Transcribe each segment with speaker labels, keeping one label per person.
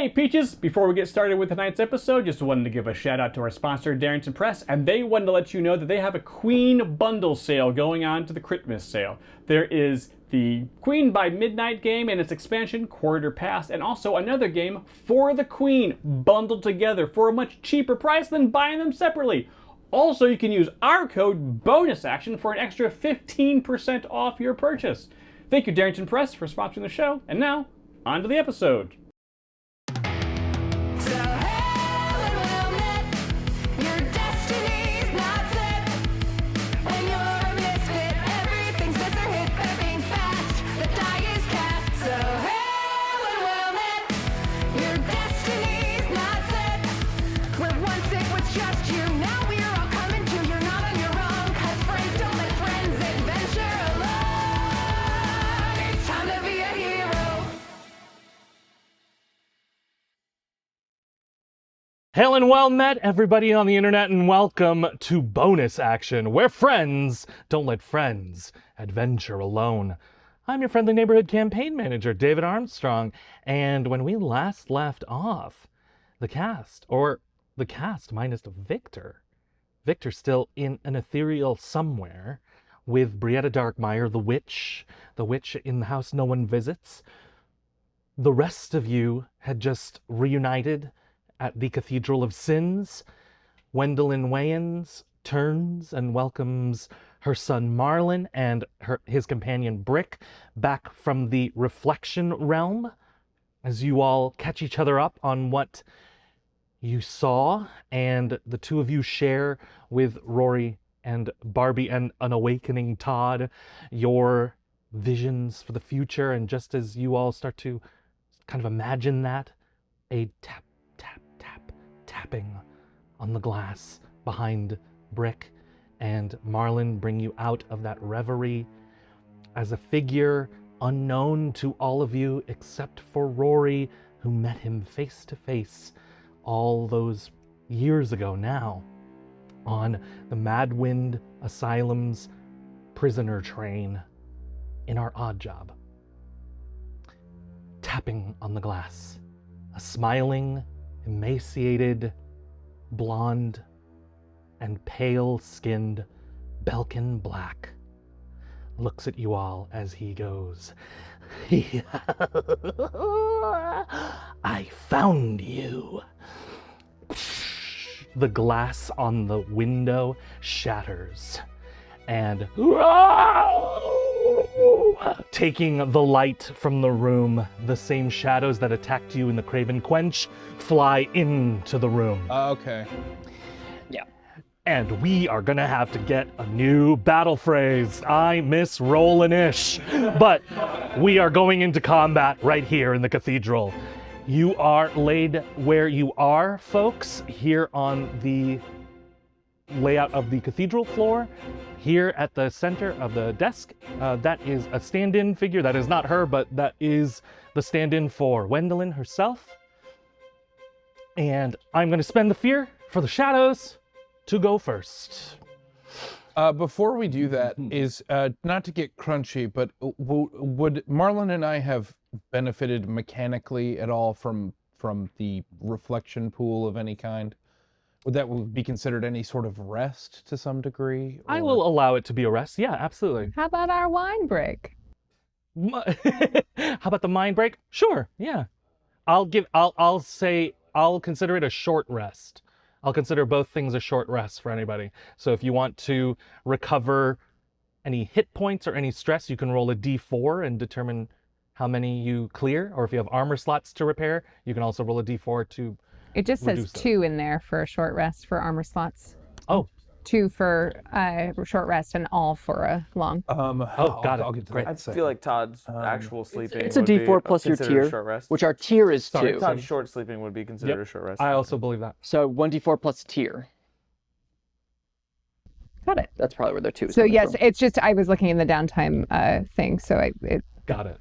Speaker 1: Hey Peaches, before we get started with tonight's episode, just wanted to give a shout out to our sponsor Darrington Press, and they wanted to let you know that they have a Queen bundle sale going on to the Christmas sale. There is the Queen by Midnight game and its expansion, Quarter Past, and also another game, For the Queen, bundled together for a much cheaper price than buying them separately. Also, you can use our code BONUSACTION for an extra 15% off your purchase. Thank you Darrington Press for sponsoring the show, and now, on to the episode. Hail and well met, everybody on the internet, and welcome to Bonus Action, where friends don't let friends adventure alone. I'm your friendly neighborhood campaign manager, David Armstrong, and when we last left off, the cast minus Victor's still in an ethereal somewhere with Breanna Darkmeyer, the witch in the house no one visits. The rest of you had just reunited at the Cathedral of Sins. Gwendolyn Wayans turns and welcomes her son Marlon and his companion Bric back from the reflection realm as you all catch each other up on what you saw, and the two of you share with Rory and Barbie and an awakening Todd your visions for the future. And just as you all start to kind of imagine that, a tapping on the glass behind Bric and Marlon bring you out of that reverie as a figure unknown to all of you except for Rory, who met him face to face all those years ago now on the Madwind Asylum's prisoner train in our odd job. Tapping on the glass, a smiling, emaciated, blonde, and pale-skinned Belkin Black looks at you all as he goes, I found you. The glass on the window shatters, and taking the light from the room, the same shadows that attacked you in the Craven Quench fly into the room.
Speaker 2: Okay.
Speaker 3: Yeah.
Speaker 1: And we are gonna have to get a new battle phrase. I miss rollin'-ish. But we are going into combat right here in the cathedral. You are laid where you are, folks, here on the layout of the cathedral floor. Here at the center of the desk, that is a stand-in figure. That is not her, but that is the stand-in for Gwendolyn herself. And I'm going to spend the fear for the shadows to go first.
Speaker 2: Before we do that, is not to get crunchy, but would Marlon and I have benefited mechanically at all from the reflection pool of any kind? Would that be considered any sort of rest to some degree? Or...
Speaker 1: I will allow it to be a rest. Yeah, absolutely.
Speaker 3: How about our wine break?
Speaker 1: How about the mind break? Sure. Yeah. I'll consider it a short rest. I'll consider both things a short rest for anybody. So if you want to recover any hit points or any stress, you can roll a d4 and determine how many you clear. Or if you have armor slots to repair, you can also roll a d4 to
Speaker 3: It just says 2 in there for a short rest for armor slots.
Speaker 1: Oh.
Speaker 3: 2 for short rest and all for a long.
Speaker 1: Got it.
Speaker 2: I'll get to
Speaker 1: Great.
Speaker 2: that.
Speaker 4: I feel like Todd's actual sleeping
Speaker 5: It's a
Speaker 4: would be
Speaker 5: D4 plus your
Speaker 4: considered a
Speaker 5: tier,
Speaker 4: short rest.
Speaker 5: which our tier is
Speaker 1: Sorry,
Speaker 5: 2.
Speaker 4: Todd's short sleeping would be considered a short rest.
Speaker 1: I also believe that.
Speaker 5: So 1d4 plus tier.
Speaker 3: Got it.
Speaker 5: That's probably where their 2 is
Speaker 3: So
Speaker 5: coming
Speaker 3: yes,
Speaker 5: from.
Speaker 3: it's just I was looking in the downtime thing. So it
Speaker 1: Got it.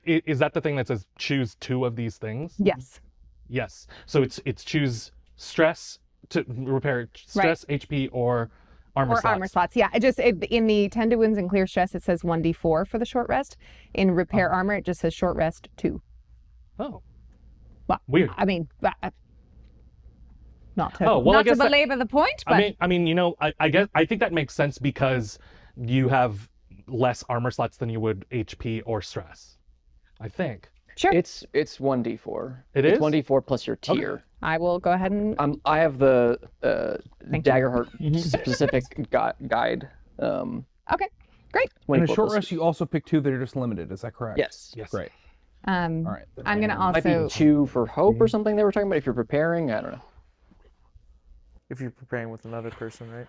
Speaker 1: Is that the thing that says choose 2 of these things?
Speaker 3: yes.
Speaker 1: Yes. So it's choose stress to repair stress, HP, or armor slots.
Speaker 3: Armor slots. Yeah. In the tend to wounds and clear stress, it says 1d4 for the short rest. In repair armor, it just says short rest 2.
Speaker 1: Oh.
Speaker 3: Well,
Speaker 1: Weird.
Speaker 3: I mean, not to,
Speaker 1: Oh, well, I
Speaker 3: not to
Speaker 1: guess that-
Speaker 3: belabor the point, but
Speaker 1: I mean, I think that makes sense because you have less armor slots than you would HP or stress. I think.
Speaker 3: sure.
Speaker 5: It's 1d4.
Speaker 1: It
Speaker 5: It's
Speaker 1: is?
Speaker 5: 1d4 plus your tier.
Speaker 3: I will go ahead and
Speaker 5: I have the
Speaker 3: Thank you.
Speaker 5: Daggerheart specific guide.
Speaker 3: okay, great.
Speaker 2: In a
Speaker 5: 24
Speaker 2: short
Speaker 5: plus-
Speaker 2: rest, you also pick 2 that are just limited. Is that correct?
Speaker 5: Yes.
Speaker 1: Yes.
Speaker 2: Great.
Speaker 3: All
Speaker 2: right, then
Speaker 3: I'm gonna
Speaker 5: Might
Speaker 3: also
Speaker 5: be 2 for hope or something they were talking about if you're preparing. I don't know.
Speaker 4: If you're preparing with another person, right?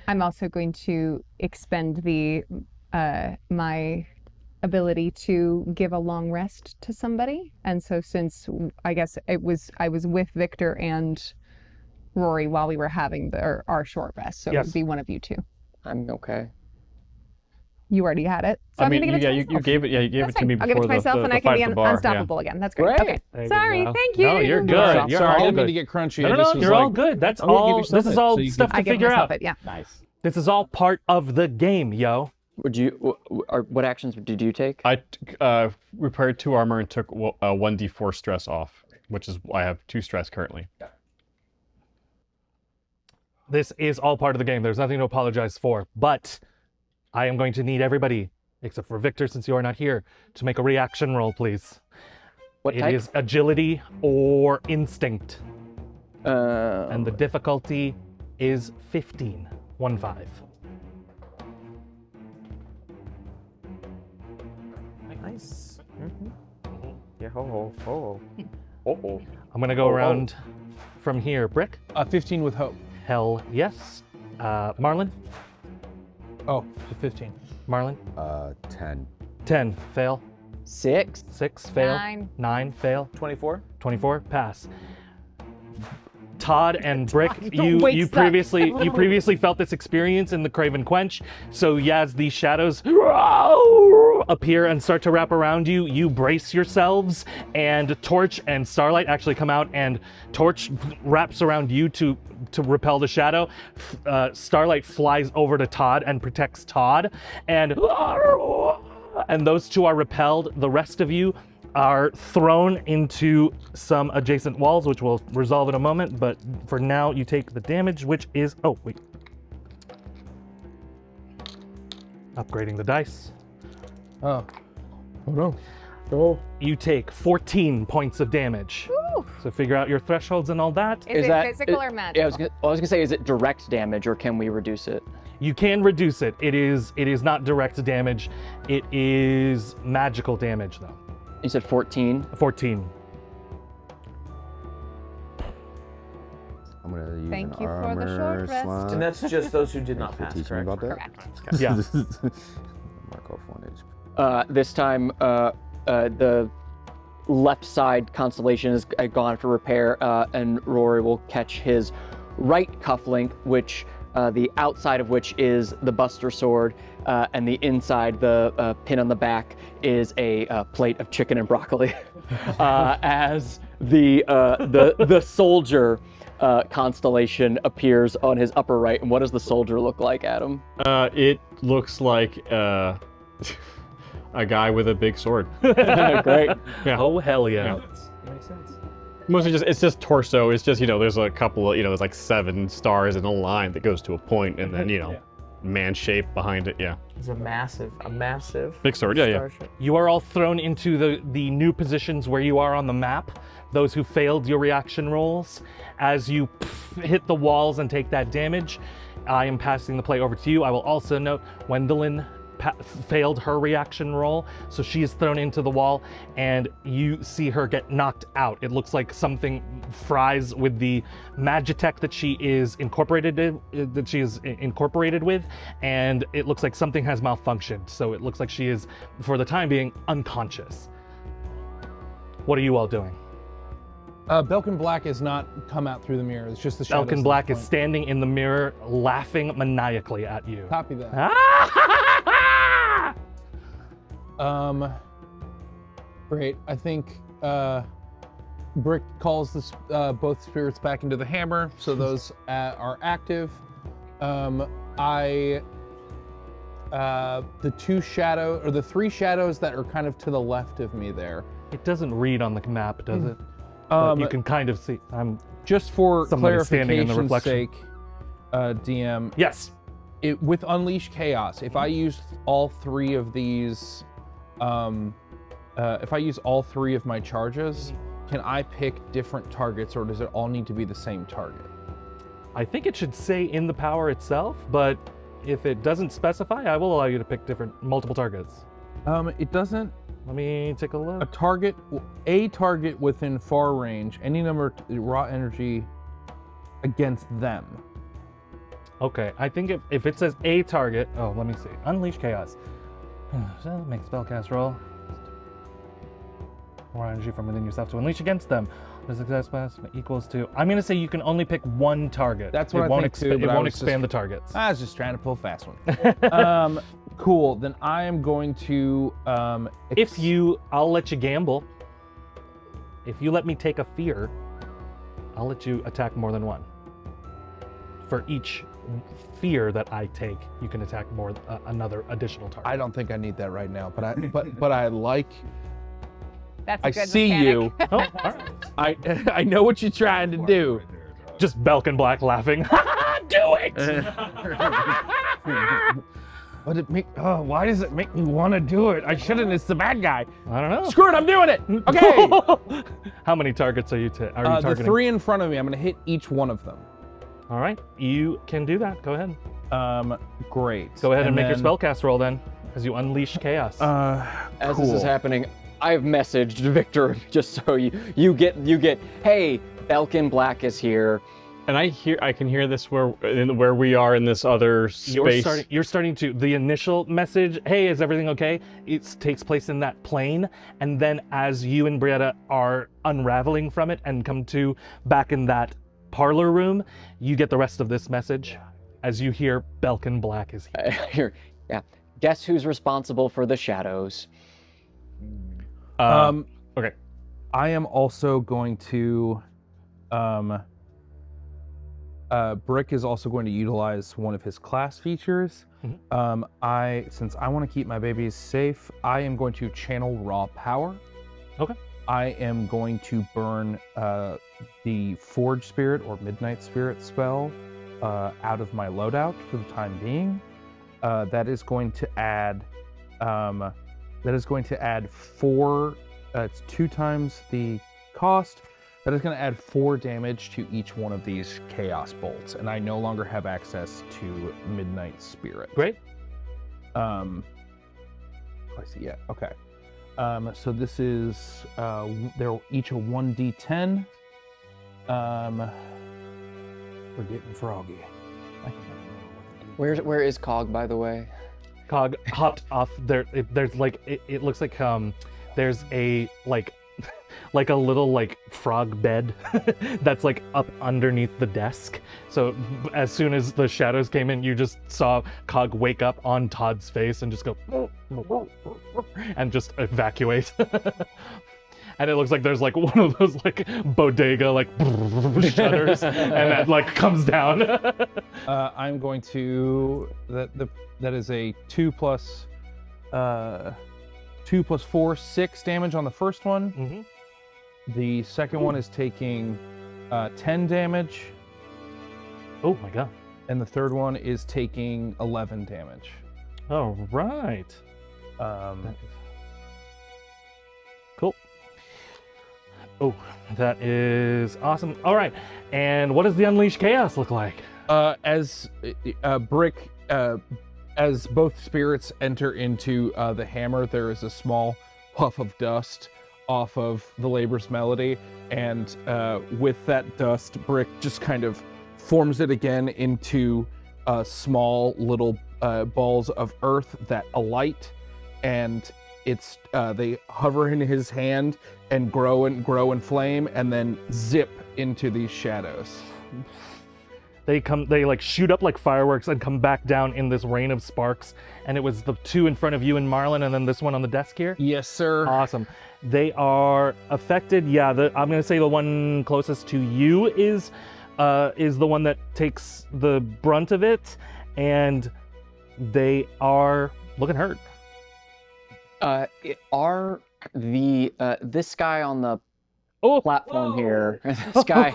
Speaker 3: I'm also going to expend the my ability to give a long rest to somebody, and so since I guess I was with Victor and Rory while we were having our short rest, so it
Speaker 1: Yes.
Speaker 3: would be one of you two.
Speaker 5: I'm okay.
Speaker 3: You already had it, so
Speaker 6: I
Speaker 3: I'm
Speaker 6: mean,
Speaker 3: gonna give it to
Speaker 6: you
Speaker 3: myself.
Speaker 6: gave it. Yeah, you gave
Speaker 3: That's
Speaker 6: it to
Speaker 3: fine.
Speaker 6: me
Speaker 3: I'll
Speaker 6: before
Speaker 3: give it to myself,
Speaker 6: the
Speaker 3: and I
Speaker 6: fight
Speaker 3: can
Speaker 6: at
Speaker 3: be
Speaker 6: the bar.
Speaker 3: unstoppable again. That's great.
Speaker 5: Great.
Speaker 3: Okay,
Speaker 1: There you
Speaker 3: sorry.
Speaker 1: go.
Speaker 3: Thank you.
Speaker 1: No, you're good.
Speaker 2: Sorry,
Speaker 1: You're
Speaker 2: I
Speaker 1: all
Speaker 2: didn't mean
Speaker 1: good.
Speaker 2: to get crunchy.
Speaker 1: No,
Speaker 2: I
Speaker 1: no,
Speaker 2: just
Speaker 1: no,
Speaker 2: was
Speaker 1: you're all
Speaker 2: like,
Speaker 1: good. That's
Speaker 2: I'm gonna give
Speaker 1: all.
Speaker 2: yourself
Speaker 1: This is
Speaker 2: it,
Speaker 1: all
Speaker 2: so you
Speaker 1: stuff
Speaker 2: can-
Speaker 3: I
Speaker 1: to
Speaker 3: give
Speaker 1: figure
Speaker 3: myself
Speaker 1: out.
Speaker 3: it. Yeah.
Speaker 6: Nice.
Speaker 1: This is all part of the game, yo.
Speaker 5: Would you? What actions did you take?
Speaker 6: I repaired 2 armor and took 1d4 stress off, which is I have 2 stress currently.
Speaker 1: This is all part of the game. There's nothing to apologize for. But I am going to need everybody, except for Victor, since you are not here, to make a reaction roll, please.
Speaker 5: What
Speaker 1: It
Speaker 5: type?
Speaker 1: is agility or instinct. And the
Speaker 5: Um,
Speaker 1: difficulty is 15. 1-5.
Speaker 4: Nice. Yeah. Ho ho. Oh.
Speaker 1: I'm going to go around from here. Brick?
Speaker 2: 15 with hope.
Speaker 1: Hell yes. Marlon?
Speaker 2: Oh, 15.
Speaker 1: Marlon?
Speaker 7: 10.
Speaker 1: 10. Fail.
Speaker 5: 6.
Speaker 1: 6. Fail.
Speaker 3: 9.
Speaker 1: 9. Fail.
Speaker 4: 24.
Speaker 1: 24. Pass. Todd and Brick, you
Speaker 3: wakes up.
Speaker 1: previously felt this experience in the Craven Quench. So as these shadows appear and start to wrap around you, you brace yourselves, and Torch and Starlight actually come out, and Torch wraps around you to repel the shadow. Starlight flies over to Todd and protects Todd, and those two are repelled. The rest of you are thrown into some adjacent walls, which will resolve in a moment, but for now you take the damage, which is, oh wait, upgrading the dice.
Speaker 2: Oh. Oh no.
Speaker 1: You take 14 points of damage. So figure out your thresholds and all that.
Speaker 3: Is it physical or magical?
Speaker 5: Yeah, I was gonna say, is it direct damage or can we reduce it?
Speaker 1: You can reduce it. It is not direct damage. It is magical damage though.
Speaker 5: You said 14.
Speaker 1: 14.
Speaker 7: I'm gonna use
Speaker 3: Thank
Speaker 7: an
Speaker 3: you for the
Speaker 7: armor
Speaker 3: short rest.
Speaker 7: slot.
Speaker 4: And that's just those who did not
Speaker 7: Thanks for
Speaker 4: pass,
Speaker 7: teaching me
Speaker 4: correct?
Speaker 7: about that.
Speaker 1: Yeah.
Speaker 7: Mark off 1 HP.
Speaker 5: This time, the left side constellation has gone for repair, and Rory will catch his right cufflink, which the outside of which is the Buster Sword, and the inside, the pin on the back, is a plate of chicken and broccoli. As the soldier constellation appears on his upper right. And what does the soldier look like, Adam?
Speaker 6: It looks like a guy with a big sword.
Speaker 5: Great.
Speaker 6: Yeah.
Speaker 1: Oh hell yeah.
Speaker 4: Makes sense.
Speaker 6: Mostly it's just torso. It's just, there's a couple of, there's like 7 stars in a line that goes to a point, and then, man shape behind it. Yeah.
Speaker 4: It's a massive
Speaker 6: Big sword. Yeah, yeah.
Speaker 4: starship.
Speaker 1: You are all thrown into the new positions where you are on the map. Those who failed your reaction rolls, as you hit the walls and take that damage, I am passing the play over to you. I will also note Gwendolyn failed her reaction roll, so she is thrown into the wall, and you see her get knocked out. It looks like something fries with the magitech that she is incorporated with, and it looks like something has malfunctioned. So it looks like she is, for the time being, unconscious. What are you all doing?
Speaker 2: Belkin Black has not come out through the mirror. It's just the shadows.
Speaker 1: Elkin Black is standing in the mirror, laughing maniacally at you.
Speaker 2: Copy that. Great. I think Brick calls this both spirits back into the hammer, so those are active. The 3 shadows that are kind of to the left of me there.
Speaker 1: It doesn't read on the map, does it? But you can kind of see.
Speaker 2: Just for
Speaker 1: Somebody standing in the
Speaker 2: clarification's
Speaker 1: reflection.
Speaker 2: sake, DM,
Speaker 1: Yes.
Speaker 2: with Unleash Chaos, if I use all three of these, if I use all three of my charges, can I pick different targets, or does it all need to be the same target?
Speaker 1: I think it should say in the power itself, but if it doesn't specify, I will allow you to pick multiple targets.
Speaker 2: It doesn't.
Speaker 1: Let me take a look.
Speaker 2: A target within far range, any number of raw energy against them.
Speaker 1: Okay, I think if it says a target, let me see. Unleash Chaos. Make a spellcast roll. More energy from within yourself to unleash against them. The success pass equals to. I'm gonna say you can only pick one target.
Speaker 2: That's what
Speaker 1: it
Speaker 2: I
Speaker 1: won't
Speaker 2: think too,
Speaker 1: It
Speaker 2: but I
Speaker 1: won't
Speaker 2: was
Speaker 1: expand the targets.
Speaker 2: I was just trying to pull a fast one. Cool. Then I am going to.
Speaker 1: I'll let you gamble. If you let me take a fear, I'll let you attack more than one. For each fear that I take, you can attack another additional target.
Speaker 2: I don't think I need that right now, but I like.
Speaker 3: That's a
Speaker 2: I
Speaker 3: good
Speaker 2: see
Speaker 3: mechanic.
Speaker 2: you.
Speaker 1: Oh, all right.
Speaker 2: I know what you're trying to do.
Speaker 1: Just Belk and Black laughing. Do it!
Speaker 2: But why does it make me want to do it? I shouldn't. It's the bad guy.
Speaker 1: I don't know.
Speaker 2: Screw it. I'm doing it. Okay.
Speaker 1: How many targets are you targeting?
Speaker 2: The three in front of me. I'm going to hit each one of them.
Speaker 1: All right, you can do that. Go ahead.
Speaker 2: Great.
Speaker 1: Go ahead and make your spellcast roll then, as you unleash chaos.
Speaker 5: As this is happening, I've messaged Victor just so you get. Hey, Belkin Black is here.
Speaker 6: And I can hear this where we are in this other space.
Speaker 1: You're starting to, the initial message, hey, is everything okay? It takes place in that plane. And then as you and Breanna are unraveling from it and come to back in that parlor room, you get the rest of this message as you hear Belkin Black is here.
Speaker 5: Yeah. Guess who's responsible for the shadows?
Speaker 6: Okay.
Speaker 2: I am also going to, Bric is also going to utilize one of his class features.
Speaker 1: Mm-hmm.
Speaker 2: Since I want to keep my babies safe, I am going to channel raw power.
Speaker 1: Okay.
Speaker 2: I am going to burn the Forge Spirit or Midnight Spirit spell out of my loadout for the time being. That is going to add. That is going to add 4. It's 2 times the cost. That is going to add 4 damage to each one of these chaos bolts, and I no longer have access to Midnight Spirit.
Speaker 1: Great.
Speaker 2: I see. Yeah. Okay. So this is they're each a 1d10. We're getting froggy.
Speaker 5: Where is Cog, by the way?
Speaker 1: Cog hopped off there. There's like it looks like there's a like a little frog bed that's like up underneath the desk. So as soon as the shadows came in, you just saw Cog wake up on Todd's face and just go and just evacuate. And it looks like there's like one of those like bodega shutters and that comes down.
Speaker 2: I'm going to that is a 2 plus 4, 6 damage on the first one.
Speaker 1: Mm-hmm.
Speaker 2: The second one is taking 10 damage.
Speaker 1: Oh my god.
Speaker 2: And the third one is taking 11 damage.
Speaker 1: All right. Cool. Oh, that is awesome. All right. And what does the Unleash Chaos look like?
Speaker 2: As Bric, as both spirits enter into the hammer, there is a small puff of dust off of the Labor's Melody, and with that dust, Bric just kind of forms it again into small little balls of earth that alight, and they hover in his hand and grow and flame, and then zip into these shadows.
Speaker 1: They shoot up like fireworks and come back down in this rain of sparks. And it was the 2 in front of you and Marlon, and then this one on the desk here?
Speaker 2: Yes, sir.
Speaker 1: Awesome. They are affected. Yeah, I'm going to say the one closest to you is the one that takes the brunt of it. And they are looking hurt.
Speaker 5: this guy on the
Speaker 1: Oh,
Speaker 5: platform here. This guy.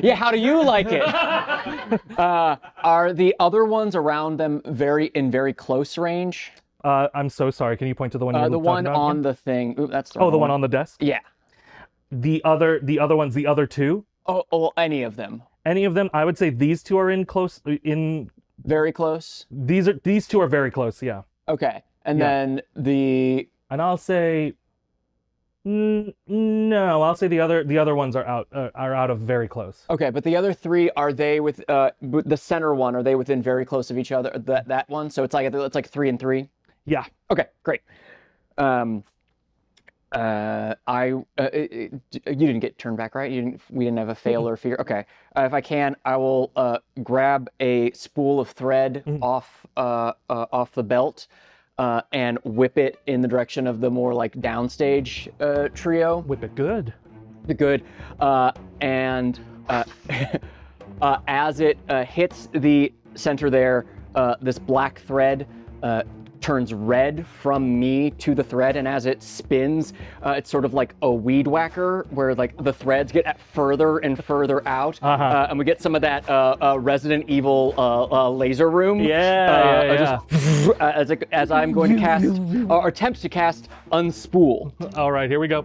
Speaker 5: Yeah, how do you like it? Are the other ones around them in very close range?
Speaker 1: I'm so sorry. Can you point to the one you're
Speaker 5: The
Speaker 1: talking
Speaker 5: one
Speaker 1: about
Speaker 5: on
Speaker 1: again?
Speaker 5: the thing. Ooh, that's the
Speaker 1: Oh,
Speaker 5: wrong
Speaker 1: the one on the desk?
Speaker 5: Yeah.
Speaker 1: The other ones, the other two?
Speaker 5: Oh, any of them.
Speaker 1: Any of them? I would say these two are
Speaker 5: Very close.
Speaker 1: these two are very close, yeah.
Speaker 5: Okay. And
Speaker 1: Yeah.
Speaker 5: then the
Speaker 1: And I'll say no, I'll say the other ones are out of very close.
Speaker 5: okay, but the other three, are they with the center one? Are they within very close of each other? That one. So it's like 3 and 3.
Speaker 1: Yeah.
Speaker 5: Okay, great. You didn't get turned back, right? We didn't have a fail or fear. Okay. If I can, I will grab a spool of thread off the belt and whip it in the direction of the more like downstage trio.
Speaker 1: Whip it good.
Speaker 5: Good. And as it hits the center there, this black thread turns red from me to the thread, and as it spins, it's sort of like a weed whacker where like the threads get further and further out, and we get some of that Resident Evil laser room.
Speaker 1: Yeah.
Speaker 5: As I'm going to cast or attempt to cast Unspool.
Speaker 1: All right, here we go.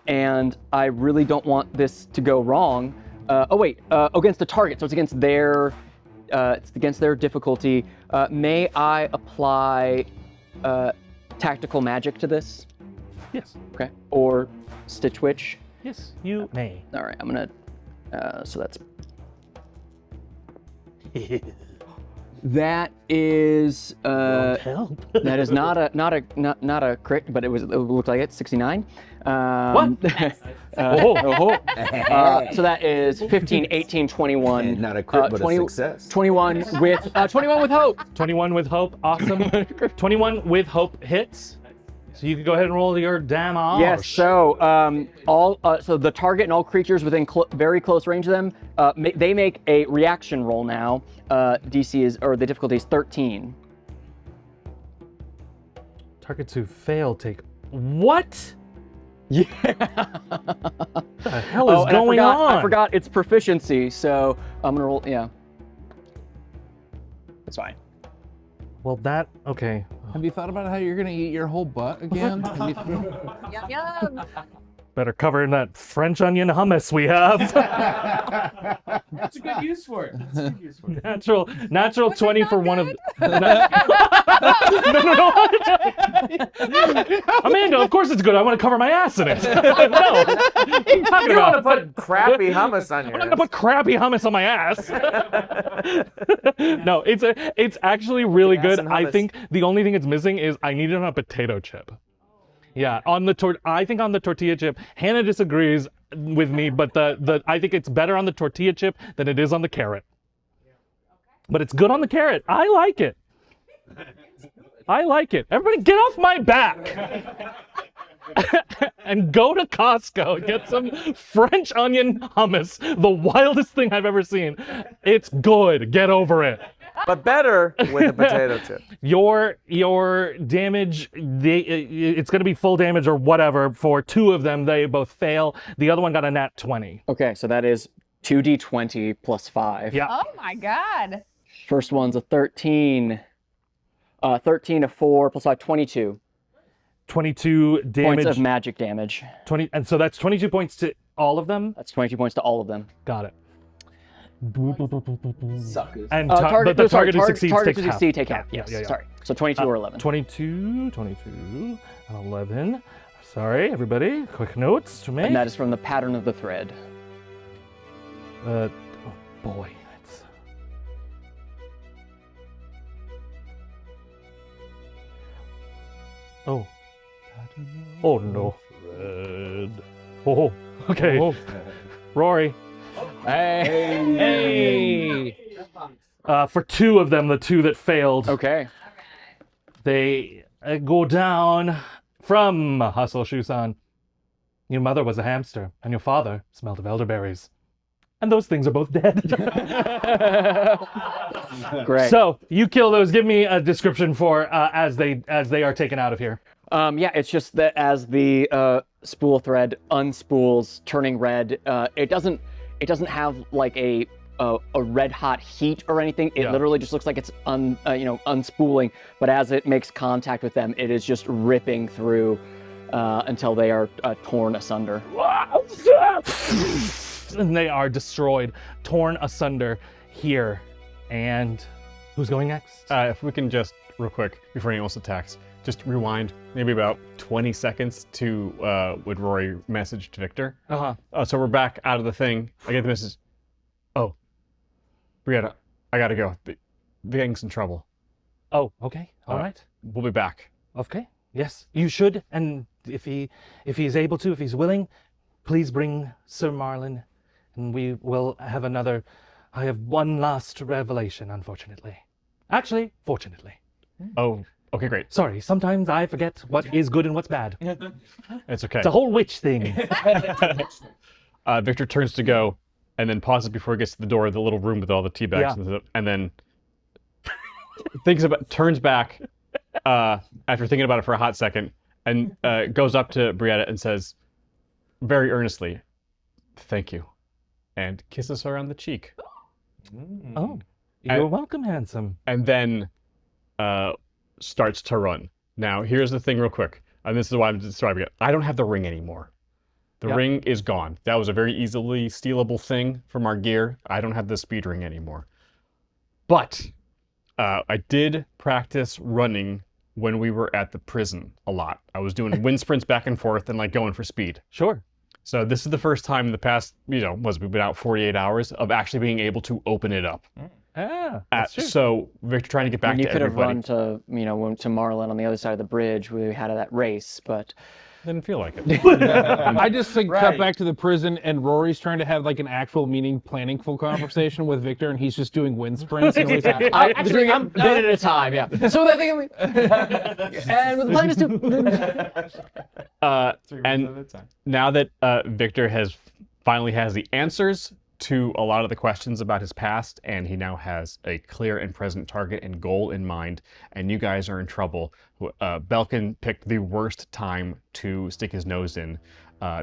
Speaker 5: And I really don't want this to go wrong. Against the target, so it's against their difficulty. May I apply tactical magic to this?
Speaker 1: Yes.
Speaker 5: Okay. Or Stitch Witch?
Speaker 1: Yes, you may.
Speaker 5: All right, I'm gonna. So that's. That is.
Speaker 1: Help.
Speaker 5: That is not a crit, but it looked like it. 69.
Speaker 1: What?
Speaker 5: So that is 15, 18, 21.
Speaker 7: And not a crit, but a success.
Speaker 5: 21 with hope.
Speaker 1: 21 with hope. Awesome. 21 with hope hits. So you can go ahead and roll your damage.
Speaker 5: Yes. So so the target and all creatures within very close range of them, they make a reaction roll now. The difficulty is 13.
Speaker 1: Targets who fail take what?
Speaker 5: Yeah.
Speaker 1: What the hell is going on?
Speaker 5: I forgot it's proficiency, so I'm gonna roll. Yeah. That's fine.
Speaker 1: Well, okay.
Speaker 2: Have you thought about how you're gonna eat your whole butt again?
Speaker 3: Yum yum.
Speaker 1: Better cover in that French onion hummus we have.
Speaker 4: That's a good use for it. That's a good use for it.
Speaker 1: Natural 20 for one of. No. Amanda, of course it's good. I want to cover my ass in it. No. What are you talking
Speaker 4: You
Speaker 1: about?
Speaker 4: want to put crappy hummus on your
Speaker 1: I'm not gonna put crappy hummus on my ass. No, it's actually really
Speaker 4: Ass
Speaker 1: good.
Speaker 4: and
Speaker 1: I
Speaker 4: hummus.
Speaker 1: think the only thing it's missing is I need it on a potato chip. Yeah, I think on the tortilla chip. Hannah disagrees with me, but I think it's better on the tortilla chip than it is on the carrot. But it's good on the carrot. I like it. I like it. Everybody get off my back. And go to Costco and get some French onion hummus. The wildest thing I've ever seen. It's good. Get over it.
Speaker 4: But better with a potato chip.
Speaker 1: Your damage, it's going to be full damage or whatever. For 2 of them, they both fail. The other one got a nat 20.
Speaker 5: Okay, so that is 2d20 plus 5.
Speaker 1: Yeah.
Speaker 3: Oh my god.
Speaker 5: First one's a 13. 13 to 4 plus 5, 22
Speaker 1: 22 damage.
Speaker 5: points of magic damage.
Speaker 1: 20, and so that's 22 points to all of them.
Speaker 5: That's 22 points to all of them.
Speaker 1: Got it.
Speaker 7: Suckers.
Speaker 1: And
Speaker 5: Target,
Speaker 1: but the
Speaker 5: sorry,
Speaker 1: target who succeeds
Speaker 5: target
Speaker 1: takes
Speaker 5: to
Speaker 1: half.
Speaker 5: succeed take half. Yes,
Speaker 1: Yeah.
Speaker 5: sorry. So 22 or 11.
Speaker 1: 22, 11. Sorry, everybody. Quick notes to make.
Speaker 5: And that is from the pattern of the thread.
Speaker 1: Oh boy, it's. Oh. Oh no. Red. Oh. Okay. Rory.
Speaker 2: Hey!
Speaker 1: For 2 of them, the 2 that failed,
Speaker 5: Okay.
Speaker 1: they go down from Hustle Shusan. Your mother was a hamster, and your father smelled of elderberries. and those things are both dead.
Speaker 5: Great.
Speaker 1: So you kill those. Give me a description for as they are taken out of here.
Speaker 5: Yeah, it's just that as the spool thread unspools, turning red, it doesn't have like a red hot heat or anything. It literally just looks like it's unspooling. But as it makes contact with them, it is just ripping through until they are torn asunder.
Speaker 1: And they are destroyed, torn asunder here. And who's going next?
Speaker 6: If we can just, real quick, before anyone else attacks, just rewind maybe about 20 seconds to when Rory messaged Victor. So we're back out of the thing. I get the message. Oh, Breanna, I gotta go. The gang's in trouble.
Speaker 1: Oh, okay. All right.
Speaker 6: We'll be back.
Speaker 1: Okay. Yes, you should. And if he's able to, if he's willing, please bring Sir Marlon, and we will have another. I have one last revelation, unfortunately. Actually, fortunately.
Speaker 6: Oh, okay, great.
Speaker 1: Sorry, sometimes I forget what is good and what's bad.
Speaker 6: It's okay.
Speaker 1: It's a whole witch thing.
Speaker 6: Victor turns to go, and then pauses before he gets to the door of the little room with all the tea bags, and then turns back after thinking about it for a hot second, and goes up to Breanna and says, very earnestly, "Thank you," and kisses her on the cheek.
Speaker 1: Oh, you're welcome, handsome.
Speaker 6: And then starts to run. Now, here's the thing real quick, and this is why I'm describing it. I don't have the ring anymore. The ring is gone. That was a very easily stealable thing from our gear. I don't have the speed ring anymore. But I did practice running when we were at the prison a lot. I was doing wind sprints back and forth and like going for speed.
Speaker 1: Sure.
Speaker 6: So this is the first time in the past, we've been out 48 hours of actually being able to open it up.
Speaker 1: That's true.
Speaker 6: So Victor trying to get back to everybody.
Speaker 5: You could have run to Marlon on the other side of the bridge. We had that race, but
Speaker 6: didn't feel like it.
Speaker 2: I just think cut back to the prison, and Rory's trying to have like an actual planning-full conversation with Victor, and he's just doing wind sprints. And
Speaker 5: I'm doing it a bit at a time, yeah. So that thing, and with the plan is
Speaker 6: and now that Victor finally has the answers to a lot of the questions about his past, and he now has a clear and present target and goal in mind, and you guys are in trouble. Belkin picked the worst time to stick his nose in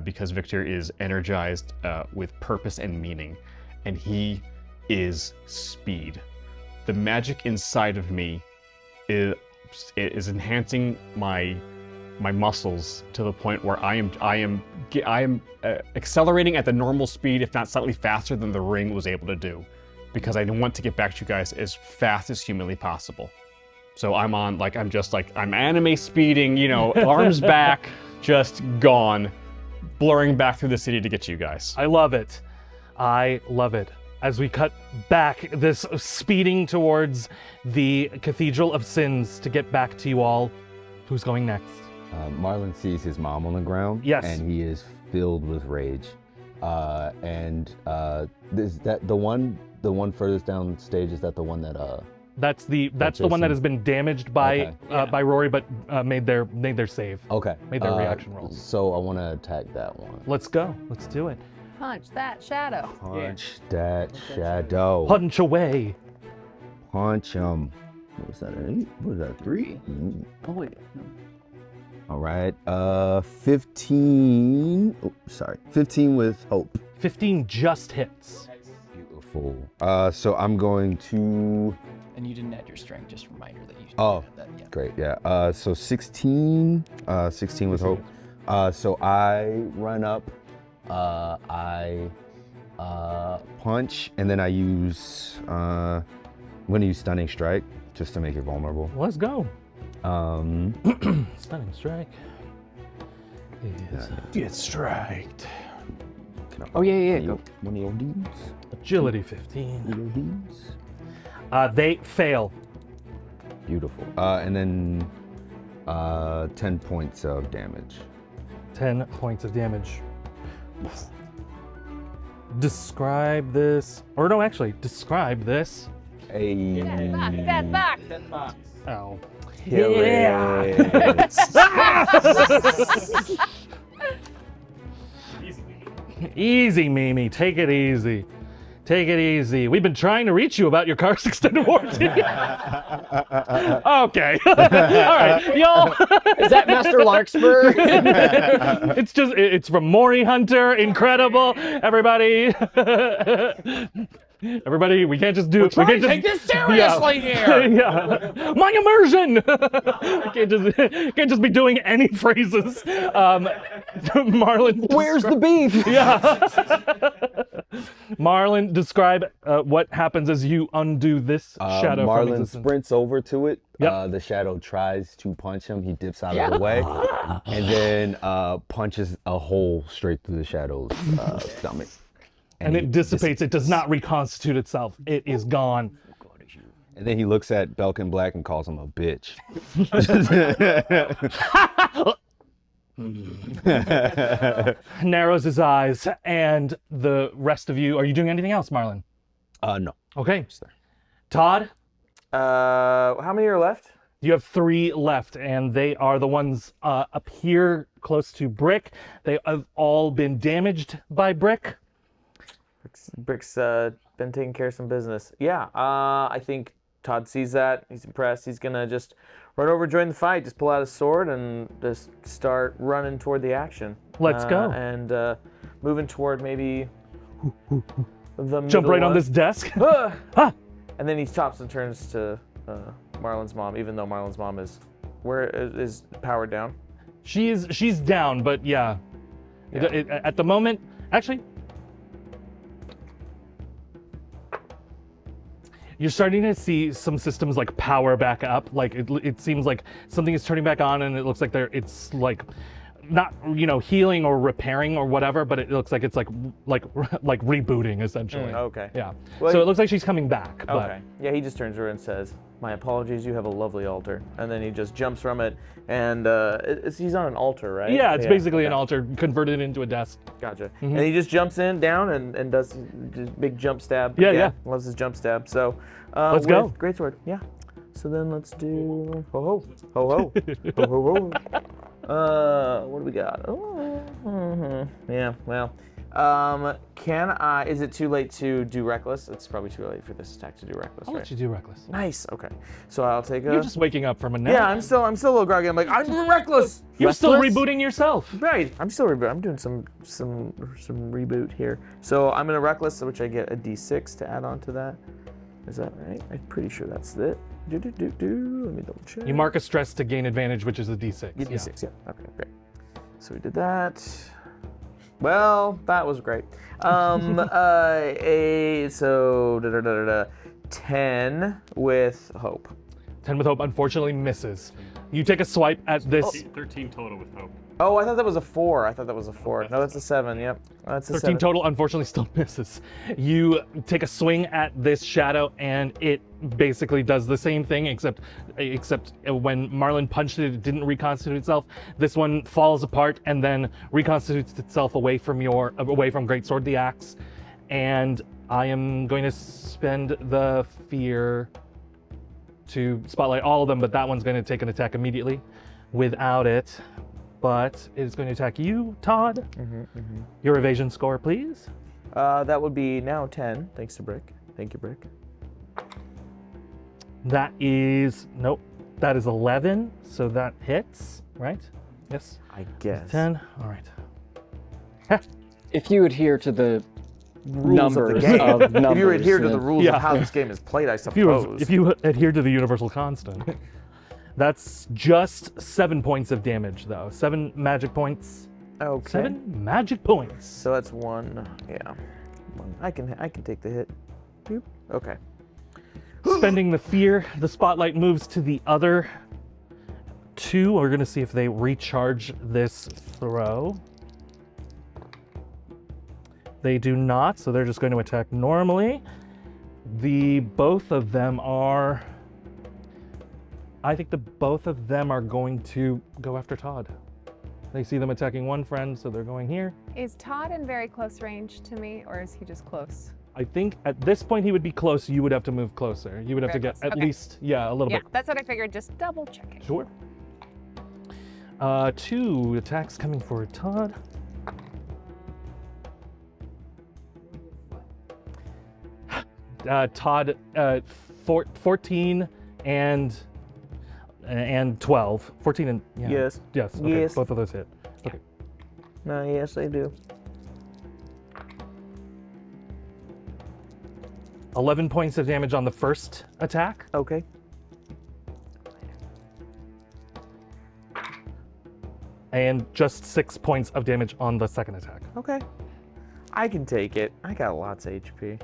Speaker 6: because Victor is energized with purpose and meaning, and he is speed. The magic inside of me is enhancing my muscles to the point where I am accelerating at the normal speed, if not slightly faster than the ring was able to do, because I want to get back to you guys as fast as humanly possible. So I'm anime speeding, arms back, just gone, blurring back through the city to get to you guys.
Speaker 1: I love it. I love it. As we cut back, this speeding towards the Cathedral of Sins to get back to you all. Who's going next?
Speaker 7: Marlon sees his mom on the ground.
Speaker 1: Yes.
Speaker 7: And he is filled with rage. Is that the one furthest down stage? Is that the one that
Speaker 1: That's the one that has been damaged by Rory, but made their save.
Speaker 7: Okay.
Speaker 1: Made their reaction rolls.
Speaker 7: So I want to attack that one.
Speaker 1: Let's go. Let's do it.
Speaker 3: Punch that shadow.
Speaker 7: Punch that shadow.
Speaker 1: Punch away.
Speaker 7: Punch him. What was that? What was that? 3?
Speaker 5: Oh wait.
Speaker 7: All right. 15. Oh, sorry. 15 with hope.
Speaker 1: 15 just hits.
Speaker 7: Beautiful. So I'm going to.
Speaker 8: And you didn't add your strength. Just a reminder that you.
Speaker 7: Oh,
Speaker 8: that, yeah.
Speaker 7: Great. Yeah. So 16. 16 with hope. So I run up. I punch, and then I use. I'm gonna use stunning strike just to make it vulnerable.
Speaker 1: Let's go. Stunning strike.
Speaker 2: Get striked.
Speaker 5: Oh yeah. Go.
Speaker 7: One of your D's.
Speaker 1: Agility 15.
Speaker 7: Your D's.
Speaker 1: They fail.
Speaker 7: Beautiful. And then 10 points of damage.
Speaker 1: 10 points of damage. Describe this. Or no, actually, describe this.
Speaker 3: Stand back.
Speaker 1: Oh.
Speaker 7: Yeah.
Speaker 1: Easy, Mimi. Take it easy. Take it easy. We've been trying to reach you about your car's extended warranty. Okay. All right, y'all.
Speaker 5: Is that Master Larkspur?
Speaker 1: It's from Maury Hunter. Incredible. Everybody. Everybody, we can't just do it. We can't
Speaker 2: Take this seriously here.
Speaker 1: Yeah. My immersion. Can't just be doing any phrases. Marlon.
Speaker 5: Where's the beef?
Speaker 1: Yeah. Marlon, describe what happens as you undo this shadow from
Speaker 7: Marlon
Speaker 1: existence.
Speaker 7: sprints over to it.
Speaker 1: Yep.
Speaker 7: The shadow tries to punch him. He dips out of the way, and then punches a hole straight through the shadow's stomach.
Speaker 1: And it dissipates. It does not reconstitute itself. It is gone.
Speaker 7: And then he looks at Belkin Black and calls him a bitch.
Speaker 1: Narrows his eyes, and the rest of you, are you doing anything else, Marlon?
Speaker 7: No.
Speaker 1: Okay. Todd,
Speaker 4: How many are left?
Speaker 1: you have 3 left, and they are the ones up here close to Bric. They have all been damaged by Bric.
Speaker 4: Bric's been taking care of some business. Yeah, I think Todd sees that. He's impressed. He's gonna just run over, join the fight, just pull out his sword, and just start running toward the action.
Speaker 1: Let's go.
Speaker 4: And moving toward maybe the
Speaker 1: Jump right
Speaker 4: middle
Speaker 1: on
Speaker 4: one.
Speaker 1: this desk.
Speaker 4: Ah! And then he stops and turns to Marlon's mom, even though Marlon's mom is powered down.
Speaker 1: She's down, but yeah. At the moment, actually, you're starting to see some systems like power back up. Like it seems like something is turning back on, and it looks like it's like not healing or repairing or whatever, but it looks like it's like rebooting essentially.
Speaker 4: Okay.
Speaker 1: Yeah.
Speaker 4: Well,
Speaker 1: So it looks like she's coming back. But
Speaker 4: Okay. Yeah, he just turns to her and says, "My apologies. You have a lovely altar." And then he just jumps from it, and he's on an altar, right?
Speaker 1: yeah, it's basically an
Speaker 4: okay.
Speaker 1: altar converted into a desk.
Speaker 4: Gotcha. And he just jumps down and does just big jump stab.
Speaker 1: Yeah,
Speaker 4: again.
Speaker 1: yeah.
Speaker 4: Loves his jump stab. So
Speaker 1: Let's go.
Speaker 4: Great sword. Yeah. So then let's do ho ho ho ho ho ho ho. What do we got? Yeah. Well. Can I? Is it too late to do reckless? It's probably too late for this attack to do reckless.
Speaker 1: I'll
Speaker 4: right?
Speaker 1: let you do reckless.
Speaker 4: Nice. Okay. So I'll take a.
Speaker 1: You're just waking up from a nap.
Speaker 4: Yeah, I'm still a little groggy. I'm like, I'm doing reckless.
Speaker 1: You're still
Speaker 5: Restless?
Speaker 1: rebooting yourself.
Speaker 4: Right. I'm still rebooting. I'm doing some reboot here. So I'm gonna reckless, which I get a D6 to add on to that. Is that right? I'm pretty sure that's it. Let me double check.
Speaker 1: You mark a stress to gain advantage, which is a D6.
Speaker 4: Get D6. Yeah. Okay. Great. So we did that. Well, that was great. So 10 with hope.
Speaker 1: 10 with hope unfortunately misses. You take a swipe at this.
Speaker 6: 13 total with hope.
Speaker 4: Oh, I thought that was a 4. I thought that was a 4. No, that's a 7. Yep. That's a
Speaker 1: 13
Speaker 4: 7.
Speaker 1: total unfortunately still misses. You take a swing at this shadow, and it basically does the same thing, except when Marlon punched it, it didn't reconstitute itself. This one falls apart and then reconstitutes itself away from Greatsword the Axe. And I am going to spend the fear to spotlight all of them, but that one's going to take an attack immediately without it. But it is going to attack you, Todd. Your evasion score, please.
Speaker 4: That would be now 10, thanks to Bric. Thank you, Bric.
Speaker 1: That is, nope, that is 11, so that hits, right? Yes.
Speaker 4: I guess.
Speaker 1: 10, all right.
Speaker 5: If you adhere to the
Speaker 4: Rules of the
Speaker 5: numbers
Speaker 4: game.
Speaker 5: of numbers,
Speaker 4: If you adhere to the
Speaker 5: then-
Speaker 4: rules
Speaker 1: Yeah.
Speaker 4: of how this game is played, I suppose.
Speaker 1: If you adhere to the universal constant. That's just 7 points of damage, though. 7 magic points.
Speaker 4: Okay.
Speaker 1: 7 magic points.
Speaker 4: So that's 1. Yeah. 1. I can take the hit. Boop. Okay.
Speaker 1: Spending the fear, the spotlight moves to the other 2. We're going to see if they recharge this throw. They do not, so they're just going to attack normally. Both of them are... I think both of them are going to go after Todd. They see them attacking one friend, so they're going here.
Speaker 3: Is Todd in very close range to me, or is he just close?
Speaker 1: I think at this point he would be close. You would have to move closer. You would have to
Speaker 3: Very
Speaker 1: get
Speaker 3: close,
Speaker 1: at
Speaker 3: okay.
Speaker 1: least, a little
Speaker 3: Yeah,
Speaker 1: bit.
Speaker 3: that's what I figured. Just double checking.
Speaker 1: Sure. 2 attacks coming for Todd. Todd, 14 and 12. 14 and yeah.
Speaker 4: Yes.
Speaker 1: Yes. Okay.
Speaker 4: Yes.
Speaker 1: Both of those hit. Okay.
Speaker 4: No, yes, they do.
Speaker 1: 11 points of damage on the first attack.
Speaker 4: Okay.
Speaker 1: And just 6 points of damage on the second attack.
Speaker 4: Okay. I can take it. I got lots of HP.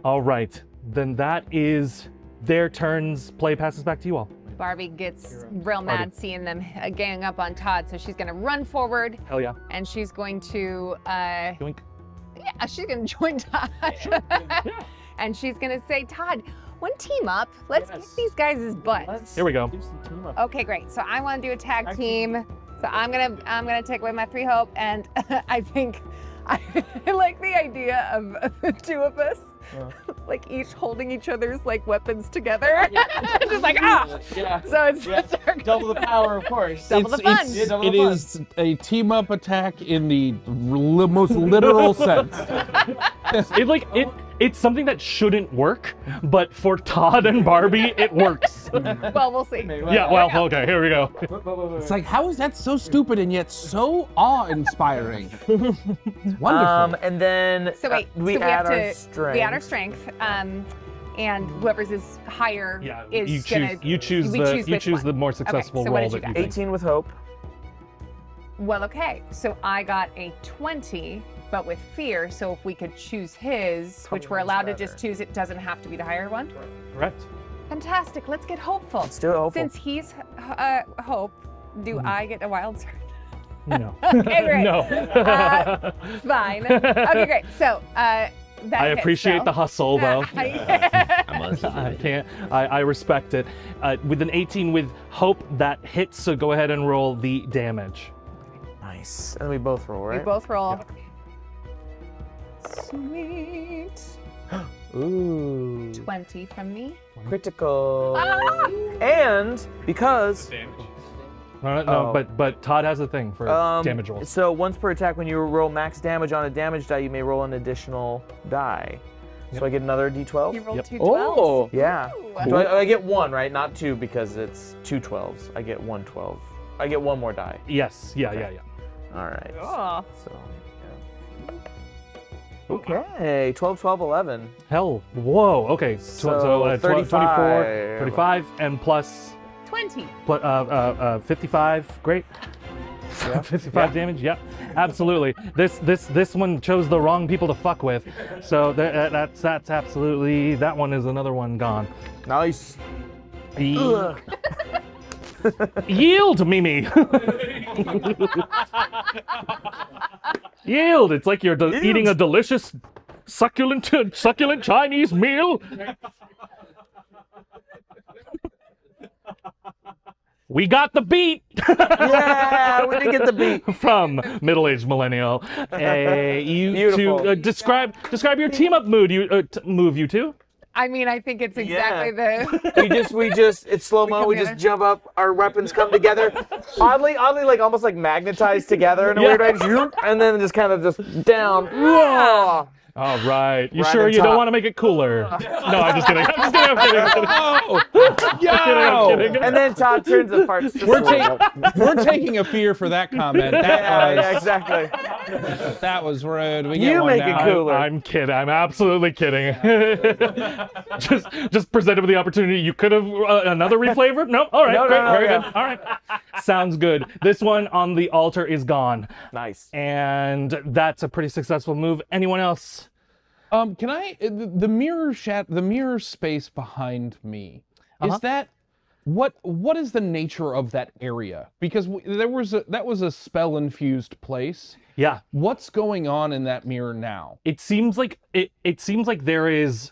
Speaker 1: All right. Then that is their turns. Play passes back to you all.
Speaker 3: Barbie gets real mad seeing them gang up on Todd, so she's gonna run forward
Speaker 1: Hell yeah.
Speaker 3: and she's going to,
Speaker 1: Yoink.
Speaker 3: yeah, she's gonna join Todd. And she's gonna say, Todd, one team up. Let's kick these guys' butts.
Speaker 1: Here we go.
Speaker 3: Okay, great. So I want to do a tag team. So I'm gonna take away my 3 hope, and I think I like the idea of the two of us, like each holding each other's like weapons together, just like
Speaker 8: Yeah.
Speaker 3: So it's just
Speaker 8: Double the power, of course.
Speaker 3: Double the fun.
Speaker 2: It is a team-up attack in the most literal sense.
Speaker 1: It's something that shouldn't work, but for Todd and Barbie, it works.
Speaker 3: Well, we'll see.
Speaker 1: Yeah, well, okay, here we go.
Speaker 2: It's like, how is that so stupid and yet so awe-inspiring? It's wonderful.
Speaker 4: And then
Speaker 3: So wait,
Speaker 4: we
Speaker 3: so
Speaker 4: add our
Speaker 3: we
Speaker 4: strength.
Speaker 3: add our strength, and whoever's is higher
Speaker 1: Yeah,
Speaker 3: is
Speaker 1: you
Speaker 3: gonna.
Speaker 1: choose
Speaker 3: which
Speaker 1: the
Speaker 3: one.
Speaker 1: more successful
Speaker 3: so what
Speaker 1: roll
Speaker 3: did
Speaker 1: that
Speaker 3: you
Speaker 1: you
Speaker 3: get?
Speaker 1: think.
Speaker 4: 18 with hope.
Speaker 3: Well, okay, so I got a 20, but with fear. So if we could choose his, which we're allowed to just choose, it doesn't have to be the higher one.
Speaker 1: Correct.
Speaker 3: Fantastic. Let's get hopeful.
Speaker 4: Let's do it, hopeful.
Speaker 3: Since he's hope, do I get a wild card?
Speaker 1: No.
Speaker 3: Okay, great.
Speaker 1: No.
Speaker 3: Fine. Okay, great. So that
Speaker 1: I
Speaker 3: hits,
Speaker 1: appreciate
Speaker 3: so.
Speaker 1: the hustle, though.
Speaker 3: I
Speaker 1: I can't. I respect it. With an 18 with hope, that hits. So go ahead and roll the damage.
Speaker 4: Nice. And we both roll, right?
Speaker 3: We both roll. Sweet.
Speaker 4: Ooh.
Speaker 3: 20 from me.
Speaker 4: Critical.
Speaker 3: Ah!
Speaker 4: And because
Speaker 1: No,
Speaker 4: Oh.
Speaker 1: but Todd has a thing for damage rolls.
Speaker 4: so once per attack, when you roll max damage on a damage die, you may roll an additional die. So I get another D12.
Speaker 3: You rolled
Speaker 1: Yep.
Speaker 3: 2 12s.
Speaker 5: Oh,
Speaker 4: Yeah.
Speaker 3: Ooh.
Speaker 4: Do I get one, right? Not 2 because it's 2 12s. I get 1 12. I get 1 more die.
Speaker 1: Yes. Yeah.
Speaker 4: Okay.
Speaker 1: Yeah. Yeah.
Speaker 4: All right.
Speaker 3: Oh.
Speaker 4: So. Yeah. Okay. 12, 12, 11.
Speaker 1: Hell. Whoa. Okay.
Speaker 4: So
Speaker 1: 24,
Speaker 4: 35.
Speaker 1: 35, and plus
Speaker 3: 20.
Speaker 1: 55. Great.
Speaker 4: Yeah.
Speaker 1: 55 damage. Yep. Absolutely. This one chose the wrong people to fuck with. So that's absolutely, that one is another one gone.
Speaker 4: Nice.
Speaker 1: Ugh. Yield, Mimi. Yield. It's like you're eating a delicious, succulent Chinese meal. We got the beat.
Speaker 4: Yeah, we did get the beat.
Speaker 1: From middle-aged millennial. You
Speaker 4: Beautiful.
Speaker 1: two describe your team up mood. Move you two.
Speaker 3: I mean, I think it's exactly the.
Speaker 4: we just it's slow-mo, we just
Speaker 3: together.
Speaker 4: jump up, our weapons come together. Oddly like almost like magnetized together in a weird way. Zoom, and then just kind of just down. Whoa.
Speaker 1: All right. You
Speaker 4: Right
Speaker 1: sure
Speaker 4: on
Speaker 1: you don't
Speaker 4: top.
Speaker 1: want to make it cooler? No, I'm just kidding. I'm kidding.
Speaker 2: Yo!
Speaker 1: I'm kidding.
Speaker 4: And then Todd turns and farts. Just
Speaker 2: We're taking a fear for that comment.
Speaker 4: yeah, exactly.
Speaker 2: That was rude. We
Speaker 4: You
Speaker 2: get one
Speaker 4: make it
Speaker 2: now.
Speaker 4: cooler.
Speaker 1: I'm kidding. I'm absolutely kidding. just presented with the opportunity. You could have another reflavor. No. All right.
Speaker 4: No,
Speaker 1: great. Very
Speaker 4: yeah.
Speaker 1: good. All right. Sounds good. This one on the altar is gone,
Speaker 4: Nice.
Speaker 1: and that's a pretty successful move. Anyone else?
Speaker 2: Can I the mirror space behind me? Is that what is the nature of that area? Because that was a spell infused place.
Speaker 1: Yeah.
Speaker 2: What's going on in that mirror now?
Speaker 1: It seems like there is.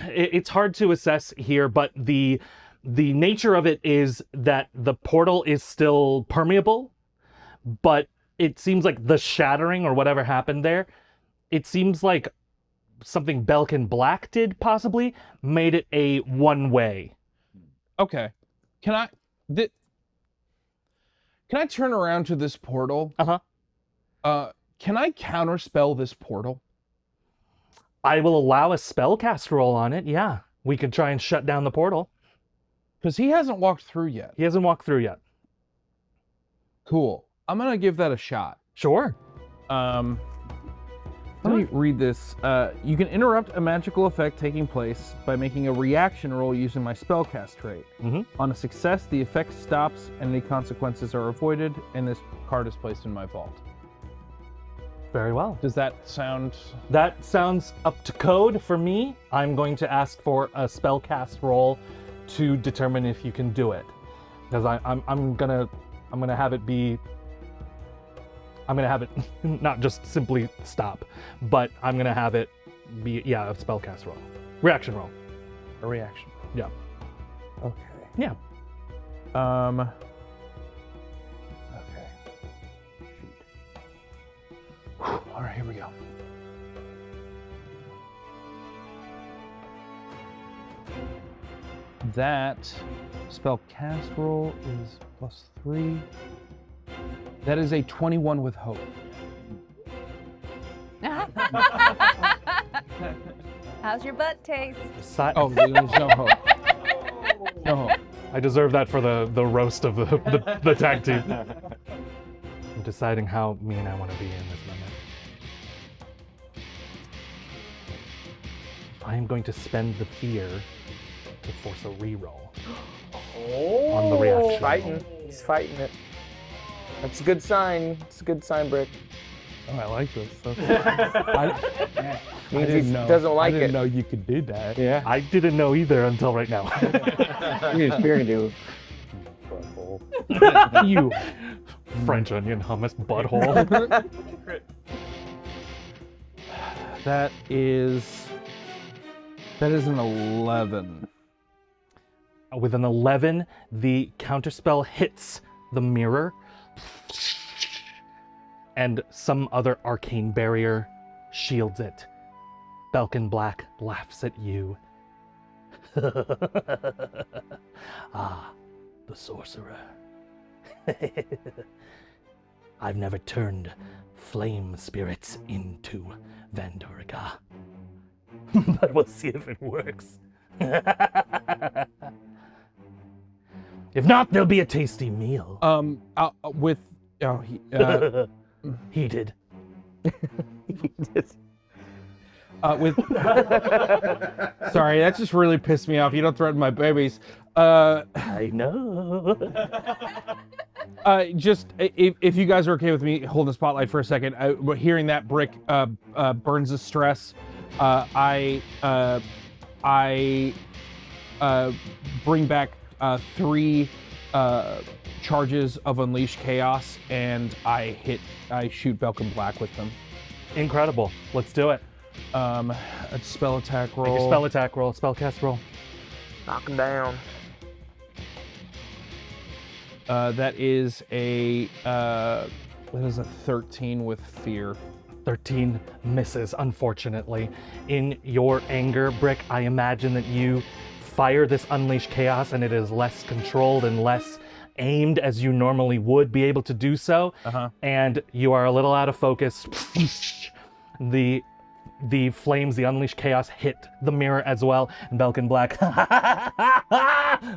Speaker 1: It's hard to assess here, but the nature of it is that the portal is still permeable, but it seems like the shattering or whatever happened there, it seems like something Belkin Black did possibly made it a one-way.
Speaker 2: Okay, can I turn around to this portal?
Speaker 1: Uh-huh.
Speaker 2: Can I counterspell this portal?
Speaker 1: I will allow a spellcast roll on it, yeah. We could try and shut down the portal.
Speaker 2: Because he hasn't walked through yet.
Speaker 1: He hasn't walked through yet.
Speaker 2: Cool. I'm going to give that a shot.
Speaker 1: Sure.
Speaker 2: Let me read this. You can interrupt a magical effect taking place by making a reaction roll using my spellcast trait. On a success, the effect stops and any consequences are avoided, and this card is placed in my vault.
Speaker 1: Very well.
Speaker 2: Does that sound...
Speaker 1: That sounds up to code for me. I'm going to ask for a spellcast roll to determine if you can do it. Because I'm gonna have it be... I'm gonna have it not just simply stop, but I'm gonna have it be, yeah, a spellcast roll. Reaction roll.
Speaker 2: A reaction.
Speaker 1: Yeah.
Speaker 2: Okay.
Speaker 1: Yeah.
Speaker 2: Okay. Shoot. All right, here we go. That spell cast roll is +3. That is a 21 with hope.
Speaker 9: How's your butt taste?
Speaker 2: Oh, there's no hope. No hope.
Speaker 1: I deserve that for the roast of the tag team. I'm deciding how mean I want to be in this moment. I am going to spend the fear to force a reroll on the reaction.
Speaker 4: He's fighting it. That's a good sign. It's a good sign, Bric.
Speaker 2: Oh, I like this.
Speaker 4: Means he doesn't like
Speaker 2: I didn't
Speaker 4: it.
Speaker 2: know you could do that.
Speaker 5: Yeah.
Speaker 1: I didn't know either until right now.
Speaker 5: You're gonna do.
Speaker 2: You.
Speaker 1: French onion hummus butthole.
Speaker 2: That is an 11.
Speaker 1: With an 11, the counterspell hits the mirror, and some other arcane barrier shields it. Belkin Black laughs at you. Ah, the sorcerer. I've never turned flame spirits into Vandorica. But we'll see if it works. If not, there'll be a tasty meal.
Speaker 2: With
Speaker 1: Heated.
Speaker 2: with sorry, that just really pissed me off. You don't threaten my babies.
Speaker 1: I know.
Speaker 2: Just if you guys are okay with me holding the spotlight for a second, hearing that Bric burns the stress, I bring back 3 charges of Unleash Chaos, and I shoot Belkin Black with them.
Speaker 1: Incredible. Let's do it.
Speaker 2: A spell attack roll.
Speaker 1: Make a spell attack roll, spellcast roll.
Speaker 4: Knock him down.
Speaker 2: That is a 13 with fear.
Speaker 1: 13 misses, unfortunately. In your anger, Bric, I imagine that you fire this Unleash Chaos and it is less controlled and less aimed as you normally would be able to do so. And you are a little out of focus. The flames, the Unleashed Chaos hit the mirror as well, and Belkin Black.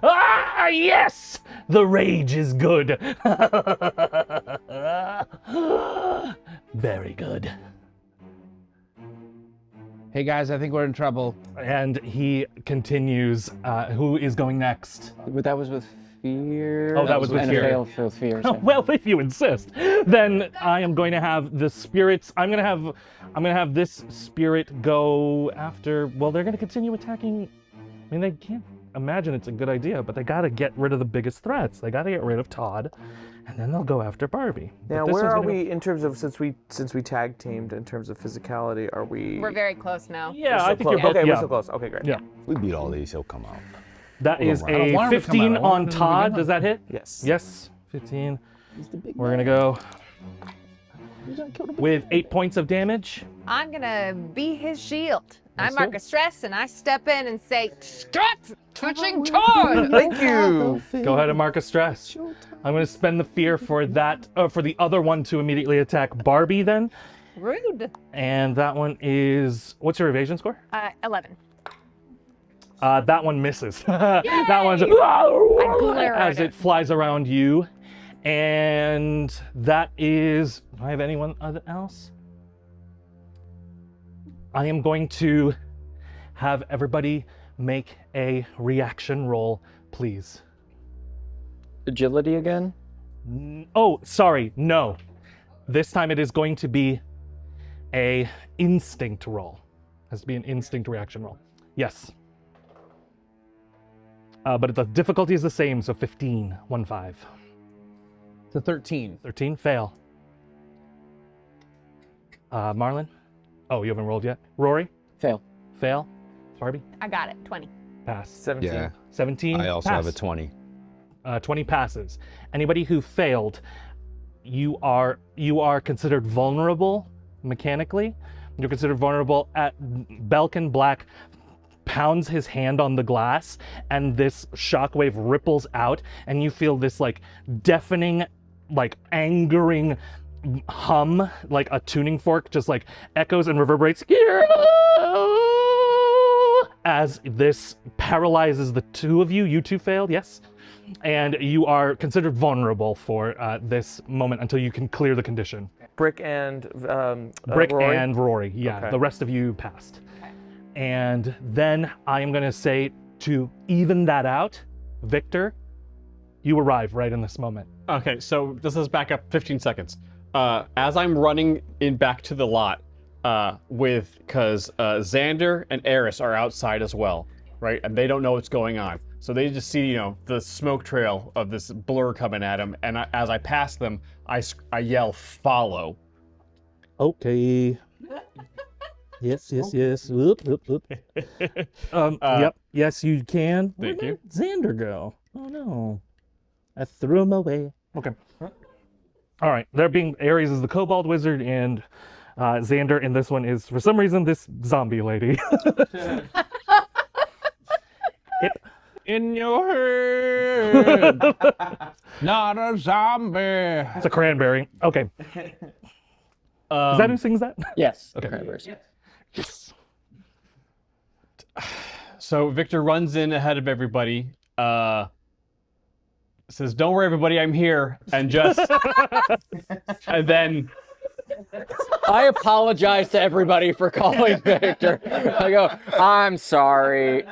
Speaker 1: Ah, yes! The rage is good. Very good.
Speaker 2: Hey guys, I think we're in trouble.
Speaker 1: And he continues. Who is going next?
Speaker 5: But that was with fear.
Speaker 1: Oh, that was with
Speaker 5: and
Speaker 1: fear.
Speaker 5: A fail with fear.
Speaker 1: Oh,
Speaker 5: So.
Speaker 1: well, if you insist, then I am going to have the spirits. I'm gonna have this spirit go after. Well, they're gonna continue attacking. I mean, they can't imagine it's a good idea, but they gotta get rid of the biggest threats. They gotta get rid of Todd, and then they'll go after Barbie. But
Speaker 4: Now,
Speaker 1: this
Speaker 4: where
Speaker 1: one's
Speaker 4: are
Speaker 1: gonna
Speaker 4: we in terms of since we tag teamed in terms of physicality? Are we?
Speaker 3: We're very close now.
Speaker 1: Yeah,
Speaker 4: so
Speaker 1: I think
Speaker 4: close.
Speaker 1: you're both.
Speaker 4: Okay,
Speaker 1: Yeah.
Speaker 4: we're so close. Okay, great.
Speaker 1: Yeah.
Speaker 7: We beat all these, he'll come out.
Speaker 1: That is
Speaker 7: I don't
Speaker 1: a
Speaker 2: want him to come
Speaker 1: 15
Speaker 2: out. I want
Speaker 1: on
Speaker 2: him to
Speaker 1: Todd.
Speaker 2: begin
Speaker 1: Does that hit?
Speaker 4: Yes.
Speaker 1: Yes, 15. We're gonna go with 8 points of damage.
Speaker 9: I'm gonna be his shield. I
Speaker 1: Let's
Speaker 9: mark
Speaker 1: do
Speaker 9: a stress and I step in and say, "Stop touching Todd!"
Speaker 4: Thank you.
Speaker 1: Go ahead and mark a stress. I'm going to spend the fear for that, for the other one to immediately attack Barbie then.
Speaker 9: Rude.
Speaker 1: And that one is, what's your evasion score?
Speaker 9: 11.
Speaker 1: That one misses. That one's
Speaker 9: I glare
Speaker 1: as
Speaker 9: at
Speaker 1: it flies around you. And that is, do I have anyone else? I am going to have everybody make a reaction roll, please.
Speaker 5: Agility again?
Speaker 1: Oh, sorry, no. This time it is going to be a instinct roll. Has to be an instinct reaction roll. Yes. But the difficulty is the same, so 15, 1-5.
Speaker 2: It's a 13.
Speaker 1: 13, fail. Marlon? Oh, you haven't rolled yet? Rory?
Speaker 5: Fail.
Speaker 1: Fail. Barbie?
Speaker 9: I got it. 20.
Speaker 1: Pass.
Speaker 4: 17.
Speaker 7: Yeah.
Speaker 1: 17,
Speaker 7: I also
Speaker 1: pass.
Speaker 7: have a 20.
Speaker 1: 20 passes. Anybody who failed, you are considered vulnerable mechanically. You're considered vulnerable at Belkin Black pounds his hand on the glass, and this shockwave ripples out, and you feel this like deafening, like angering hum, like a tuning fork, just like echoes and reverberates as this paralyzes the two of you. You two failed, yes? And you are considered vulnerable for this moment until you can clear the condition.
Speaker 4: Brick and
Speaker 1: Brick
Speaker 4: Rory?
Speaker 1: and Rory, yeah.
Speaker 4: Okay.
Speaker 1: The rest of you passed. And then I am going to say, to even that out, Victor, you arrive right in this moment.
Speaker 6: Okay, so this is back up 15 seconds. As I'm running back to the lot, because Xander and Eris are outside as well, right? And they don't know what's going on. So they just see, the smoke trail of this blur coming at them. And as I pass them, I yell, "Follow."
Speaker 1: Okay. Yes. Whoop. Yep. Yes, you can.
Speaker 6: Thank you.
Speaker 1: Where'd Xander go? Oh no. I threw him away. Okay. All right. There being Ares is the Kobold Wizard, and Xander in this one is, for some reason, this zombie lady.
Speaker 2: In your head, not a zombie.
Speaker 1: It's a cranberry. Okay. Is that who sings that?
Speaker 5: Yes.
Speaker 1: Okay.
Speaker 5: Cranberries.
Speaker 1: Yes.
Speaker 6: So Victor runs in ahead of everybody, says, "Don't worry, everybody, I'm here," and just, and then
Speaker 5: I apologize to everybody for calling Victor. I go, "I'm sorry."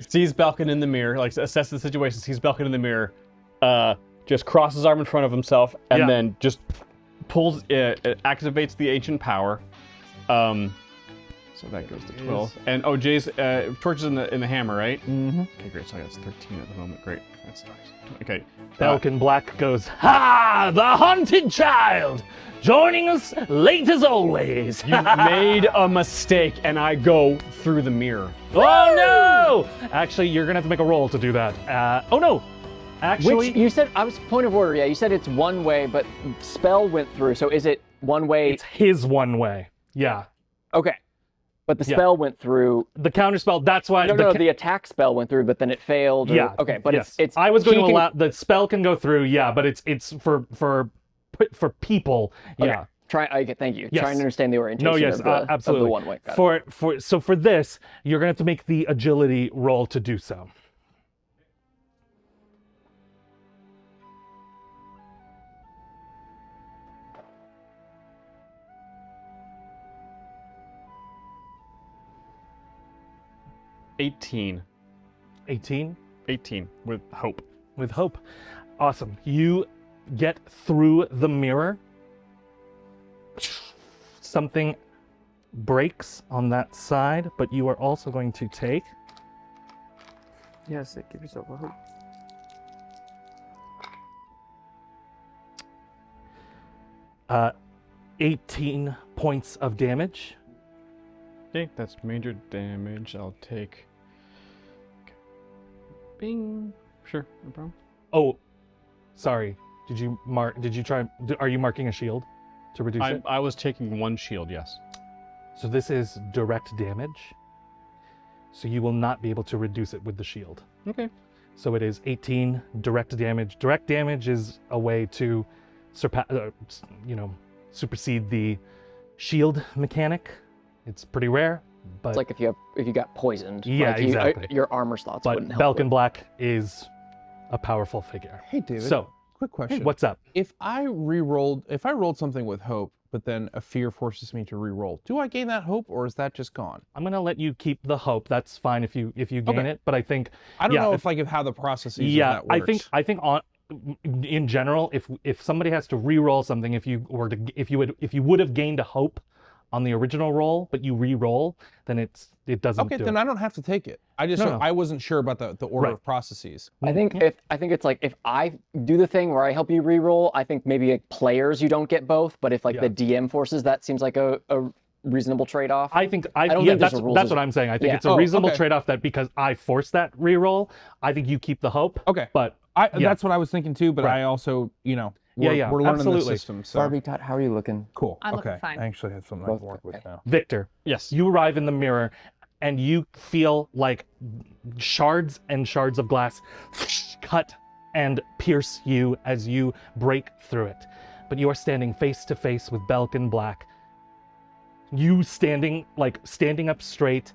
Speaker 6: sees Belkin in the mirror, like assesses the situation, sees Belkin in the mirror, just crosses arm in front of himself, and
Speaker 1: Yeah.
Speaker 6: then just pulls, activates the ancient power. So that goes to 12. And Jay's torches in the hammer, right?
Speaker 1: Mm-hmm.
Speaker 6: Okay, great. So that's 13 at the moment. Great. That's nice. Okay.
Speaker 1: Belkin Black goes, "Ha! The haunted child! Joining us late as always!"
Speaker 6: You made a mistake, and I go through the mirror.
Speaker 1: Oh no! Actually, you're gonna have to make a roll to do that. Oh no! Actually,
Speaker 5: Which you said, I was point of order. Yeah, you said it's one way, but spell went through. So is it one way?
Speaker 1: it's his one way. Yeah.
Speaker 5: Okay. But the
Speaker 1: Yeah.
Speaker 5: spell went through.
Speaker 1: The counter spell, that's why
Speaker 5: The attack spell went through, but then it failed.
Speaker 1: yeah.
Speaker 5: Okay, but
Speaker 1: yes.
Speaker 5: it's.
Speaker 1: I was going
Speaker 5: he
Speaker 1: to
Speaker 5: can-
Speaker 1: allow the spell can go through, yeah, but it's for people.
Speaker 5: Okay.
Speaker 1: Yeah.
Speaker 5: Thank you.
Speaker 1: Yes.
Speaker 5: Trying to understand the orientation
Speaker 1: No, yes,
Speaker 5: of the,
Speaker 1: absolutely.
Speaker 5: of the one way. Got it.
Speaker 1: For this, you're gonna have to make the agility roll to do so.
Speaker 6: $18.
Speaker 1: 18
Speaker 6: 18 with hope.
Speaker 1: with hope. Awesome. You get through the mirror. Something breaks on that side, but you are also going to take
Speaker 4: Yes, give yourself a hope.
Speaker 1: 18 points of damage.
Speaker 6: Okay, that's major damage. I'll take. Bing. Sure, no problem.
Speaker 1: Oh, sorry. Did you try? Are you marking a shield to reduce it?
Speaker 6: I was taking one shield, yes.
Speaker 1: So this is direct damage. So you will not be able to reduce it with the shield.
Speaker 6: Okay.
Speaker 1: So it is 18 direct damage. Direct damage is a way to supersede the shield mechanic. It's pretty rare, but
Speaker 5: It's like if you got poisoned.
Speaker 1: Yeah,
Speaker 5: like
Speaker 1: exactly.
Speaker 5: Your armor slots wouldn't
Speaker 1: but
Speaker 5: help.
Speaker 1: Belkin Black is a powerful figure.
Speaker 2: Hey, David.
Speaker 1: So,
Speaker 2: quick question.
Speaker 1: hey, what's up?
Speaker 2: If I rolled something with hope, but then a fear forces me to re-roll, do I gain that hope, or is that just gone?
Speaker 1: I'm gonna let you keep the hope. That's fine if you gain
Speaker 2: Okay.
Speaker 1: it, but I think
Speaker 2: I don't
Speaker 1: yeah,
Speaker 2: know
Speaker 1: if-
Speaker 2: if how the processes
Speaker 1: yeah,
Speaker 2: of that works.
Speaker 1: I think on in general, if somebody has to re-roll something, if you would have gained a hope on the original roll, but you re-roll, then it doesn't.
Speaker 2: Okay,
Speaker 1: do
Speaker 2: then
Speaker 1: it.
Speaker 2: I don't have to take it. I just
Speaker 1: No.
Speaker 2: I wasn't sure about the order
Speaker 1: Right.
Speaker 2: of processes.
Speaker 5: I think it's like if I do the thing where I help you re-roll, I think maybe like players you don't get both, but if like the DM forces, that seems like a reasonable trade-off.
Speaker 1: I think
Speaker 5: don't
Speaker 1: yeah,
Speaker 5: think there's a rules
Speaker 1: that's
Speaker 5: of-
Speaker 1: what I'm saying. I think
Speaker 5: Yeah.
Speaker 1: it's a
Speaker 2: Oh,
Speaker 1: reasonable
Speaker 2: okay.
Speaker 1: trade-off that because I forced that re-roll, I think you keep the hope.
Speaker 2: Okay,
Speaker 1: But
Speaker 2: yeah.
Speaker 1: yeah.
Speaker 2: That's what I was thinking too. But
Speaker 1: Right.
Speaker 2: I also,
Speaker 1: Yeah,
Speaker 2: we're learning
Speaker 1: absolutely.
Speaker 2: the system. So
Speaker 10: Barbie Tot, how are you looking?
Speaker 2: cool.
Speaker 3: I'm looking
Speaker 2: okay,
Speaker 3: fine.
Speaker 2: I actually have something I
Speaker 10: Both
Speaker 2: can work with now.
Speaker 1: Victor,
Speaker 6: Yes.
Speaker 1: you arrive in the mirror and you feel like shards and shards of glass cut and pierce you as you break through it. But you are standing face to face with Belkin Black. You standing up straight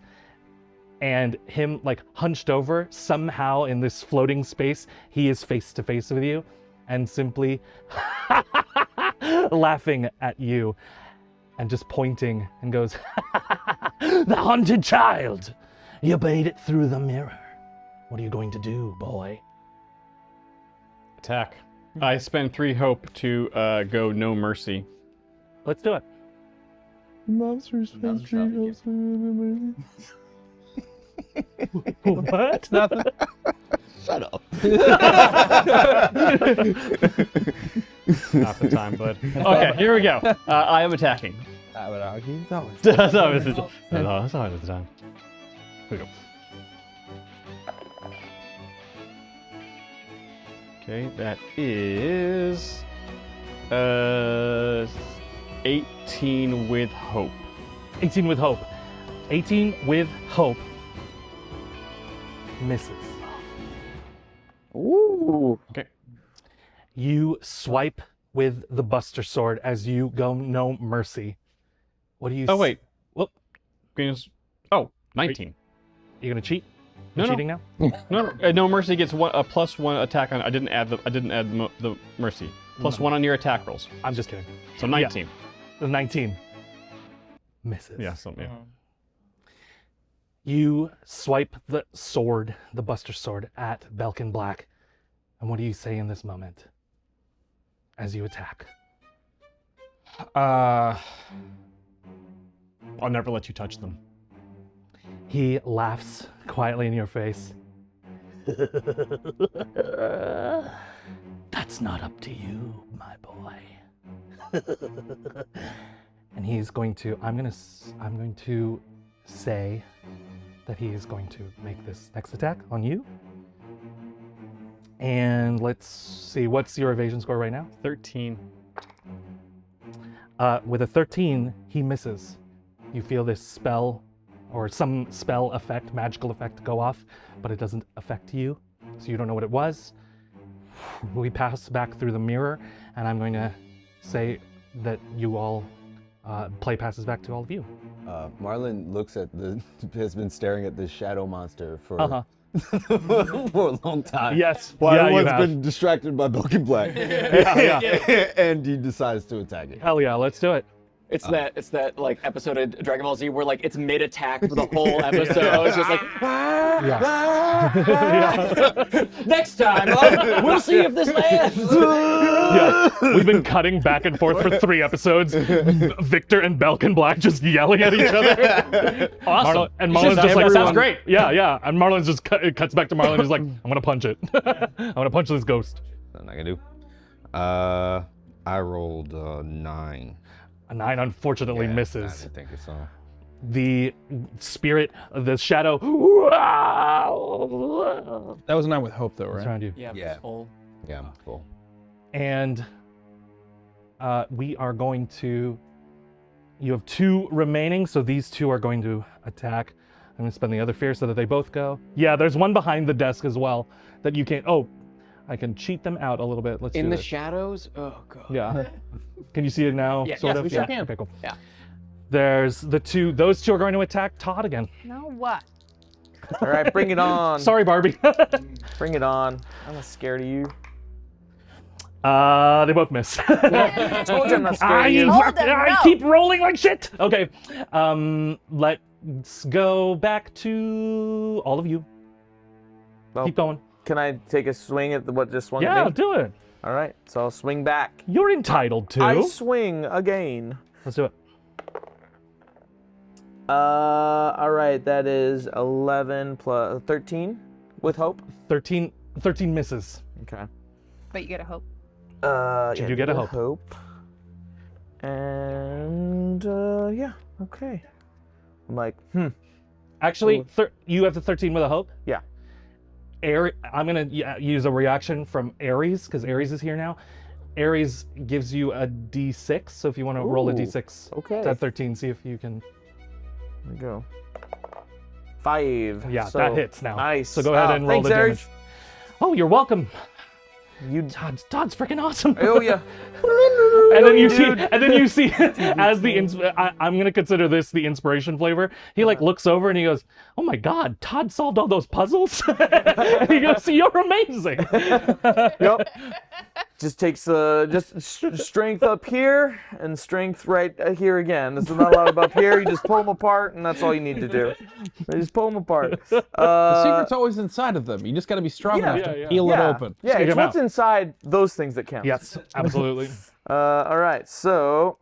Speaker 1: and him like hunched over. Somehow in this floating space, he is face to face with you and simply laughing at you and just pointing and goes, "The haunted child! You made it through the mirror. What are you going to do, boy?"
Speaker 6: Attack. I spend 3 hope to go no mercy.
Speaker 1: Let's do it.
Speaker 2: Monsters.
Speaker 1: What?
Speaker 2: Nothing.
Speaker 7: Shut up.
Speaker 6: Not the time, bud. Okay, here we go. I am attacking.
Speaker 2: I would argue. No.
Speaker 6: That's always the time. Here we go. Okay, that is 18 with hope.
Speaker 1: 18 with hope. 18 with hope. Misses.
Speaker 5: Ooh.
Speaker 6: Okay.
Speaker 1: You swipe with the Buster Sword as you go no mercy. What do you
Speaker 6: Oh, wait.
Speaker 1: Whoop.
Speaker 6: Oh, 19.
Speaker 1: You gonna cheat?
Speaker 6: No,
Speaker 1: You
Speaker 6: no.
Speaker 1: cheating now?
Speaker 6: No mercy gets a +1 attack on. I didn't add the mercy. +1 on your attack rolls.
Speaker 1: I'm just kidding.
Speaker 6: So 19.
Speaker 1: The 19. Misses.
Speaker 6: Yeah, something. Yeah.
Speaker 1: You swipe the sword, the Buster Sword, at Belkin Black. And what do you say in this moment as you attack?
Speaker 6: I'll never let you touch them.
Speaker 1: He laughs quietly in your face. That's not up to you, my boy. And he's going to, I'm going to say that he is going to make this next attack on you. And let's see, what's your evasion score right now?
Speaker 6: 13.
Speaker 1: With a 13, he misses. You feel this spell or some spell effect, magical effect go off, but it doesn't affect you, so you don't know what it was. We pass back through the mirror, and I'm going to say that you all, play passes back to all of you.
Speaker 7: Marlon looks at has been staring at this shadow monster for
Speaker 1: Uh-huh.
Speaker 7: for a long time.
Speaker 1: Yes,
Speaker 7: While
Speaker 1: yeah, you
Speaker 7: everyone's
Speaker 1: have.
Speaker 7: been distracted by Belkin Black.
Speaker 1: Yeah,
Speaker 7: And he decides to attack it.
Speaker 1: Hell yeah, let's do it.
Speaker 5: It's that like episode of Dragon Ball Z where like it's mid attack for the whole episode. It's just like next time we'll see if this lands.
Speaker 1: Yeah, we've been cutting back and forth for 3 episodes. Victor and Belkin Black just yelling at each other.
Speaker 6: Awesome.
Speaker 1: And
Speaker 6: You
Speaker 1: Marlon's
Speaker 6: should-
Speaker 1: just like,
Speaker 6: sounds great.
Speaker 1: Yeah. And Marlon's just it cuts back to Marlon. He's like, I'm gonna punch it. I'm gonna punch this ghost.
Speaker 7: Nothing I can do. I rolled 9.
Speaker 1: A 9 unfortunately
Speaker 7: Yeah, I
Speaker 1: misses.
Speaker 7: didn't think so.
Speaker 1: The spirit, the shadow,
Speaker 2: That was 9 with hope, though, right?
Speaker 1: around you.
Speaker 5: Yeah,
Speaker 7: Yeah.
Speaker 5: full.
Speaker 7: Yeah, I'm full.
Speaker 1: And we are going to. You have 2 remaining, so these 2 are going to attack. I'm going to spend the other fear so that they both go. Yeah, there's one behind the desk as well that you can't. Oh, I can cheat them out a little bit. Let's
Speaker 5: In
Speaker 1: do
Speaker 5: the
Speaker 1: this.
Speaker 5: shadows? Oh, God.
Speaker 1: Yeah. Can you see it now?
Speaker 5: Yeah,
Speaker 1: sort
Speaker 5: yes,
Speaker 1: of?
Speaker 5: we sure
Speaker 2: can.
Speaker 1: Okay, cool.
Speaker 5: Yeah.
Speaker 1: There's the two. Those two are going to attack Todd again.
Speaker 9: No, what?
Speaker 4: All right, bring it on.
Speaker 1: Sorry, Barbie.
Speaker 4: Bring it on. I'm not scared of you.
Speaker 1: They both miss.
Speaker 4: I told you I'm not scared of you.
Speaker 9: Hold them,
Speaker 1: I
Speaker 9: no.
Speaker 1: keep rolling like shit. Okay. Let's go back to all of you.
Speaker 4: Well,
Speaker 1: Keep going.
Speaker 4: Can I take a swing at what just swung
Speaker 1: Yeah,
Speaker 4: at me?
Speaker 1: do it.
Speaker 4: All right, so I'll swing back.
Speaker 1: You're entitled to.
Speaker 4: I swing again.
Speaker 1: Let's do it.
Speaker 4: All right, that is 11 plus 13 with hope.
Speaker 1: 13 misses.
Speaker 4: Okay.
Speaker 9: But you get a hope.
Speaker 1: You do get a
Speaker 4: with
Speaker 1: hope.
Speaker 4: And yeah, okay. I'm like,
Speaker 1: Actually, you have the 13 with a hope.
Speaker 4: Yeah.
Speaker 1: I'm gonna use a reaction from Ares because Ares is here now. Ares gives you a D6, so if you want to roll a
Speaker 4: Ooh,
Speaker 1: D6
Speaker 4: okay.
Speaker 1: at 13, see if you can.
Speaker 4: There we go. 5.
Speaker 1: Yeah,
Speaker 4: so,
Speaker 1: that hits now.
Speaker 4: Nice.
Speaker 1: So go ahead and roll
Speaker 4: thanks,
Speaker 1: the
Speaker 4: Ares.
Speaker 1: damage. Oh, you're welcome.
Speaker 4: You.
Speaker 1: Todd's freaking awesome.
Speaker 4: Oh yeah.
Speaker 1: And then you
Speaker 4: Dude.
Speaker 1: see, and then you see, as the I'm gonna consider this the inspiration flavor. He like looks over and he goes, "Oh my God, Todd solved all those puzzles." And he goes, "You're amazing."
Speaker 4: Yep. Just takes strength up here and strength right here again. There's not a lot up here. You just pull them apart, and that's all you need to do. You just pull them apart.
Speaker 2: The secret's always inside of them. You just got to be strong
Speaker 4: yeah,
Speaker 2: enough to
Speaker 1: yeah.
Speaker 2: peel it open.
Speaker 4: Yeah,
Speaker 1: Take
Speaker 4: it's
Speaker 1: 'em
Speaker 4: what's
Speaker 1: out.
Speaker 4: inside those things that count.
Speaker 1: Yes, absolutely.
Speaker 4: All right, so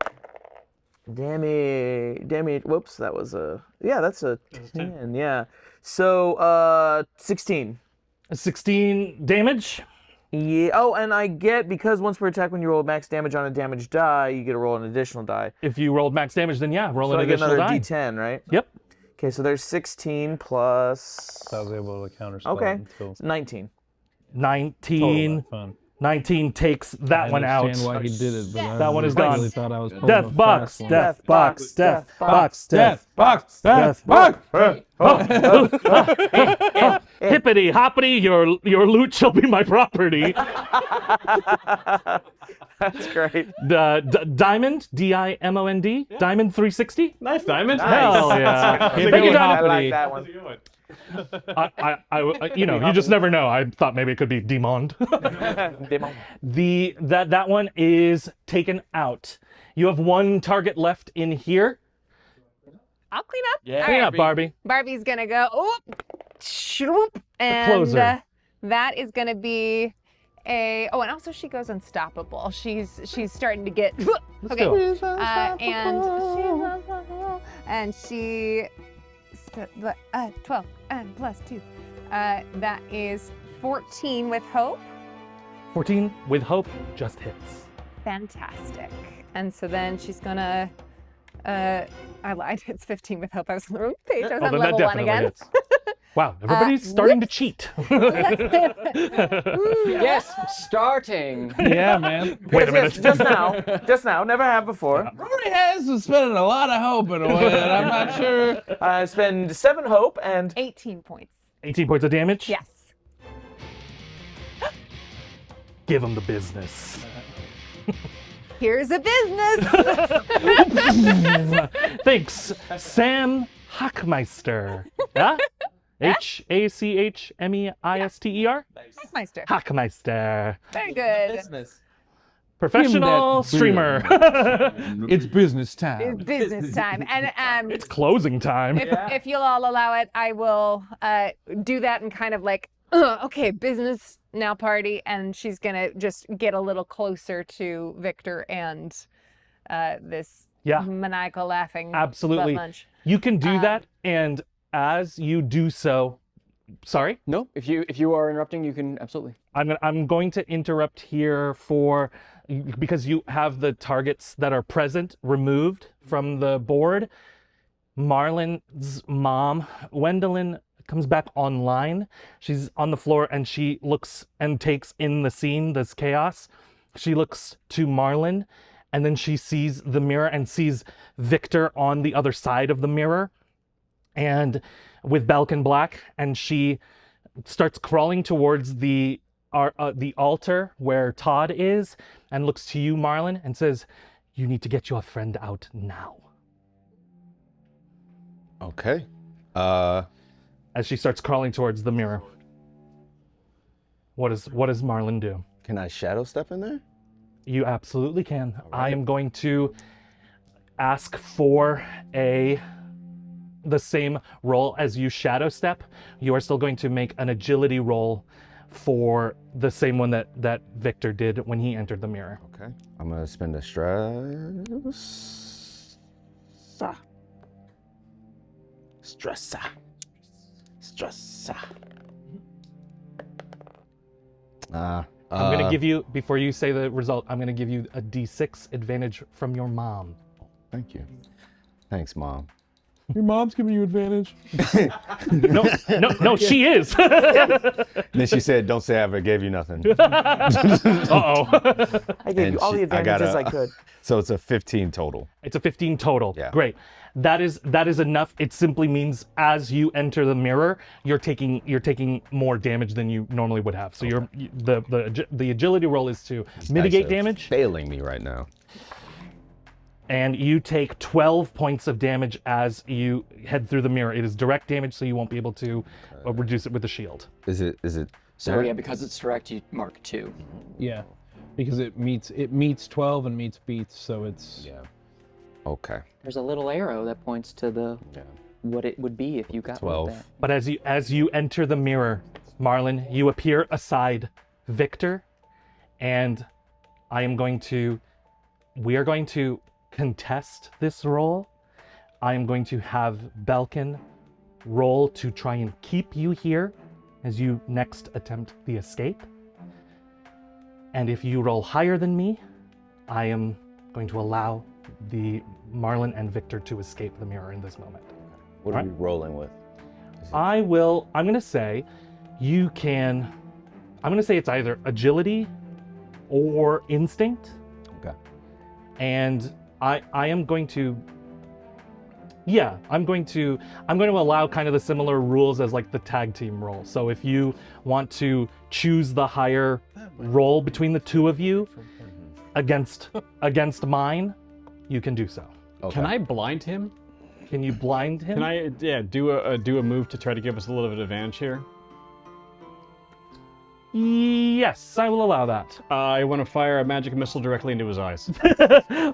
Speaker 4: damage. Whoops, that was that's a 10. Yeah. So 16.
Speaker 1: 16 damage.
Speaker 4: Yeah. Oh, and I get, because once per attack, when you roll max damage on a damage die, you get to roll an additional die.
Speaker 1: If you rolled max damage, then yeah, roll
Speaker 4: So
Speaker 1: an
Speaker 4: I get
Speaker 1: additional
Speaker 4: another
Speaker 1: die.
Speaker 4: D10, right?
Speaker 1: Yep.
Speaker 4: Okay, so there's 16 plus.
Speaker 2: I was able to counterspell
Speaker 4: Okay.
Speaker 2: until
Speaker 4: 19.
Speaker 1: 19.
Speaker 2: fun.
Speaker 1: 19 takes that one out.
Speaker 2: I understand why he did it, but
Speaker 1: That one is
Speaker 2: I
Speaker 1: gone.
Speaker 2: really thought I was pulling
Speaker 1: Death
Speaker 2: a
Speaker 1: box,
Speaker 2: fast one.
Speaker 1: death box, death box, death
Speaker 2: box,
Speaker 1: death
Speaker 2: box.
Speaker 1: Hippity hoppity, your loot shall be my property.
Speaker 4: That's great.
Speaker 1: Diamond, D-I-M-O-N-D, Diamond 360.
Speaker 6: Nice, Diamond.
Speaker 1: Hell yeah.
Speaker 2: Hippity
Speaker 1: Thank you,
Speaker 4: I
Speaker 1: Diamond.
Speaker 4: like that one.
Speaker 1: You just never know. I thought maybe it could be Demond.
Speaker 4: Demo.
Speaker 1: That one is taken out. You have one target left in here.
Speaker 9: I'll clean up.
Speaker 6: Yeah.
Speaker 1: Clean up, Barbie.
Speaker 9: Barbie's gonna go, oop, shoop, and
Speaker 1: closer.
Speaker 9: that is gonna be and also she goes unstoppable. She's starting to get okay.
Speaker 1: go.
Speaker 9: And she 12 and plus 2. That is 14 with hope.
Speaker 1: 14 with hope just hits.
Speaker 9: Fantastic. And so then she's gonna I lied, it's 15 with hope. I was on the wrong page. I was on
Speaker 1: then that
Speaker 9: level 1
Speaker 1: definitely
Speaker 9: again.
Speaker 1: hits. Wow, everybody's starting to
Speaker 9: whoops.
Speaker 1: cheat.
Speaker 5: Yes, starting.
Speaker 2: Yeah, man.
Speaker 1: Wait a minute.
Speaker 4: Just now, never have before.
Speaker 2: Rory has been spending a lot of hope in a way that I'm not sure.
Speaker 4: I spend 7 hope and
Speaker 9: 18 points.
Speaker 1: 18 points of damage?
Speaker 9: Yes.
Speaker 1: Give him the business.
Speaker 9: Here's a business.
Speaker 1: Thanks, Sam Hackmeister. Yeah? H-A-C-H-M-E-I-S-T-E-R?
Speaker 9: Meister.
Speaker 1: Hackmeister.
Speaker 9: Very good.
Speaker 8: Business.
Speaker 1: Professional
Speaker 2: that
Speaker 1: streamer.
Speaker 2: It's business
Speaker 9: It's
Speaker 2: time.
Speaker 9: business time. And
Speaker 1: It's closing time.
Speaker 9: if you'll all allow it, I will do that and kind of like, okay, business now party. And she's gonna just get a little closer to Victor and this
Speaker 1: Yeah.
Speaker 9: maniacal laughing
Speaker 1: Absolutely.
Speaker 9: butt munch.
Speaker 1: You can do that, and as you do so, sorry,
Speaker 5: No, if you are interrupting, you can absolutely.
Speaker 1: I'm going to interrupt here because you have the targets that are present removed from the board. Marlon's mom, Gwendolyn, comes back online. She's on the floor and she looks and takes in the scene, this chaos. She looks to Marlon and then she sees the mirror and sees Victor on the other side of the mirror and with Belkin Black, and she starts crawling towards the the altar where Todd is and looks to you, Marlon, and says, "You need to get your friend out now."
Speaker 7: Okay.
Speaker 1: As she starts crawling towards the mirror. What does Marlon do?
Speaker 7: Can I shadow step in there?
Speaker 1: You absolutely can. I am going to ask for the same roll as you shadow step. You are still going to make an agility roll for the same one that Victor did when he entered the mirror.
Speaker 7: Okay. I'm gonna spend a stress.
Speaker 1: I'm going to give you, before you say the result, I'm going to give you a D6 advantage from your mom.
Speaker 7: Thank you. Thanks, Mom.
Speaker 2: Your mom's giving you advantage.
Speaker 1: No, she is.
Speaker 7: Then she said, "Don't say I ever gave you nothing."
Speaker 1: Uh-oh.
Speaker 4: I gave
Speaker 7: And
Speaker 4: you all the
Speaker 7: I got
Speaker 4: advantages
Speaker 7: a-
Speaker 4: I could.
Speaker 7: So it's a 15 total.
Speaker 1: It's a 15 total.
Speaker 7: Yeah.
Speaker 1: Great. That is enough. It simply means as you enter the mirror, you're taking more damage than you normally would have. So the agility roll is to mitigate
Speaker 7: Dice are
Speaker 1: damage,
Speaker 7: Failing me right now.
Speaker 1: and you take 12 points of damage as you head through the mirror. It is direct damage, so you won't be able to reduce it with the shield.
Speaker 7: Is it?
Speaker 5: So yeah, because it's direct, you mark 2.
Speaker 2: Yeah, because it meets 12 and meets beats, so it's
Speaker 7: Yeah. Okay.
Speaker 5: There's a little arrow that points to what it would be if you got
Speaker 7: 12.
Speaker 5: that.
Speaker 1: But as you enter the mirror, Marlon, you appear aside Victor, and we are going to contest this roll. I am going to have Belkin roll to try and keep you here as you next attempt the escape. And if you roll higher than me, I am going to allow the Marlon and Victor to escape the mirror in this moment.
Speaker 7: What are we rolling with?
Speaker 1: I'm going to say it's either agility or instinct.
Speaker 7: Okay.
Speaker 1: And I'm going to allow kind of the similar rules as like the tag team roll. So if you want to choose the higher roll between the two of you against mine, you can do so.
Speaker 7: Okay.
Speaker 6: Can I blind him?
Speaker 1: Can you blind him?
Speaker 6: Can I do a move to try to give us a little bit of advantage here?
Speaker 1: Yes, I will allow that.
Speaker 6: I want to fire a magic missile directly into his eyes.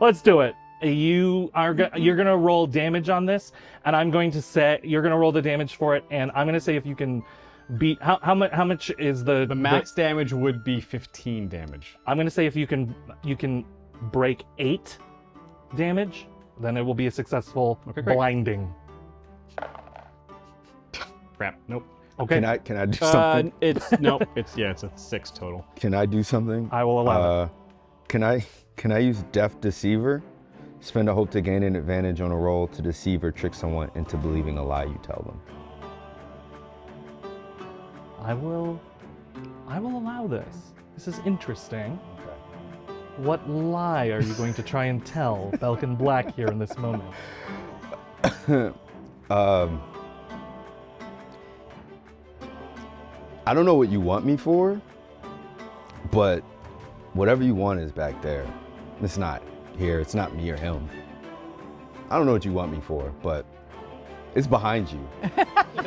Speaker 1: Let's do it. You're gonna roll damage on this, and I'm going to say you're gonna roll the damage for it, and I'm gonna say if you can beat how much is the
Speaker 6: Max damage would be 15 damage.
Speaker 1: I'm gonna say if you can break 8 damage, then it will be a successful
Speaker 6: Okay, great.
Speaker 1: blinding.
Speaker 6: Crap. Nope.
Speaker 1: Okay,
Speaker 7: Can I do something?
Speaker 6: It's a 6 total.
Speaker 7: Can I do something?
Speaker 1: I will allow it.
Speaker 7: Can I use Deaf Deceiver? Spend a hope to gain an advantage on a roll to deceive or trick someone into believing a lie you tell them.
Speaker 1: I will allow this. This is interesting.
Speaker 7: Okay.
Speaker 1: What lie are you going to try and tell Belkin Black here in this moment?
Speaker 7: I don't know what you want me for, but whatever you want is back there. It's not here. It's not me or him. I don't know what you want me for, but it's behind you.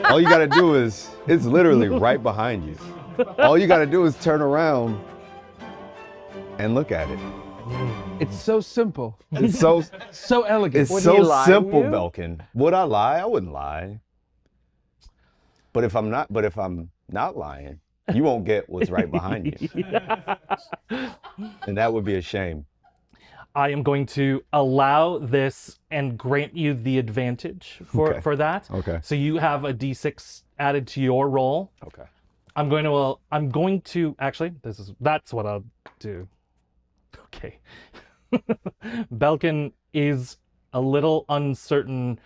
Speaker 7: All you gotta do is, it's literally right behind you. All you gotta do is turn around and look at it.
Speaker 2: it's so simple,
Speaker 7: It's so
Speaker 2: so elegant.
Speaker 7: it's
Speaker 4: Would
Speaker 7: so
Speaker 4: he lie to
Speaker 7: simple,
Speaker 4: you?
Speaker 7: Belkin. Would I lie? I wouldn't lie. But if I'm not lying, you won't get what's right behind you. And that would be a shame.
Speaker 1: I am going to allow this and grant you the advantage for that.
Speaker 7: Okay.
Speaker 1: So you have a d6 added to your roll.
Speaker 7: Okay.
Speaker 1: I'm going to actually that's what I'll do. Okay. Belkin is a little uncertain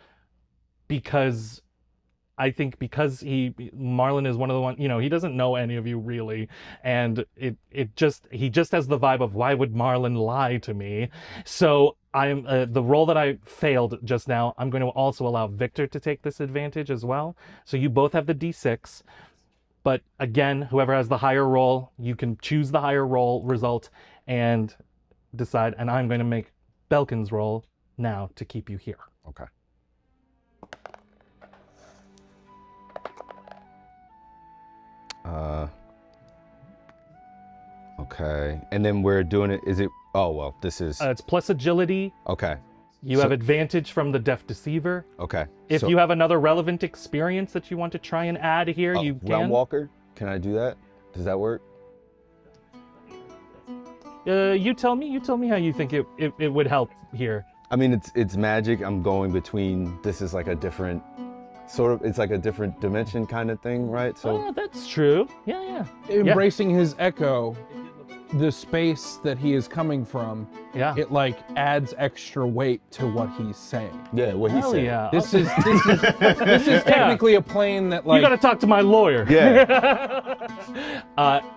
Speaker 1: because Marlon is one of the ones, he doesn't know any of you really, and he just has the vibe of, why would Marlon lie to me? So I'm the roll that I failed just now, I'm going to also allow Victor to take this advantage as well. So you both have the d6. But again, whoever has the higher roll, you can choose the higher roll result and decide. And I'm going to make Belkin's roll now to keep you here.
Speaker 7: Okay. Okay. And then we're doing it. Is it? Oh well, this is.
Speaker 1: It's plus agility.
Speaker 7: Okay.
Speaker 1: You have advantage from the Deaf Deceiver.
Speaker 7: Okay.
Speaker 1: If you have another relevant experience that you want to try and add here, you
Speaker 7: Realm
Speaker 1: can.
Speaker 7: Walker. Can I do that? Does that work?
Speaker 1: You tell me. You tell me how you think it would help here.
Speaker 7: I mean, it's magic. I'm going between. This is like a different sort of. It's like a different dimension kind of thing, right? So.
Speaker 1: Oh, that's true. Yeah.
Speaker 2: Embracing his echo, the space that he is coming from,
Speaker 1: Yeah.
Speaker 2: it like adds extra weight to what he's saying.
Speaker 7: Yeah. What he
Speaker 1: Hell
Speaker 7: said.
Speaker 1: yeah.
Speaker 2: This is technically a plane that like
Speaker 1: You gotta talk to my lawyer.
Speaker 7: Yeah.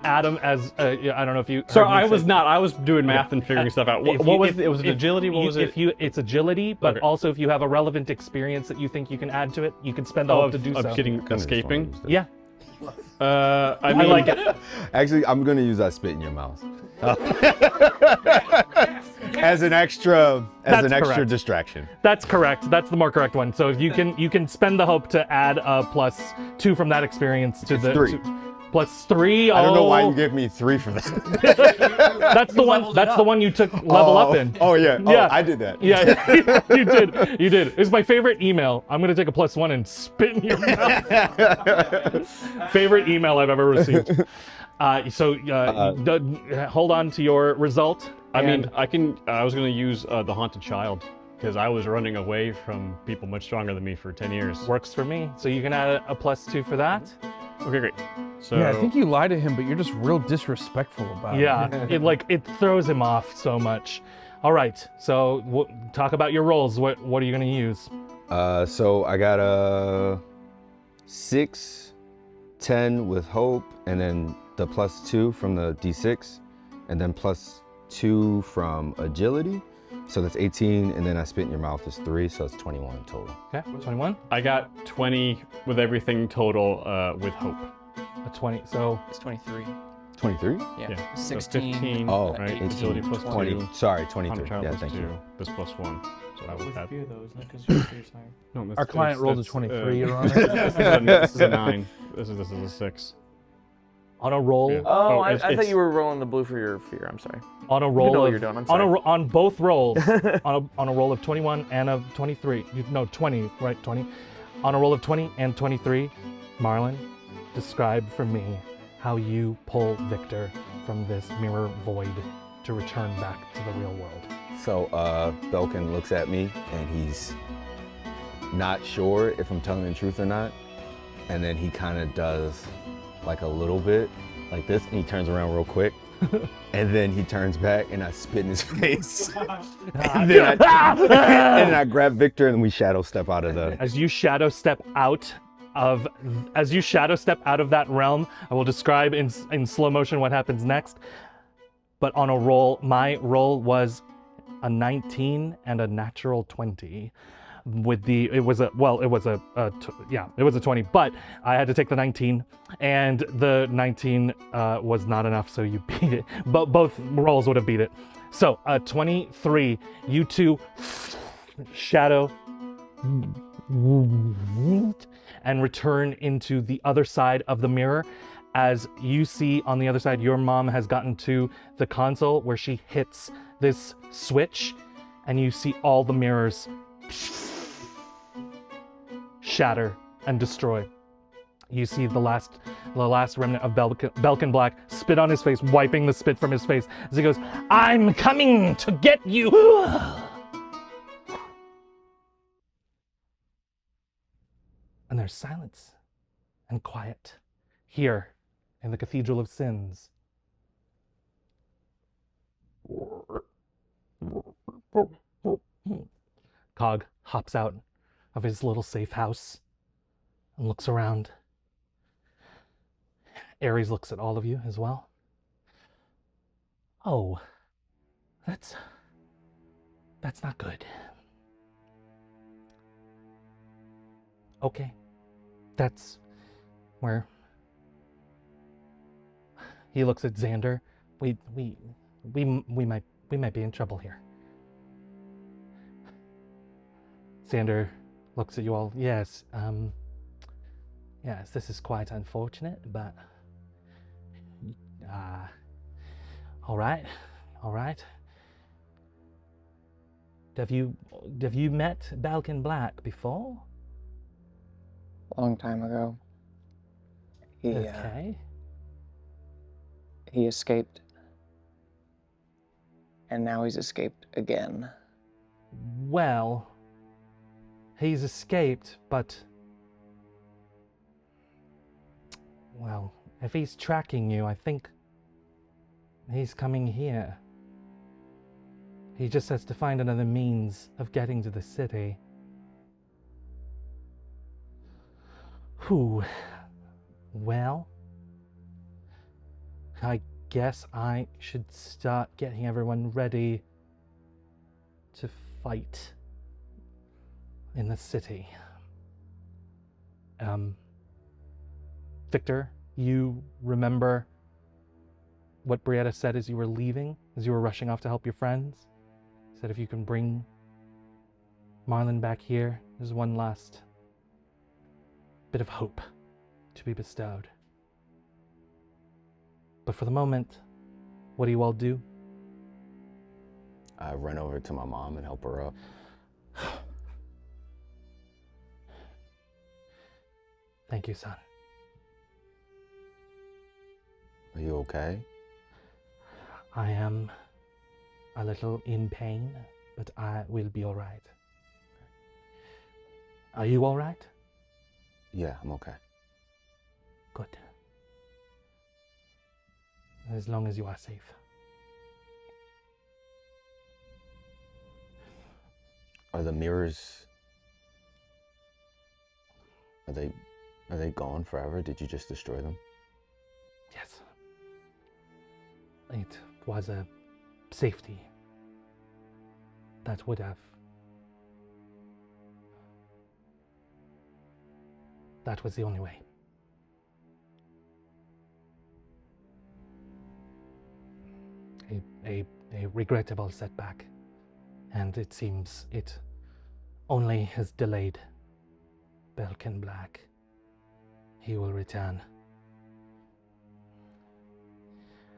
Speaker 1: Adam, as I don't know if you.
Speaker 6: So
Speaker 1: heard me
Speaker 6: I
Speaker 1: say-
Speaker 6: was not. I was doing math and figuring stuff out.
Speaker 1: If
Speaker 6: What
Speaker 1: you-
Speaker 6: was
Speaker 1: if-
Speaker 6: it? Was it
Speaker 1: if
Speaker 6: agility? What
Speaker 1: you-
Speaker 6: was it?
Speaker 1: If you, it's agility, but
Speaker 6: Okay.
Speaker 1: also if you have a relevant experience that you think you can add to it, you can spend the hope to do so.
Speaker 6: escaping.
Speaker 1: Yeah,
Speaker 6: I
Speaker 1: I
Speaker 6: mean,
Speaker 1: like it.
Speaker 7: Actually, I'm gonna use that spit in your mouth. as an extra
Speaker 1: That's correct.
Speaker 7: distraction.
Speaker 1: That's correct. That's the more correct one. So if you can spend the hope to add a +2 from that experience to the
Speaker 7: 3.
Speaker 1: +3.
Speaker 7: I don't know why
Speaker 1: oh,
Speaker 7: you gave me 3 for that.
Speaker 1: That's the one. That's the one you took level up in.
Speaker 7: Oh yeah.
Speaker 1: Yeah.
Speaker 7: Oh, I did that.
Speaker 1: Yeah, you did. You did. It's my favorite email. I'm gonna take a +1 and spit in your mouth. Favorite email I've ever received. Hold on to your result.
Speaker 6: I mean,
Speaker 1: and-
Speaker 6: I was going to use the haunted child because I was running away from people much stronger than me for 10 years.
Speaker 1: works for me. So you can add a +2 for that.
Speaker 6: Okay, great. So
Speaker 2: Yeah, I think you lie to him, but you're just real disrespectful about it.
Speaker 1: Yeah, it throws him off so much. All right, so talk about your rolls. What are you gonna use?
Speaker 7: So I got a 6, 10 with hope, and then the +2 from the D6, and then +2 from agility. So that's 18, and then I spit in your mouth is 3, so it's 21 total.
Speaker 1: Okay, 21.
Speaker 6: I got 20 with everything total with hope.
Speaker 1: A 20. So
Speaker 8: It's 23.
Speaker 7: 23?
Speaker 8: Yeah.
Speaker 6: So
Speaker 8: 16.
Speaker 6: 15.
Speaker 7: Oh,
Speaker 6: right.
Speaker 7: 18,
Speaker 6: Agility plus
Speaker 7: 20.
Speaker 6: 2.
Speaker 7: Sorry, 23.
Speaker 6: Haunted child
Speaker 7: Yeah,
Speaker 6: plus
Speaker 7: thank
Speaker 6: 2.
Speaker 7: you.
Speaker 6: This +1. So that would have.
Speaker 8: few of those, not because you're higher.
Speaker 6: No,
Speaker 2: Our client rolled a 23, Your Honor.
Speaker 6: This is a 9. This is a 6.
Speaker 1: on a roll,
Speaker 6: Yeah.
Speaker 4: Oh, I
Speaker 6: it's-
Speaker 4: thought you were rolling the blue for your fear. I'm sorry.
Speaker 1: on a roll
Speaker 4: know what
Speaker 1: of
Speaker 4: you're doing, I'm
Speaker 1: on
Speaker 4: sorry.
Speaker 1: on both rolls, on a roll of 21 and of 23. No, 20, right? 20. On a roll of 20 and 23, Marlon, describe for me how you pull Victor from this mirror void to return back to the real world.
Speaker 7: So Belkin looks at me and he's not sure if I'm telling the truth or not. And then he kind of does like a little bit like this, and he turns around real quick. And then he turns back and I spit in his face. and then I grab Victor and we shadow step out of the.
Speaker 1: As you shadow step out of that realm, I will describe in slow motion what happens next. But on a roll, my roll was a 19 and a natural 20. It was a 20, but I had to take the 19, and the 19 was not enough, so you beat it. But both rolls would have beat it. So 23, you two shadow and return into the other side of the mirror. As you see on the other side, your mom has gotten to the console where she hits this switch, and you see all the mirrors shatter and destroy. You see the last remnant of Belkin Black spit on his face, wiping the spit from his face as he goes, "I'm coming to get you." And there's silence and quiet here in the Cathedral of Sins. Cog hops out of his little safe house and looks around. Ares looks at all of you as well. Oh, that's not good. Okay, He looks at Xander. We might be in trouble here. Xander looks at you all. Yes, yes, this is quite unfortunate, but all right. Have you met Balkan Black before?
Speaker 5: Long time ago.
Speaker 1: Okay.
Speaker 5: He escaped. And now he's escaped again.
Speaker 1: Well, he's escaped, but well, if he's tracking you, I think he's coming here. He just has to find another means of getting to the city. Whew. Well, I guess I should start getting everyone ready to fight in the city. Victor, you remember what Breanna said as you were leaving, as you were rushing off to help your friends? Said if you can bring Marlon back here, there's one last bit of hope to be bestowed. But for the moment, what do you all do?
Speaker 7: I run over to my mom and help her up.
Speaker 1: Thank you, son.
Speaker 7: Are you okay?
Speaker 1: I am a little in pain, but I will be all right. Are you all right?
Speaker 7: Yeah, I'm okay.
Speaker 1: Good. As long as you are safe.
Speaker 7: Are the mirrors... Are they gone forever? Did you just destroy them?
Speaker 1: Yes. It was a safety that would have... That was the only way. A regrettable setback, and it seems it only has delayed Balkan Black. He will return.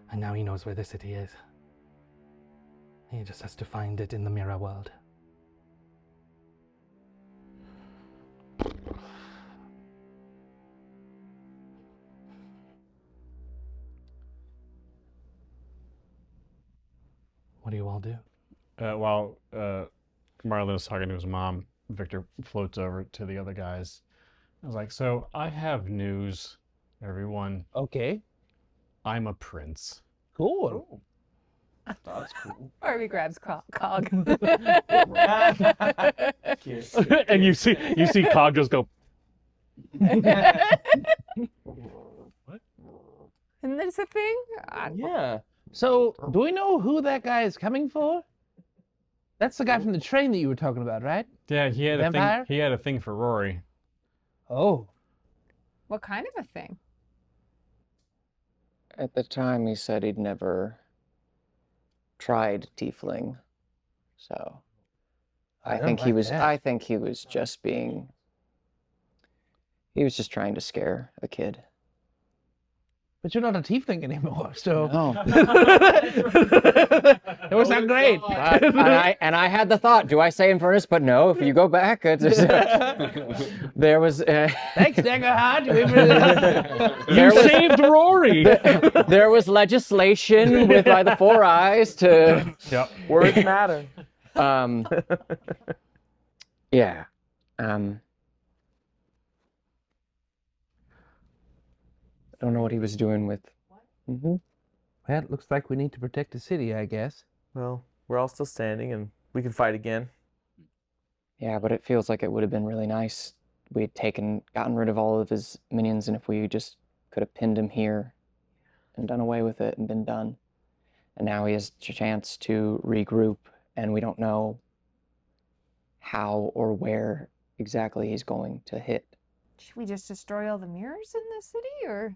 Speaker 1: And now he knows where the city is. He just has to find it in the mirror world. What do you all do?
Speaker 6: While Marlon is talking to his mom, Victor floats over to the other guys. I was like, so I have news, everyone.
Speaker 2: Okay.
Speaker 6: I'm a prince.
Speaker 2: Cool.
Speaker 6: That's cool.
Speaker 9: Barbie grabs Cog.
Speaker 1: And you see Cog just go.
Speaker 9: And there's a thing?
Speaker 4: Yeah.
Speaker 2: So, do we know who that guy is coming for? That's the guy from the train that you were talking about, right?
Speaker 6: Yeah, he had
Speaker 2: Vampire?
Speaker 6: a thing. He had a thing for Rory.
Speaker 2: Oh.
Speaker 9: What kind of a thing?
Speaker 5: At the time, he said he'd never tried tiefling, so I think he was. I think he was just being. He was just trying to scare a kid.
Speaker 2: But you're not a tiefling anymore, so
Speaker 5: No.
Speaker 2: it was not great.
Speaker 5: And I had the thought, do I say in furnace? But no, if you go back, it's there was.
Speaker 2: Thanks, Daggerheart.
Speaker 1: You saved Rory.
Speaker 5: There was legislation with by the Four Eyes to.
Speaker 1: Yep.
Speaker 4: Words matter.
Speaker 5: Yeah. I don't know what he was doing with. Mm-hmm.
Speaker 2: Well, it looks like we need to protect the city, I guess.
Speaker 4: Well, we're all still standing, and we can fight again.
Speaker 5: Yeah, but it feels like it would have been really nice. We had gotten rid of all of his minions, and if we just could have pinned him here and done away with it and been done. And now he has a chance to regroup, and we don't know how or where exactly he's going to hit.
Speaker 9: Should we just destroy all the mirrors in the city, or?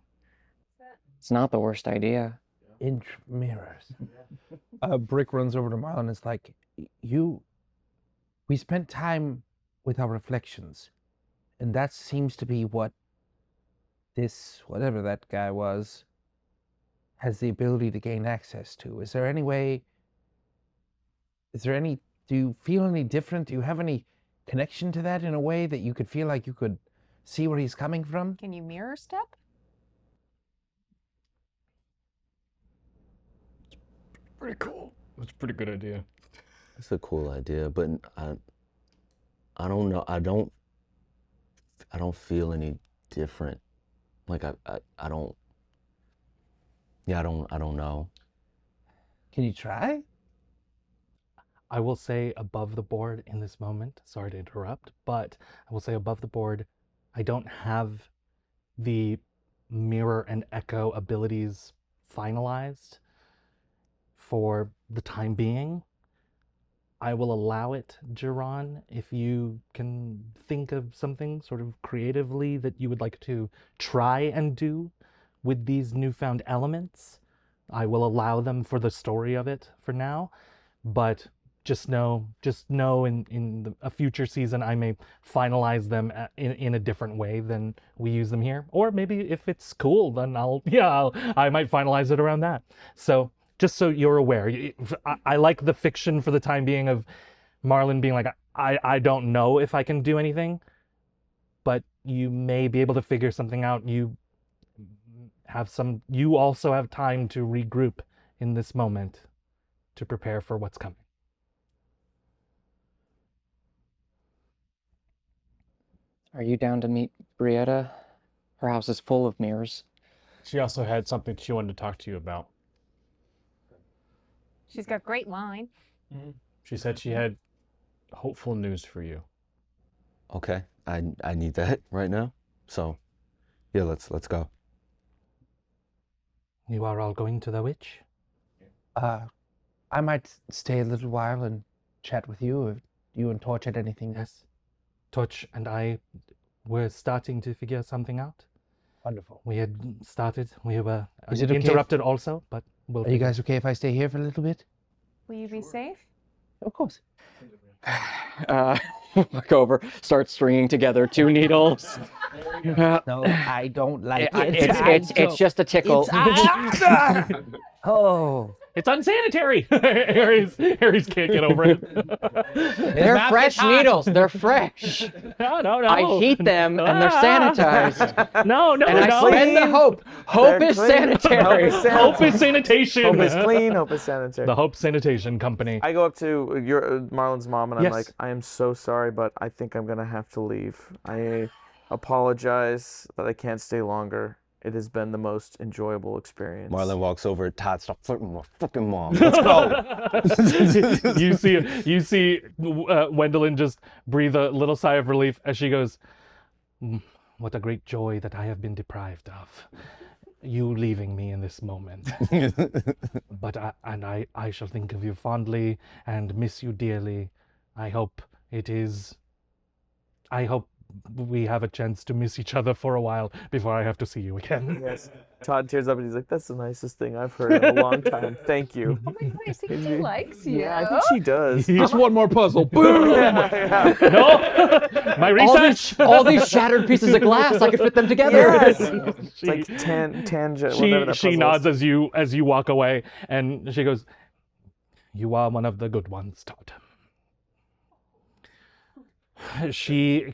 Speaker 5: It's not the worst idea.
Speaker 2: Inch mirrors. Brick runs over to Marlon and is like, we spent time with our reflections, and that seems to be what this, whatever that guy was, has the ability to gain access to. Is there any, do you feel any different? Do you have any connection to that in a way that you could feel like you could see where he's coming from?
Speaker 9: Can you mirror step?
Speaker 6: Pretty cool. That's a pretty good idea.
Speaker 7: That's a cool idea, but I don't know. I don't feel any different. Like I don't. Yeah, I don't know.
Speaker 2: Can you try?
Speaker 1: I will say above the board in this moment, sorry to interrupt, but I will say above the board, I don't have the mirror and echo abilities finalized for the time being. I will allow it, Jiran, if you can think of something sort of creatively that you would like to try and do with these newfound elements. I will allow them for the story of it for now, but just know in a future season I may finalize them in a different way than we use them here. Or maybe if it's cool, then I might finalize it around that. So just so you're aware, I like the fiction for the time being of Marlon being like, I don't know if I can do anything, but you may be able to figure something out. You also have time to regroup in this moment to prepare for what's coming.
Speaker 5: Are you down to meet Breanna? Her house is full of mirrors.
Speaker 6: She also had something she wanted to talk to you about.
Speaker 9: She's got great wine.
Speaker 6: She said she had hopeful news for you.
Speaker 7: Okay, I need that right now. So, yeah, let's go.
Speaker 1: You are all going to the witch?
Speaker 2: I might stay a little while and chat with you if you and Torch had anything.
Speaker 1: Yes. Torch and I were starting to figure something out.
Speaker 2: Wonderful.
Speaker 1: We had started. We were
Speaker 2: Is it okay
Speaker 1: interrupted also, but we'll.
Speaker 2: Are you guys okay if I stay here for a little bit?
Speaker 9: Will you be safe?
Speaker 2: Of course.
Speaker 5: Look over, start stringing together 2 needles.
Speaker 2: No, I don't like it.
Speaker 5: It's just a tickle.
Speaker 2: Oh.
Speaker 1: It's unsanitary. Harry's can't get over it.
Speaker 5: They're fresh needles. They're fresh.
Speaker 1: No.
Speaker 5: I heat them and they're sanitized.
Speaker 1: No.
Speaker 5: And I spread the hope. Hope is sanitary.
Speaker 1: Hope is sanitation.
Speaker 4: Hope is clean. Hope is sanitary.
Speaker 1: The Hope Sanitation Company.
Speaker 4: I go up to Marlon's mom and I'm
Speaker 1: Yes.
Speaker 4: like, I am so sorry, but I think I'm gonna have to leave. I apologize that I can't stay longer. It has been the most enjoyable experience.
Speaker 7: Marlon walks over. Todd, stop flirting with my fucking mom. Let's go.
Speaker 1: you see Wendelin just breathe a little sigh of relief as she goes, what a great joy that I have been deprived of. You leaving me in this moment. But I shall think of you fondly and miss you dearly. I hope we have a chance to miss each other for a while before I have to see you again.
Speaker 4: Yes. Todd tears up and he's like, that's the nicest thing I've heard in a long time. Thank you.
Speaker 9: Oh my gosh, I think she likes you.
Speaker 4: Yeah, I think she does.
Speaker 2: Just one more puzzle. Boom!
Speaker 4: Yeah.
Speaker 1: No! My research!
Speaker 5: All these shattered pieces of glass, I could fit them together.
Speaker 4: Yes. It's like tangent. whatever that
Speaker 1: She
Speaker 4: puzzle
Speaker 1: nods
Speaker 4: is.
Speaker 1: as you walk away, and she goes, you are one of the good ones, Todd. She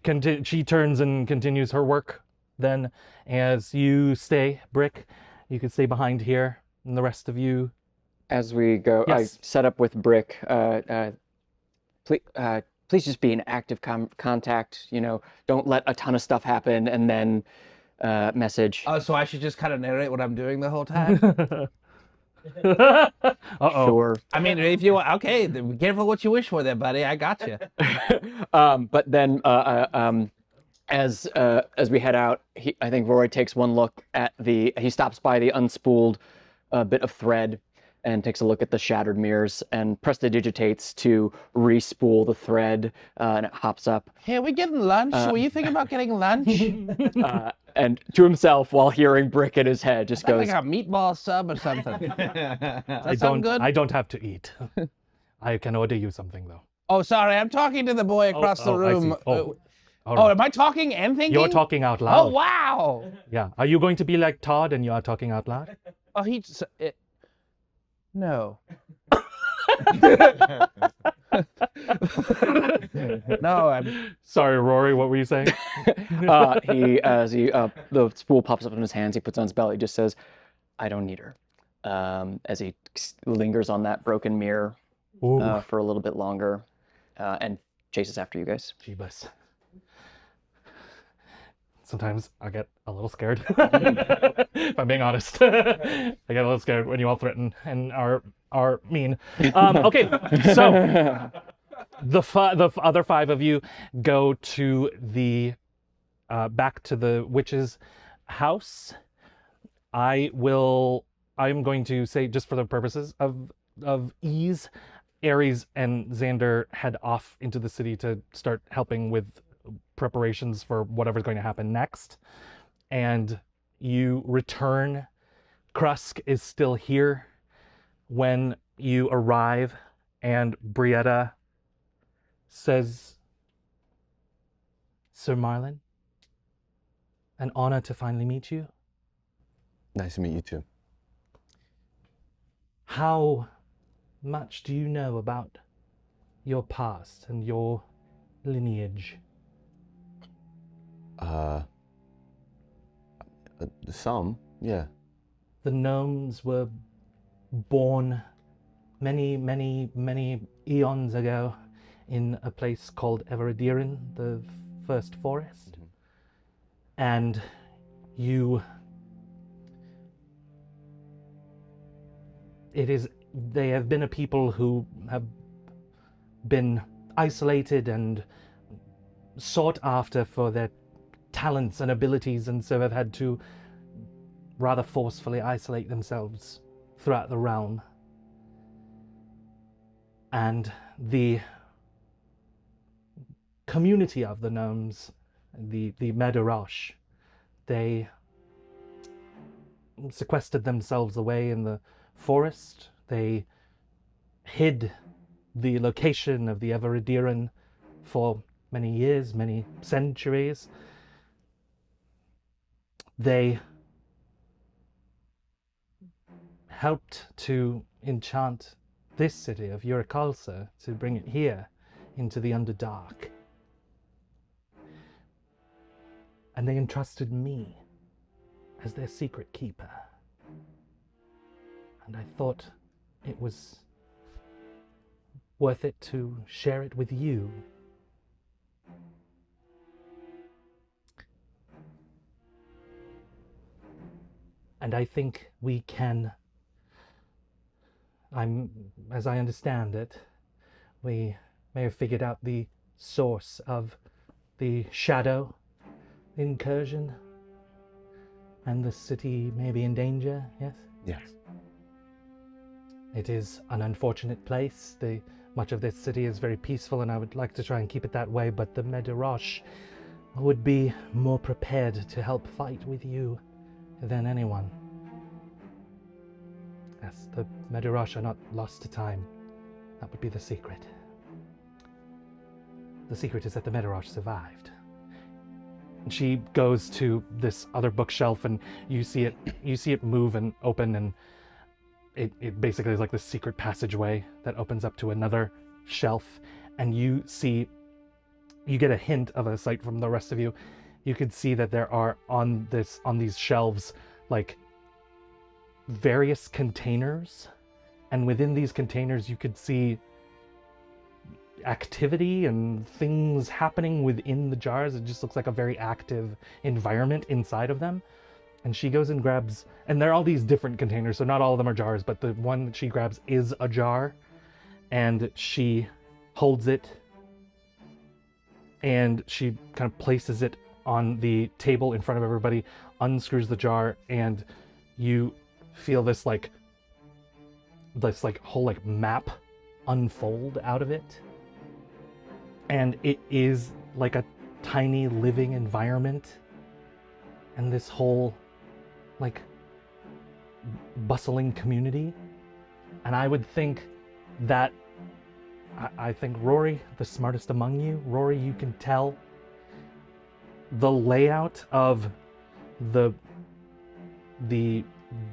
Speaker 1: turns and continues her work. Then, as you stay, Brick, you can stay behind here, and the rest of you.
Speaker 5: As we go,
Speaker 1: Yes.
Speaker 5: I set up with Brick. Please just be in active contact. Don't let a ton of stuff happen, and then message.
Speaker 2: So I should just kind of narrate what I'm doing the whole time?
Speaker 1: Uh-oh.
Speaker 5: Sure.
Speaker 2: I mean, if you want, okay, be careful what you wish for there, buddy. I got you.
Speaker 5: But then, as we head out, I think Roy takes one look at he stops by the unspooled bit of thread, and takes a look at the shattered mirrors and prestidigitates to re-spool the thread, and it hops up.
Speaker 2: Hey, are we getting lunch? Were you thinking about getting lunch?
Speaker 5: And to himself, while hearing Bric in his head, just goes,
Speaker 2: Like a meatball sub or something.
Speaker 1: I don't have to eat. I can order you something though.
Speaker 2: Oh, sorry, I'm talking to the boy across the
Speaker 1: I see.
Speaker 2: room.
Speaker 1: All right.
Speaker 2: Am I talking and thinking?
Speaker 1: You're talking out loud.
Speaker 2: Oh, wow.
Speaker 1: Yeah. Are you going to be like Todd and you are talking out loud?
Speaker 2: Oh, no. No, I'm...
Speaker 1: Sorry, Rory, what were you saying?
Speaker 5: The spool pops up in his hands, he puts it on his belt, he just says, I don't need her. As he lingers on that broken mirror for a little bit longer and chases after you guys.
Speaker 1: Jeebus. Sometimes I get a little scared, if I'm being honest. I get a little scared when you all threaten and are mean. Okay, so the other 5 of you go to the back to the witch's house. I'm going to say, just for the purposes of ease, Ares and Xander head off into the city to start helping with preparations for whatever's going to happen next. And you return. Krusk is still here when you arrive, and Breanna says, Sir Marlon, an honor to finally meet you.
Speaker 7: Nice to meet you too.
Speaker 1: How much do you know about your past and your lineage?
Speaker 7: Some, yeah.
Speaker 1: The gnomes were born many, many, many eons ago in a place called Everedirin, the first forest. And they have been a people who have been isolated and sought after for their talents and abilities, and so have had to rather forcefully isolate themselves throughout the realm. And the community of the gnomes, the Medarosh, they sequestered themselves away in the forest. They hid the location of the Everedirin for many years, many centuries. They helped to enchant this city of Urikalsa, to bring it here into the Underdark. And they entrusted me as their secret keeper. And I thought it was worth it to share it with you. And I think we can, as I understand it, we may have figured out the source of the shadow incursion, and the city may be in danger, yes?
Speaker 7: Yes.
Speaker 1: It is an unfortunate place. Much of this city is very peaceful, and I would like to try and keep it that way, but the Medarosh would be more prepared to help fight with you than anyone. Yes, the Medarosh are not lost to time. That would be the secret. The secret is that the Medarosh survived. And she goes to this other bookshelf, and you see it move and open, and it basically is like this secret passageway that opens up to another shelf, and you get a hint of a sight from the rest of you. You could see that there are on these shelves like various containers, and within these containers you could see activity and things happening within the jars. It just looks like a very active environment inside of them. And she goes and grabs, and there are all these different containers, so not all of them are jars, but the one that she grabs is a jar, and she holds it, and she kind of places it on the table in front of everybody, unscrews the jar, and you feel this like this like whole like map unfold out of it. And it is like a tiny living environment. And this whole like bustling community. And I would think that I think Rory, the smartest among you, Rory, you can tell the layout of the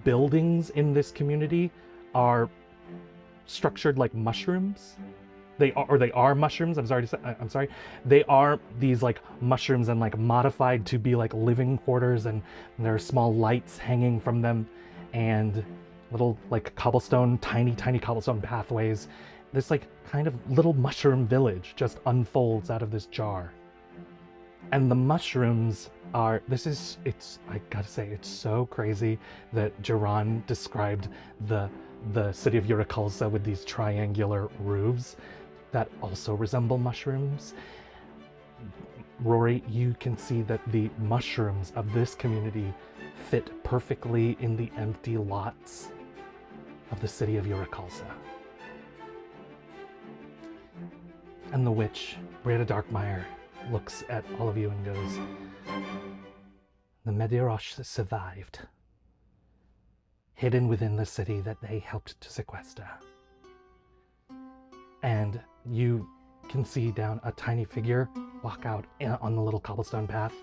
Speaker 1: buildings in this community are structured like mushrooms. They are mushrooms. I'm sorry. They are these like mushrooms and like modified to be like living quarters, and there are small lights hanging from them, and little like tiny cobblestone pathways. This like kind of little mushroom village just unfolds out of this jar. And the mushrooms are, I gotta say, it's so crazy that Jiran described the city of Urakalsa with these triangular roofs that also resemble mushrooms. Rory, you can see that the mushrooms of this community fit perfectly in the empty lots of the city of Urakalsa. And the witch, Breanna Darkmeyer, looks at all of you and goes, the Medirosh survived, hidden within the city that they helped to sequester. And you can see down a tiny figure walk out on the little cobblestone path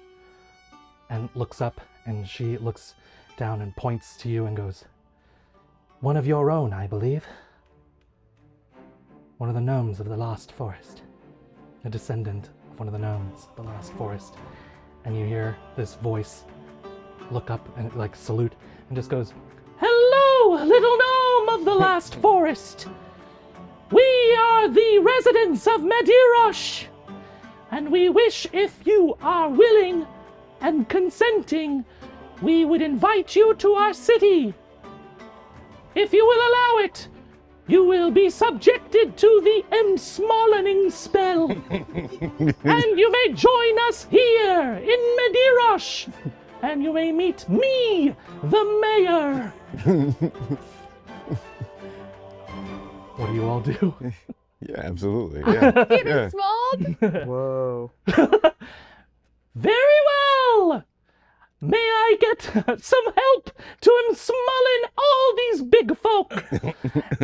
Speaker 1: and looks up, and she looks down and points to you and goes, one of your own, I believe. One of the gnomes of the Lost Forest. A descendant of one of the gnomes of the Lost Forest. And you hear this voice look up and like salute and just goes, hello, little gnome of the Last Forest. We are the residents of Medirosh, and we wish, if you are willing and consenting, we would invite you to our city. If you will allow it, you will be subjected to the Emsmollening spell. And you may join us here in Medirosh, and you may meet me, the mayor. What do you all do?
Speaker 7: Yeah, absolutely. Yeah.
Speaker 3: Even small.
Speaker 4: Whoa.
Speaker 1: Very well. May I get some help to Emsmollen all these big folk?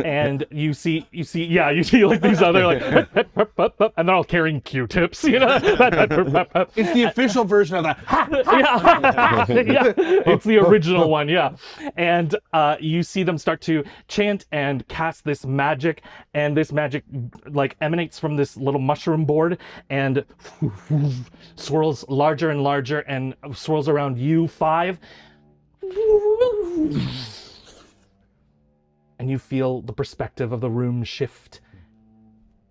Speaker 1: And you see like these other like, and they're all carrying Q-tips, you know.
Speaker 2: It's the official version of that.
Speaker 1: Yeah, it's the original one, yeah. And you see them start to chant and cast this magic, and this magic like emanates from this little mushroom board and swirls larger and larger and swirls around you 5. And you feel the perspective of the room shift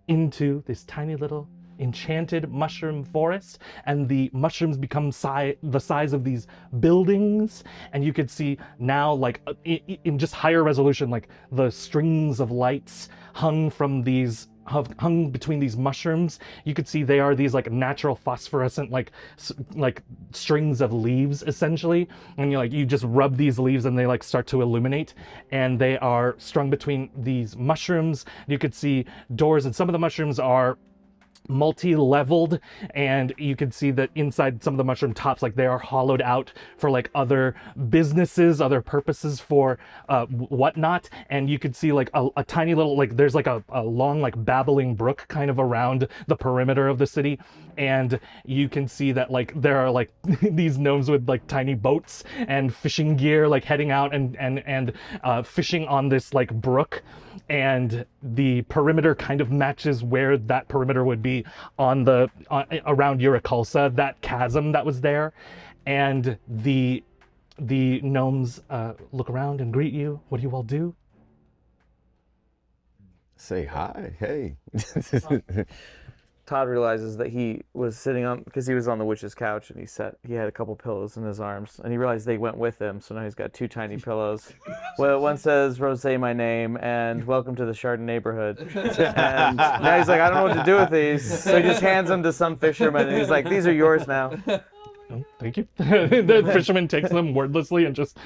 Speaker 1: into this tiny little enchanted mushroom forest, and the mushrooms become the size of these buildings, and you could see now like in just higher resolution like the strings of lights hung between these mushrooms. You could see they are these like natural phosphorescent like strings of leaves essentially, and you just rub these leaves and they like start to illuminate, and they are strung between these mushrooms. You could see doors, and some of the mushrooms are multi-leveled, and you can see that inside some of the mushroom tops, like they are hollowed out for like other businesses, other purposes for whatnot. And you could see like a tiny little, like there's like a long like babbling brook kind of around the perimeter of the city, and you can see that like there are like these gnomes with like tiny boats and fishing gear like heading out and fishing on this like brook, and the perimeter kind of matches where that perimeter would be on the around Urakalsa, that chasm that was there. And the gnomes look around and greet you. What do you all do?
Speaker 7: Say hi. Hey.
Speaker 4: Todd realizes that he was sitting on, because he was on the witch's couch, and he had a couple pillows in his arms, and he realized they went with him, so now he's got 2 tiny pillows. Well, one says, Rosé, my name, and welcome to the Chardon neighborhood. And now he's like, I don't know what to do with these. So he just hands them to some fisherman, and he's like, these are yours now.
Speaker 1: Oh, thank you. The fisherman takes them wordlessly and just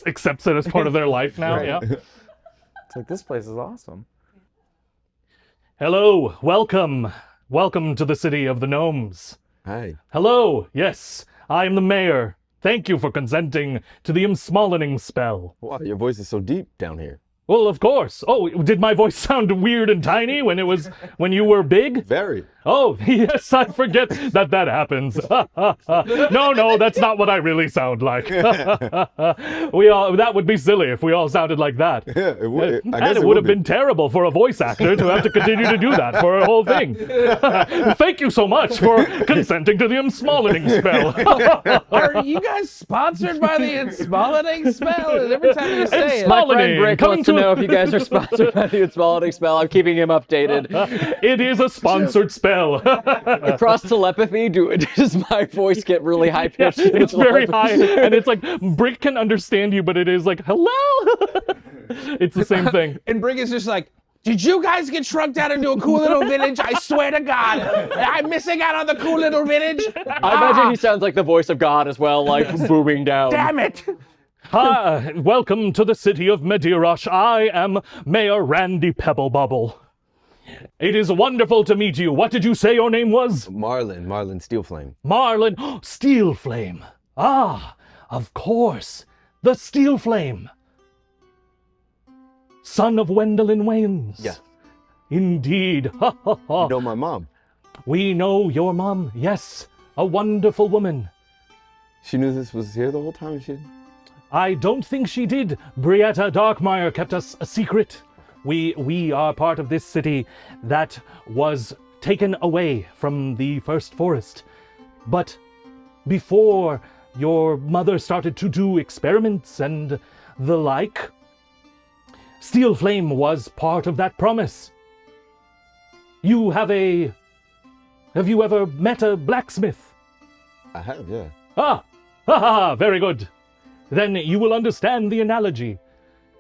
Speaker 1: accepts it as part of their life now.
Speaker 4: Right.
Speaker 1: Yeah.
Speaker 4: It's like, this place is awesome.
Speaker 1: Hello, welcome. Welcome to the city of the gnomes.
Speaker 7: Hi.
Speaker 1: Hello, yes, I am the mayor. Thank you for consenting to the Imsmallening spell.
Speaker 7: Wow, your voice is so deep down here.
Speaker 1: Well, of course. Oh, did my voice sound weird and tiny when you were big?
Speaker 7: Very.
Speaker 1: Oh, yes, I forget that happens. No, that's not what I really sound like. That would be silly if we all sounded like that.
Speaker 7: Yeah, it would. I guess
Speaker 1: And it would have been terrible for a voice actor to have to continue to do that for a whole thing. Thank you so much for consenting to the Imsmallening spell.
Speaker 2: Are you guys sponsored by the Insmallening spell? And every time you say it,
Speaker 5: My friend
Speaker 1: Imsmallening,
Speaker 5: Bric
Speaker 1: coming
Speaker 5: wants to
Speaker 1: to-
Speaker 5: know if you guys are sponsored by the Insmallening spell. I'm keeping him updated.
Speaker 1: It is a sponsored spell.
Speaker 5: Across telepathy, does my voice get really high pitched?
Speaker 1: It's very high, and it's like Bric can understand you, but it is like hello. It's the same thing.
Speaker 2: and Bric is just like, did you guys get shrunk down into a cool little village? I swear to God, I'm missing out on the cool little village.
Speaker 5: I imagine he sounds like the voice of God as well, like booming down.
Speaker 2: Damn it.
Speaker 1: Hi, welcome to the city of Medirush. I am Mayor Randy Pebblebubble. It is wonderful to meet you. What did you say your name was?
Speaker 7: Marlon Steelflame.
Speaker 1: Marlon Steelflame. Ah, of course. The Steelflame. Son of Wendelin Waynes.
Speaker 7: Yeah.
Speaker 1: Indeed. Ha ha ha.
Speaker 7: You know my mom.
Speaker 1: We know your mom. Yes. A wonderful woman.
Speaker 7: She knew this was here the whole time.
Speaker 1: I don't think she did. Brietta Darkmire kept us a secret. We are part of this city that was taken away from the First Forest. But before your mother started to do experiments and the like, Steelflame was part of that promise. Have you ever met a blacksmith?
Speaker 7: I have, yeah.
Speaker 1: Ah! Ha ha! Very good. Then you will understand the analogy.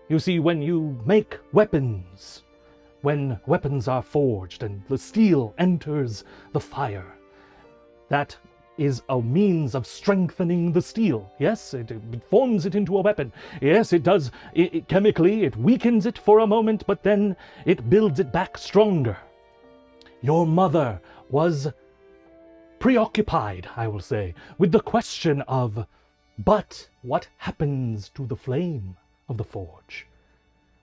Speaker 1: You see, when you make weapons, when weapons are forged and the steel enters the fire, that is a means of strengthening the steel. Yes, it forms it into a weapon. Yes, it does. Chemically, it weakens it for a moment, but then it builds it back stronger. Your mother was preoccupied, I will say, with the question of, but what happens to the flame of the forge?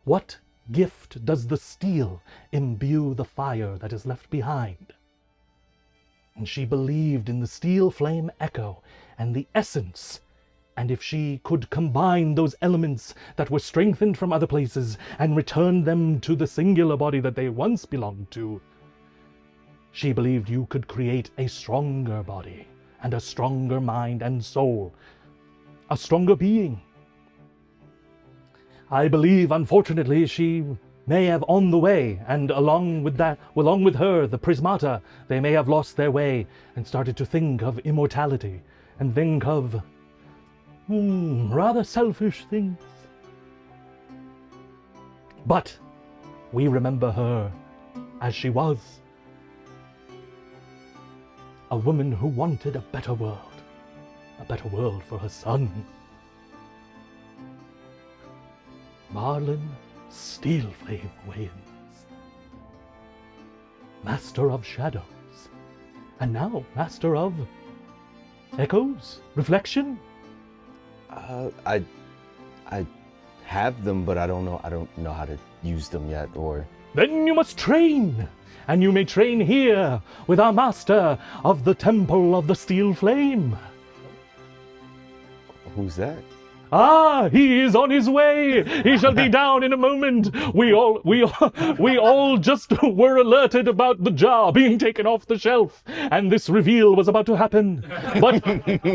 Speaker 1: What gift does the steel imbue the fire that is left behind? And she believed in the steel flame echo and the essence, and if she could combine those elements that were strengthened from other places and return them to the singular body that they once belonged to, she believed you could create a stronger body and a stronger mind and soul, a stronger being. I believe, unfortunately, she may have on the way, and along with her, the Prismata, they may have lost their way and started to think of immortality and think of rather selfish things. But we remember her as she was. A woman who wanted a better world for her son. Marlon Steelflame Waynes, Master of Shadows, and now Master of Echoes, Reflection.
Speaker 7: I have them, but I don't know how to use them yet, or...
Speaker 1: Then you must train, and you may train here with our master of the Temple of the Steel Flame.
Speaker 7: Who's that?
Speaker 1: Ah, he is on his way. He shall be down in a moment. We all just were alerted about the jar being taken off the shelf, and this reveal was about to happen. But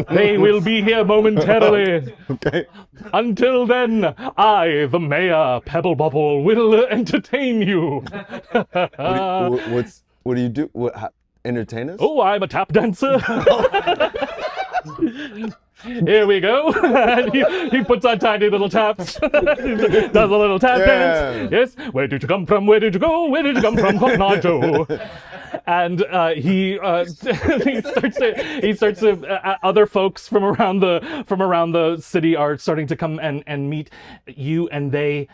Speaker 1: they will be here momentarily.
Speaker 7: Okay.
Speaker 1: Until then, I, the Mayor Pebblebubble, will entertain you.
Speaker 7: What do you do? Entertain us?
Speaker 1: Oh, I'm a tap dancer. Here we go. And he puts on tiny little taps. Does a little tap dance. Yes. Where did you come from? Where did you go? Where did you come from? Cotton Eye Joe. And he starts to other folks from around the city are starting to come and meet you, and they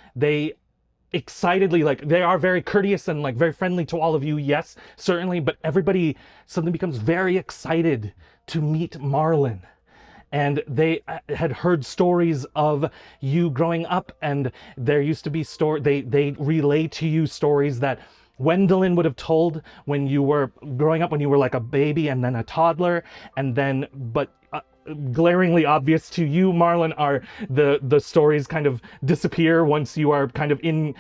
Speaker 1: excitedly, like they are very courteous and like very friendly to all of you, yes, certainly, but everybody suddenly becomes very excited to meet Marlon. And they had heard stories of you growing up, and there used to be they relay to you stories that Gwendolyn would have told when you were growing up, when you were like a baby and then a toddler, and then, but glaringly obvious to you, Marlon, are the stories kind of disappear once you are kind of in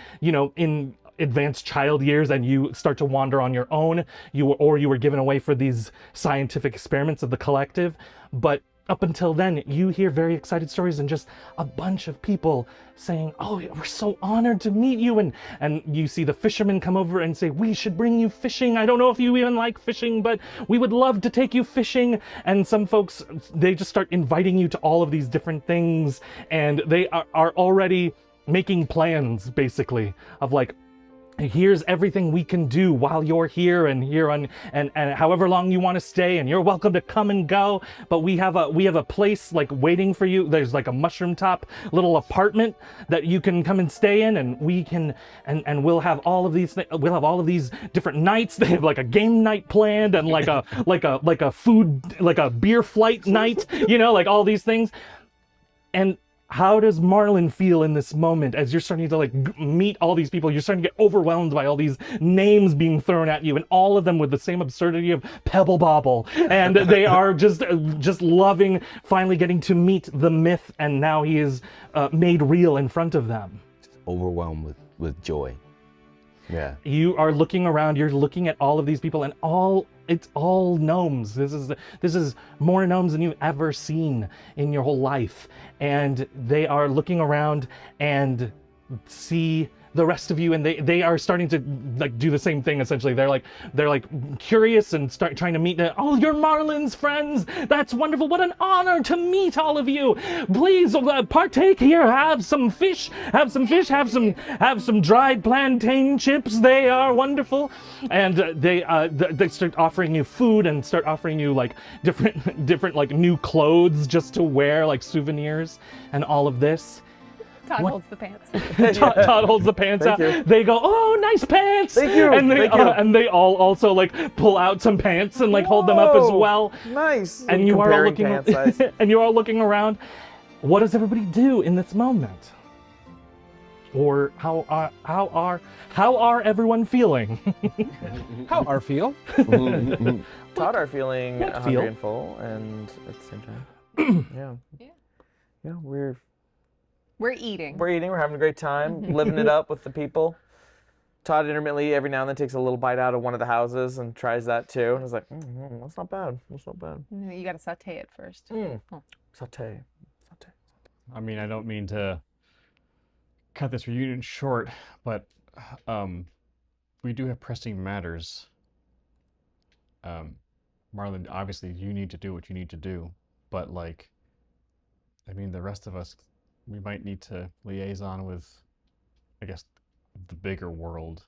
Speaker 1: advanced child years and you start to wander on your own. You were given away for these scientific experiments of the collective, but up until then, you hear very excited stories and just a bunch of people saying, "Oh, we're so honored to meet you." And you see the fishermen come over and say, "We should bring you fishing. I don't know if you even like fishing, but we would love to take you fishing." And some folks, they just start inviting you to all of these different things. And they are already making plans, basically, of like, here's everything we can do while you're here and however long you want to stay, and you're welcome to come and go, but we have a place like waiting for you. There's like a mushroom top little apartment that you can come and stay in, and we can and we'll have all of these different nights. They have like a game night planned and like a food, like a beer flight night, like all these things. And how does Marlon feel in this moment as you're starting to like meet all these people? You're starting to get overwhelmed by all these names being thrown at you, and all of them with the same absurdity of Pebble Bobble. And they are just loving finally getting to meet the myth, and now he is made real in front of them.
Speaker 7: Overwhelmed with joy. Yeah.
Speaker 1: You are looking around, you're looking at all of these people, and it's all gnomes. This is more gnomes than you've ever seen in your whole life. And they are looking around and see the rest of you, and they are starting to like do the same thing essentially. They're like curious and start trying to meet. Oh, you're Marlon's friends. That's wonderful. What an honor to meet all of you. Please partake here. Have some fish. Have some dried plantain chips. They are wonderful. And they start offering you food and start offering you like different like new clothes just to wear, like souvenirs and all of this.
Speaker 9: Todd holds the pants.
Speaker 1: Todd holds the pants out.
Speaker 4: you.
Speaker 1: They go, "Oh, nice pants!"
Speaker 4: Thank you.
Speaker 1: And they all also like pull out some pants and like hold them up as
Speaker 4: Whoa,
Speaker 1: well.
Speaker 4: Nice.
Speaker 1: And you are all
Speaker 4: Comparing
Speaker 1: looking,
Speaker 4: pant size.
Speaker 1: and you are all looking around. What does everybody do in this moment? Or how are everyone feeling?
Speaker 2: How are feel?
Speaker 4: Todd are feeling
Speaker 1: What
Speaker 4: hungry
Speaker 1: feel?
Speaker 4: and full, and at the same time, yeah, we're
Speaker 9: eating.
Speaker 4: eating, we're having a great time, living it up with the people. Todd intermittently every now and then takes a little bite out of one of the houses and tries that too, and is like, that's not bad. That's not bad.
Speaker 9: You got to saute it first.
Speaker 4: Saute.
Speaker 6: I mean, I don't mean to cut this reunion short, but we do have pressing matters. Marlon, obviously you need to do what you need to do, but like, I mean, the rest of us, we might need to liaison with, I guess, the bigger world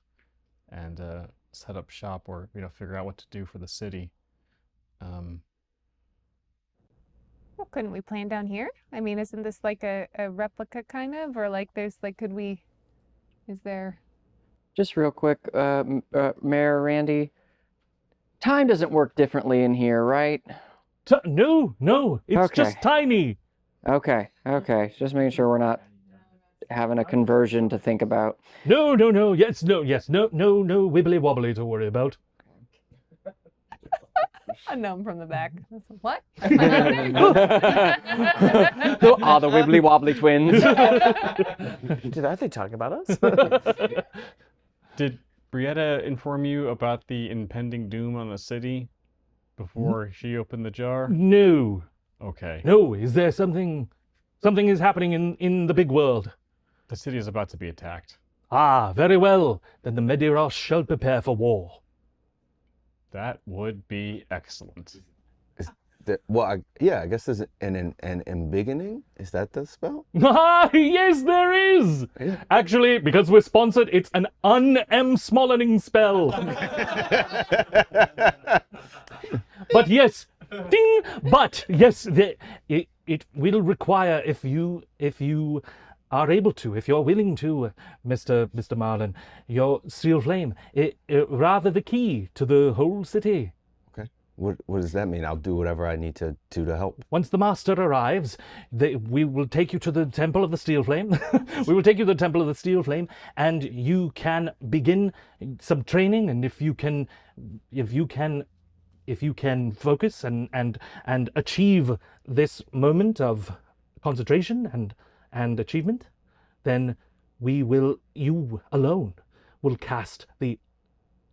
Speaker 6: and set up shop or, figure out what to do for the city.
Speaker 9: Well, couldn't we plan down here? I mean, isn't this like a replica kind of, or like there's like, is there?
Speaker 5: Just real quick, Mayor Randy, time doesn't work differently in here, right?
Speaker 1: No, it's
Speaker 5: Okay.
Speaker 1: just tiny.
Speaker 5: Okay. Just making sure we're not having a conversion to think about.
Speaker 1: No, yes, no, wibbly wobbly to worry about.
Speaker 9: A gnome from the back. What?
Speaker 5: The wibbly wobbly twins.
Speaker 4: Are they talking about us?
Speaker 6: Did Breanna inform you about the impending doom on the city before she opened the jar?
Speaker 1: No.
Speaker 6: Okay.
Speaker 1: No, is there something is happening in the big world?
Speaker 6: The city is about to be attacked.
Speaker 1: Ah, very well. Then the Mediros shall prepare for war.
Speaker 6: That would be excellent.
Speaker 7: I guess there's an embiggening. Is that the spell?
Speaker 1: Ah, yes, there is.
Speaker 7: Yeah.
Speaker 1: Actually, because we're sponsored, it's an un-em-smallening spell. But yes, ding. But yes, it will require if you are able to, if you're willing to, Mr. Marlon, your steel flame, rather the key to the whole city.
Speaker 7: Okay. What does that mean? I'll do whatever I need to do to help.
Speaker 1: Once the master arrives, we will take you to the Temple of the Steel Flame. We will take you to the Temple of the Steel Flame, and you can begin some training. And if you can focus and achieve this moment of concentration and achievement, then you alone will cast the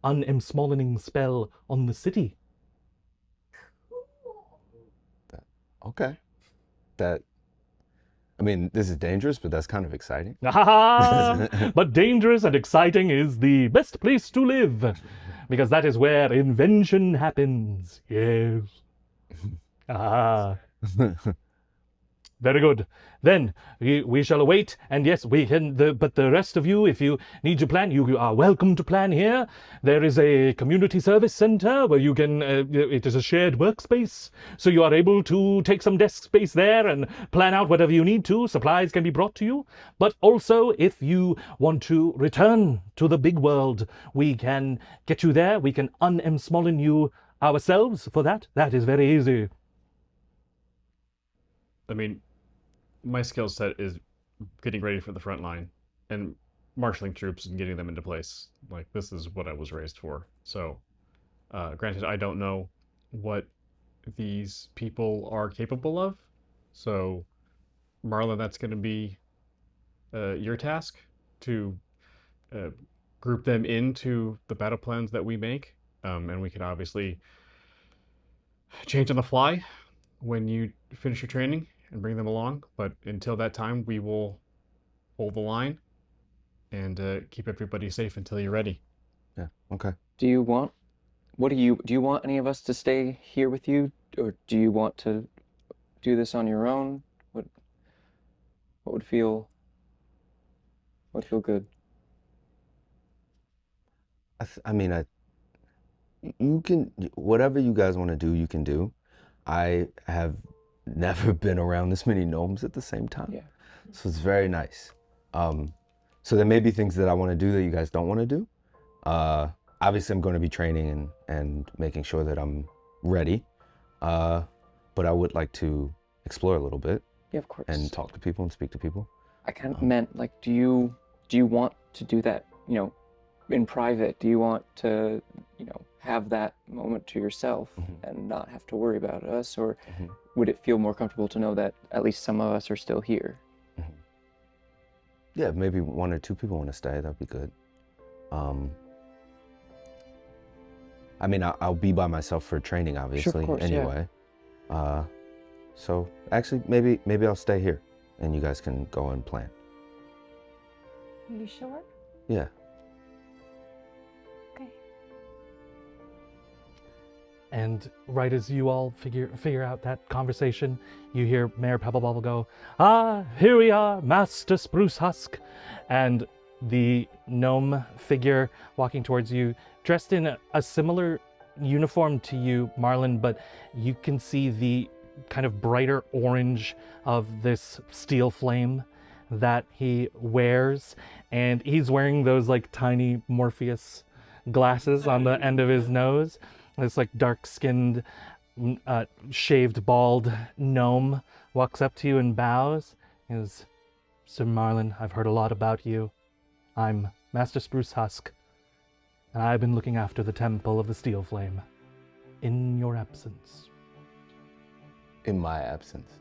Speaker 1: unemsmallening spell on the city.
Speaker 7: Okay. I mean, this is dangerous, but that's kind of exciting.
Speaker 1: But dangerous and exciting is the best place to live, because that is where invention happens. Yes. Very good. Then we shall await, and yes, we can. But the rest of you, if you need to plan, you are welcome to plan here. There is a community service center where you can. It is a shared workspace, so you are able to take some desk space there and plan out whatever you need to. Supplies can be brought to you. But also, if you want to return to the big world, we can get you there. We can unemsmallen you ourselves for that. That is very easy.
Speaker 6: I mean, my skill set is getting ready for the front line and marshaling troops and getting them into place. Like, this is what I was raised for. So, granted, I don't know what these people are capable of. So, Marlon, that's going to be your task to group them into the battle plans that we make. And we can obviously change on the fly when you finish your training and bring them along, but until that time, we will hold the line and keep everybody safe until you're ready.
Speaker 7: Yeah. Okay.
Speaker 5: Do you want any of us to stay here with you, or do you want to do this on your own? What would feel good?
Speaker 7: You can, whatever you guys want to do, you can do. I have never been around this many gnomes at the same time.
Speaker 5: Yeah.
Speaker 7: So it's very nice. So there may be things that I want to do that you guys don't want to do. Obviously, I'm going to be training and making sure that I'm ready. But I would like to explore a little bit.
Speaker 5: Yeah, of course.
Speaker 7: And talk to people and speak to people.
Speaker 5: I kind of meant, like, do you want to do that, in private? Do you want to, have that moment to yourself and not have to worry about us? Or would it feel more comfortable to know that at least some of us are still here?
Speaker 7: Yeah, maybe one or two people want to stay. That'd be good. I mean, I'll be by myself for training, obviously,
Speaker 5: Sure, of course,
Speaker 7: anyway. Yeah. So actually, maybe I'll stay here, and you guys can go and plan.
Speaker 9: You sure?
Speaker 7: Yeah.
Speaker 9: Okay.
Speaker 1: And right as you all figure out that conversation, you hear Mayor Pebblebobble go, "Ah, here we are, Master Spruce Husk." And the gnome figure walking towards you, dressed in a similar uniform to you, Marlon, but you can see the kind of brighter orange of this steel flame that he wears. And he's wearing those like tiny Morpheus glasses on the end of his nose. This like dark-skinned, shaved, bald gnome walks up to you and bows. He goes, "Sir Marlon, I've heard a lot about you. I'm Master Spruce Husk, and I've been looking after the Temple of the Steel Flame in your absence."
Speaker 7: In my absence.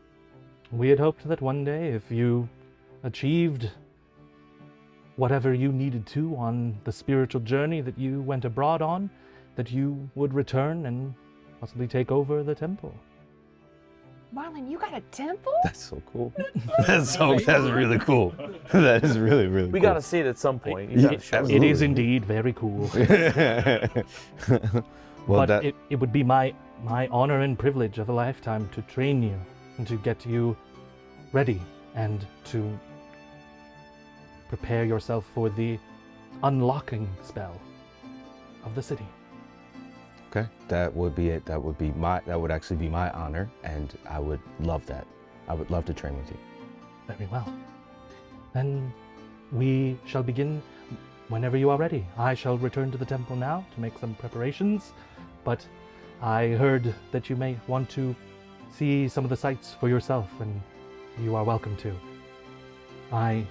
Speaker 1: We had hoped that one day, if you achieved whatever you needed to on the spiritual journey that you went abroad on, that you would return and possibly take over the temple.
Speaker 9: Marlon, you got a temple?
Speaker 7: That's so cool. That's really cool. That is really, really cool.
Speaker 4: We gotta see it at some point. You gotta show
Speaker 1: It is indeed very cool.
Speaker 7: Well,
Speaker 1: but it would be my honor and privilege of a lifetime to train you and to get you ready and to prepare yourself for the unlocking spell of the city.
Speaker 7: Okay, that would be it. That would actually be my honor, and I would love that. I would love to train with you.
Speaker 1: Very well. then we shall begin whenever you are ready. I shall return to the temple now to make some preparations, but I heard that you may want to see some of the sights for yourself, and you are welcome to. I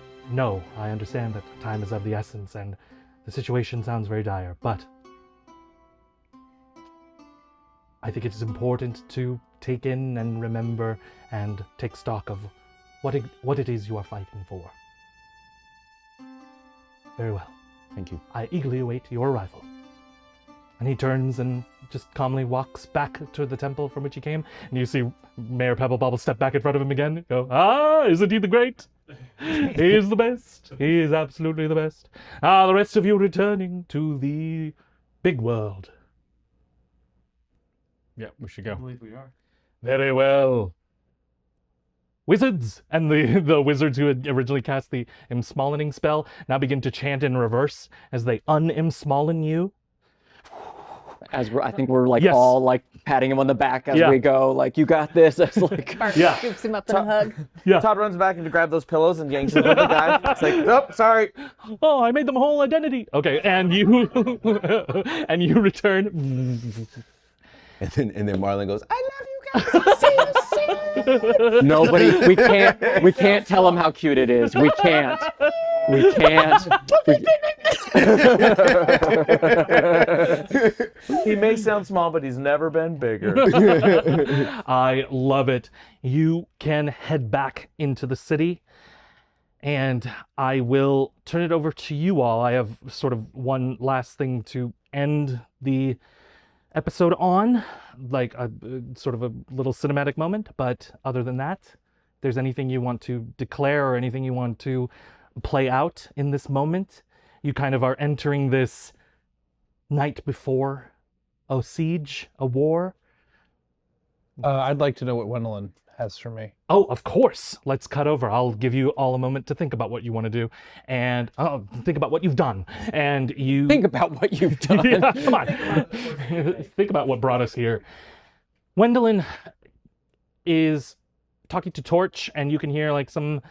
Speaker 1: understand that time is of the essence, and the situation sounds very dire, but I think it is important to take in and remember and take stock of what it is you are fighting for. Very well.
Speaker 7: Thank you.
Speaker 1: I eagerly await your arrival. And he turns and just calmly walks back to the temple from which he came. And you see Mayor Pebblebobble step back in front of him again. Go, isn't he the great? He is the best. He is absolutely the best. The rest of you returning to the big world.
Speaker 6: Yeah, we should go.
Speaker 8: I believe we are.
Speaker 1: Very well. Wizards! And the wizards who had originally cast the Imsmallening spell now begin to chant in reverse as they un-Imsmallen you.
Speaker 5: As I think we're like
Speaker 1: Yes.
Speaker 5: all like patting him on the back as
Speaker 1: Yeah.
Speaker 5: we go. Like, you got this. It's like,
Speaker 1: Yeah.
Speaker 9: Scoops him up in a hug.
Speaker 1: Yeah.
Speaker 4: Todd runs back in to grab those pillows and yanks them from the guy. It's like, oh, sorry.
Speaker 1: Oh, I made them a whole identity. Okay, and you and you return.
Speaker 7: And then Marlon goes, I love you guys. I'll see you soon.
Speaker 5: nobody. We can't tell him how cute it is. We can't. We can't.
Speaker 4: He may sound small, but he's never been bigger.
Speaker 1: I love it. You can head back into the city, and I will turn it over to you all. I have sort of one last thing to end the episode on, like a sort of a little cinematic moment. But other than that, if there's anything you want to declare or anything you want to play out in this moment, you kind of are entering this night before a siege, a war.
Speaker 2: I'd like to know what Gwendolyn has for me.
Speaker 1: Oh, of course. Let's cut over. I'll give you all a moment to think about what you want to do, and think about what you've done. And you
Speaker 5: Think about what you've done.
Speaker 1: Yeah, come on. Think about what brought us here. Gwendolyn is talking to Torch, and you can hear like some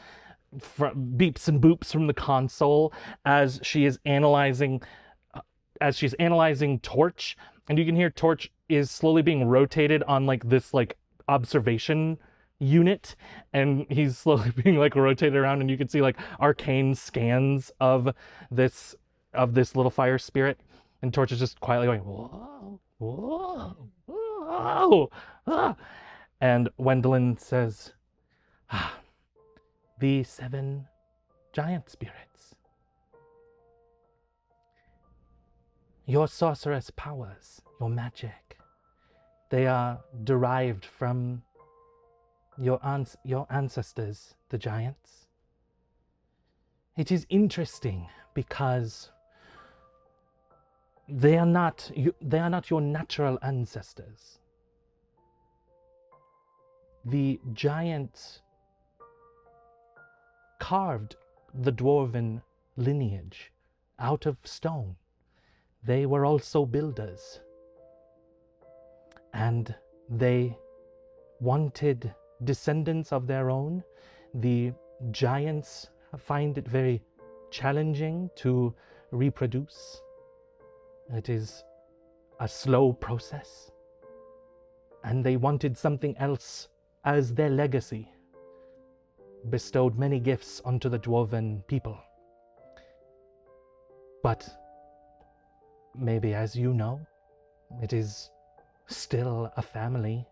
Speaker 1: beeps and boops from the console as she is analyzing Torch, and you can hear Torch is slowly being rotated on like this like observation unit, and he's slowly being like rotated around, and you can see like arcane scans of this little fire spirit, and Torch is just quietly going, whoa, whoa, whoa, ah. And Gwendolyn says, the 7 giant spirits. Your sorceress powers, your magic, they are derived from your ancestors, the giants. It is interesting because they are not your natural ancestors. The giants carved the dwarven lineage out of stone. They were also builders, and they wanted descendants of their own. The giants find it very challenging to reproduce. It is a slow process, and they wanted something else as their legacy. Bestowed many gifts onto the dwarven people. But maybe, as you know, it is still a family,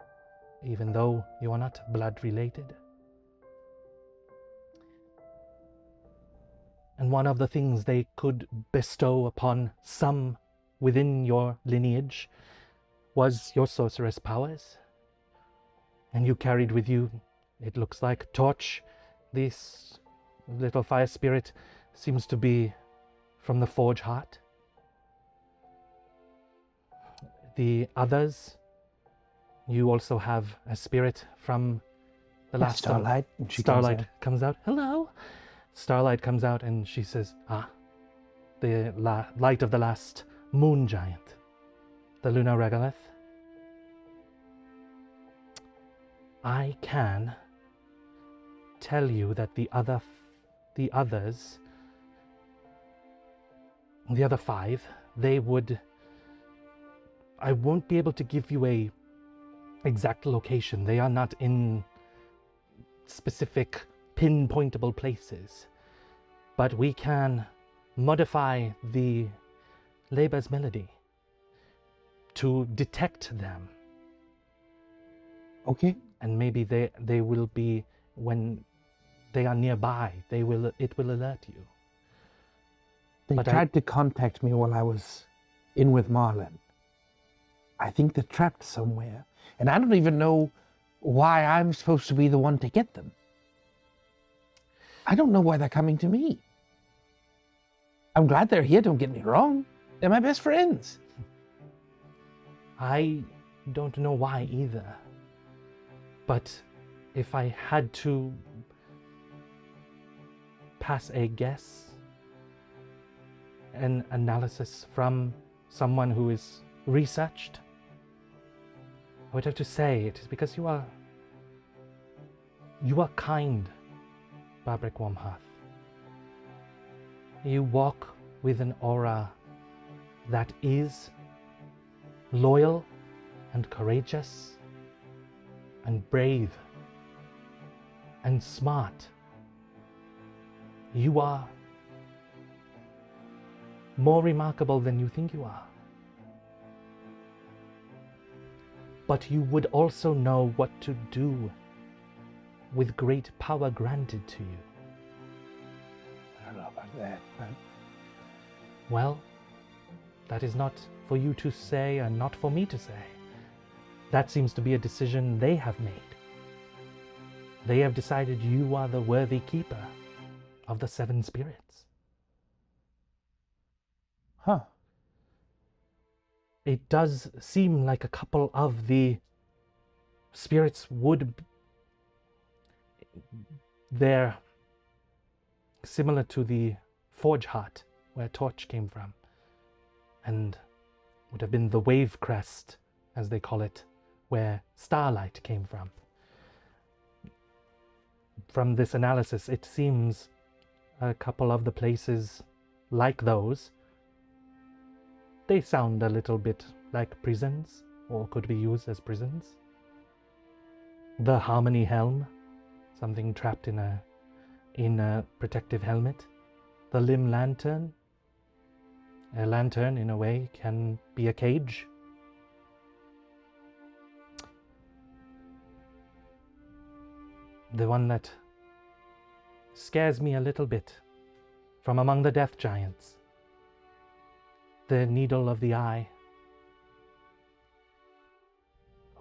Speaker 1: even though you are not blood related. And one of the things they could bestow upon some within your lineage was your sorceress powers. And you carried with you, it looks like, Torch. This little fire spirit seems to be from the Forge Heart. The others, you also have a spirit from the last
Speaker 2: Starlight. And she
Speaker 1: Starlight comes out. Hello. Starlight comes out and she says, the light of the last moon giant, the Luna Regolith. I can tell you that the other the others, the other 5, I won't be able to give you a exact location. They are not in specific pinpointable places. But we can modify the labor's melody to detect them.
Speaker 2: Okay.
Speaker 1: And maybe they will be, when they are nearby, it will alert you.
Speaker 2: They
Speaker 1: But
Speaker 2: tried to contact me while I was in with Marlon. I think they're trapped somewhere. And I don't even know why I'm supposed to be the one to get them. I don't know why they're coming to me. I'm glad they're here, don't get me wrong. They're my best friends.
Speaker 1: I don't know why either. But if I had to pass a guess, an analysis from someone who is researched, I would have to say it is because you are kind, Babric Wormhearth. You walk with an aura that is loyal and courageous and brave and smart. You are more remarkable than you think you are. But you would also know what to do with great power granted to you.
Speaker 2: I don't know about that, but...
Speaker 1: Well, that is not for you to say and not for me to say. That seems to be a decision they have made. They have decided you are the worthy keeper of the 7 spirits.
Speaker 2: Huh.
Speaker 1: It does seem like a couple of the spirits they're similar to the Forge Heart where Torch came from, and would have been the Wave Crest, as they call it, where Starlight came from. From this analysis, it seems a couple of the places like those, they sound a little bit like prisons, or could be used as prisons. The Harmony Helm, something trapped in a protective helmet. The Limb Lantern, a lantern in a way can be a cage. The one that scares me a little bit from among the Death Giants, the Needle of the Eye.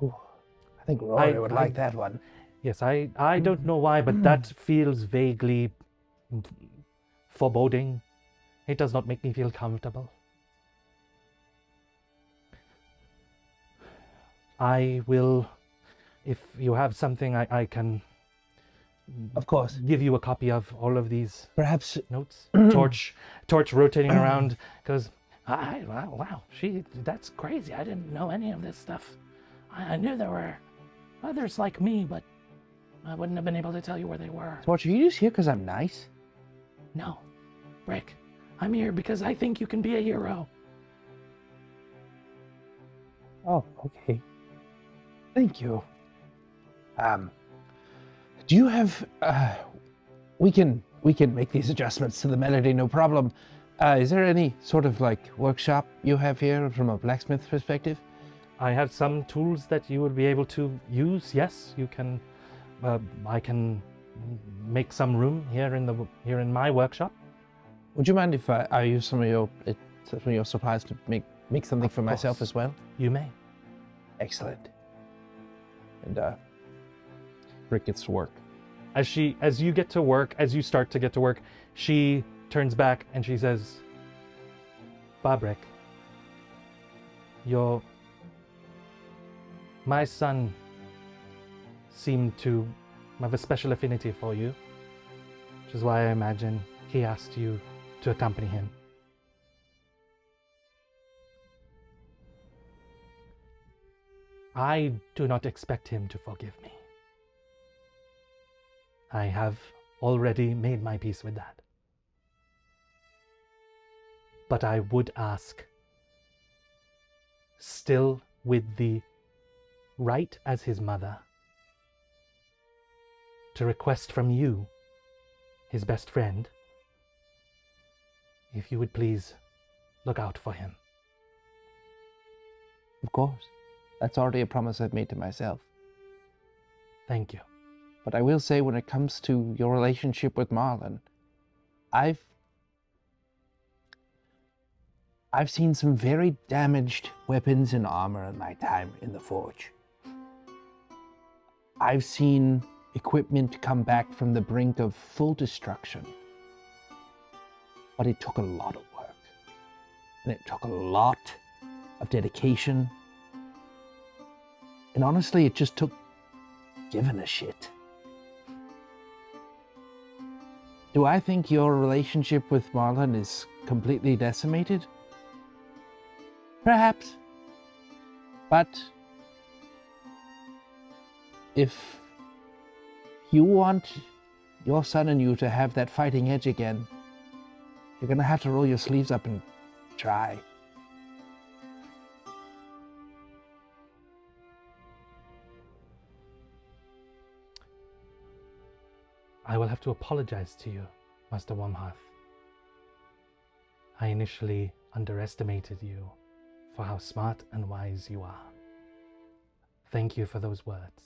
Speaker 2: Ooh, I think Rory would like that one.
Speaker 1: Yes, I don't know why, but that feels vaguely foreboding. It does not make me feel comfortable. I will, if you have something, I can...
Speaker 2: Of course.
Speaker 1: Give you a copy of all of these
Speaker 2: Perhaps
Speaker 1: notes. Torch rotating around goes, wow, that's crazy. I didn't know any of this stuff. I knew there were others like me, but I wouldn't have been able to tell you where they were.
Speaker 2: Torch, are you just here because I'm nice?
Speaker 1: No, Bric, I'm here because I think you can be a hero.
Speaker 2: Oh, okay. Thank you. Do you have, we can make these adjustments to the melody, no problem. Is there any sort of like workshop you have here from a blacksmith perspective?
Speaker 1: I have some tools that you would be able to use. Yes, you can. I can make some room here in my workshop.
Speaker 2: Would you mind if I use some of your supplies to make something for myself as well?
Speaker 1: You may.
Speaker 2: Excellent. And Bric gets to work.
Speaker 1: As you start to get to work, she turns back and she says, Babric, my son seemed to have a special affinity for you, which is why I imagine he asked you to accompany him. I do not expect him to forgive me. I have already made my peace with that. But I would ask, still with the right as his mother, to request from you, his best friend, if you would please look out for him.
Speaker 10: Of course. That's already a promise I've made to myself.
Speaker 1: Thank you.
Speaker 10: But I will say, when it comes to your relationship with Marlon, I've seen some very damaged weapons and armor in my time in the Forge. I've seen equipment come back from the brink of full destruction. But it took a lot of work. And it took a lot of dedication. And honestly, it just took giving a shit. Do I think your relationship with Marlon is completely decimated? Perhaps. But if you want your son and you to have that fighting edge again, you're gonna have to roll your sleeves up and try.
Speaker 1: I will have to apologize to you, Master Wormhearth. I initially underestimated you for how smart and wise you are. Thank you for those words.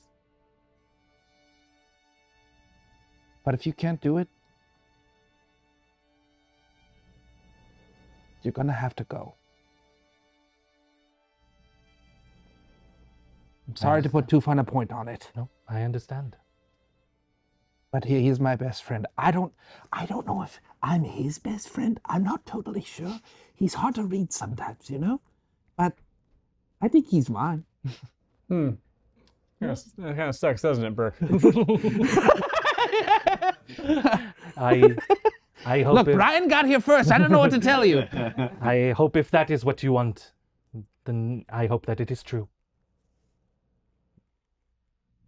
Speaker 10: But if you can't do it, you're gonna have to go. I'm sorry to put too fine a point on it.
Speaker 1: No, I understand.
Speaker 10: But he's my best friend. I don't know if I'm his best friend. I'm not totally sure. He's hard to read sometimes, you know? But I think he's mine.
Speaker 6: That kind of sucks, doesn't it, Bric?
Speaker 1: I hope.
Speaker 10: Look, Brian got here first. I don't know what to tell you.
Speaker 1: I hope if that is what you want, then I hope that it is true.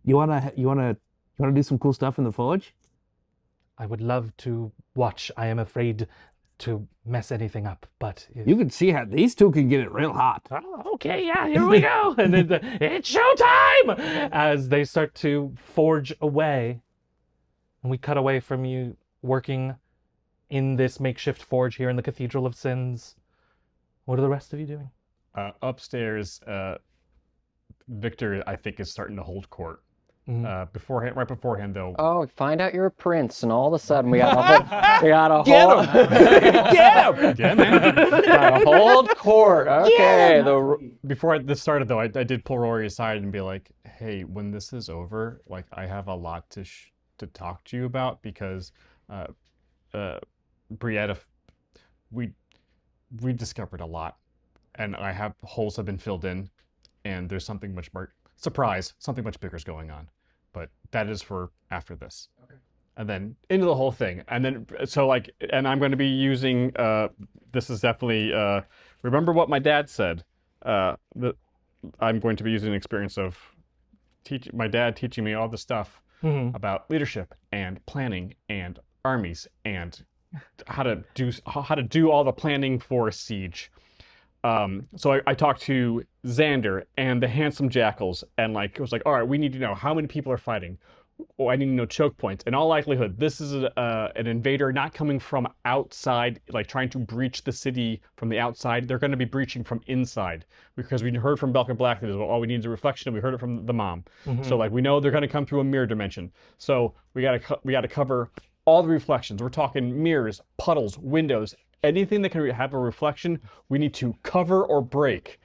Speaker 10: You wanna do some cool stuff in the Forge?
Speaker 1: I would love to watch. I am afraid to mess anything up, but if...
Speaker 10: You can see how these two can get it real hot.
Speaker 1: Oh, okay, yeah, here we go. And then it's showtime as they start to forge away. And we cut away from you working in this makeshift forge here in the Cathedral of Sins. What are the rest of you doing?
Speaker 6: Upstairs, Victor, I think, is starting to hold court.
Speaker 1: Mhm.
Speaker 6: Right beforehand, though.
Speaker 5: Oh, find out you're a prince, and all of a sudden we got a whole,
Speaker 10: Get him!
Speaker 5: got a hold court. Okay,
Speaker 6: Before this started, though, I did pull Rory aside and be like, "Hey, when this is over, like, I have a lot to talk to you about because, Breanna, we discovered a lot, and holes have been filled in, and there's something much more something much bigger is going on, but that is for after this." Okay. And then into the whole thing, and then and I'm going to be using this is definitely remember what my dad said. That I'm going to be using an experience of my dad teaching me all the stuff about leadership and planning and armies and how to do all the planning for a siege. So I talked to Xander and the Handsome Jackals, and it was like, all right, we need to know how many people are fighting. Oh, I need to know choke points. In all likelihood, this is an invader not coming from outside, like trying to breach the city from the outside. They're going to be breaching from inside, because we heard from Belka Black that all we need is a reflection, and we heard it from the mom. So we know they're going to come through a mirror dimension. So we got to cover all the reflections. We're talking mirrors, puddles, windows. Anything that can have a reflection, we need to cover or break.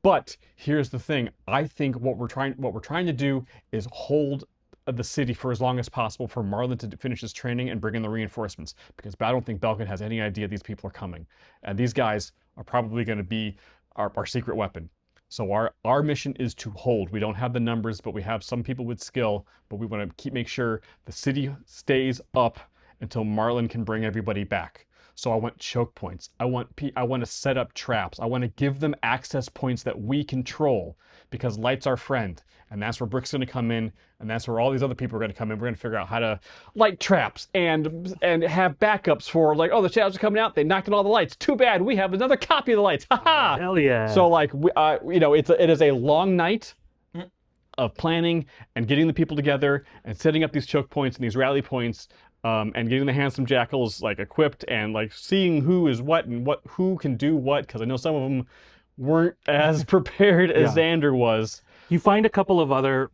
Speaker 6: But here's the thing. I think what we're trying to do is hold the city for as long as possible for Marlon to finish his training and bring in the reinforcements. Because I don't think Belkin has any idea these people are coming. And these guys are probably going to be our secret weapon. So our mission is to hold. We don't have the numbers, but we have some people with skill. But we want to make sure the city stays up until Marlon can bring everybody back. So I want choke points. I want to set up traps. I want to give them access points that we control, because light's our friend. And that's where Bric's going to come in, and that's where all these other people are going to come in. We're going to figure out how to light traps and have backups for, like, oh, the shadows are coming out. They knocked on all the lights. Too bad. We have another copy of the lights. Ha ha!
Speaker 1: Hell yeah.
Speaker 6: So, like, it is a long night of planning and getting the people together and setting up these choke points and these rally points, and getting the handsome jackals like equipped and like seeing who is what and who can do what, because I know some of them weren't as prepared as Xander was.
Speaker 1: You find a couple of other,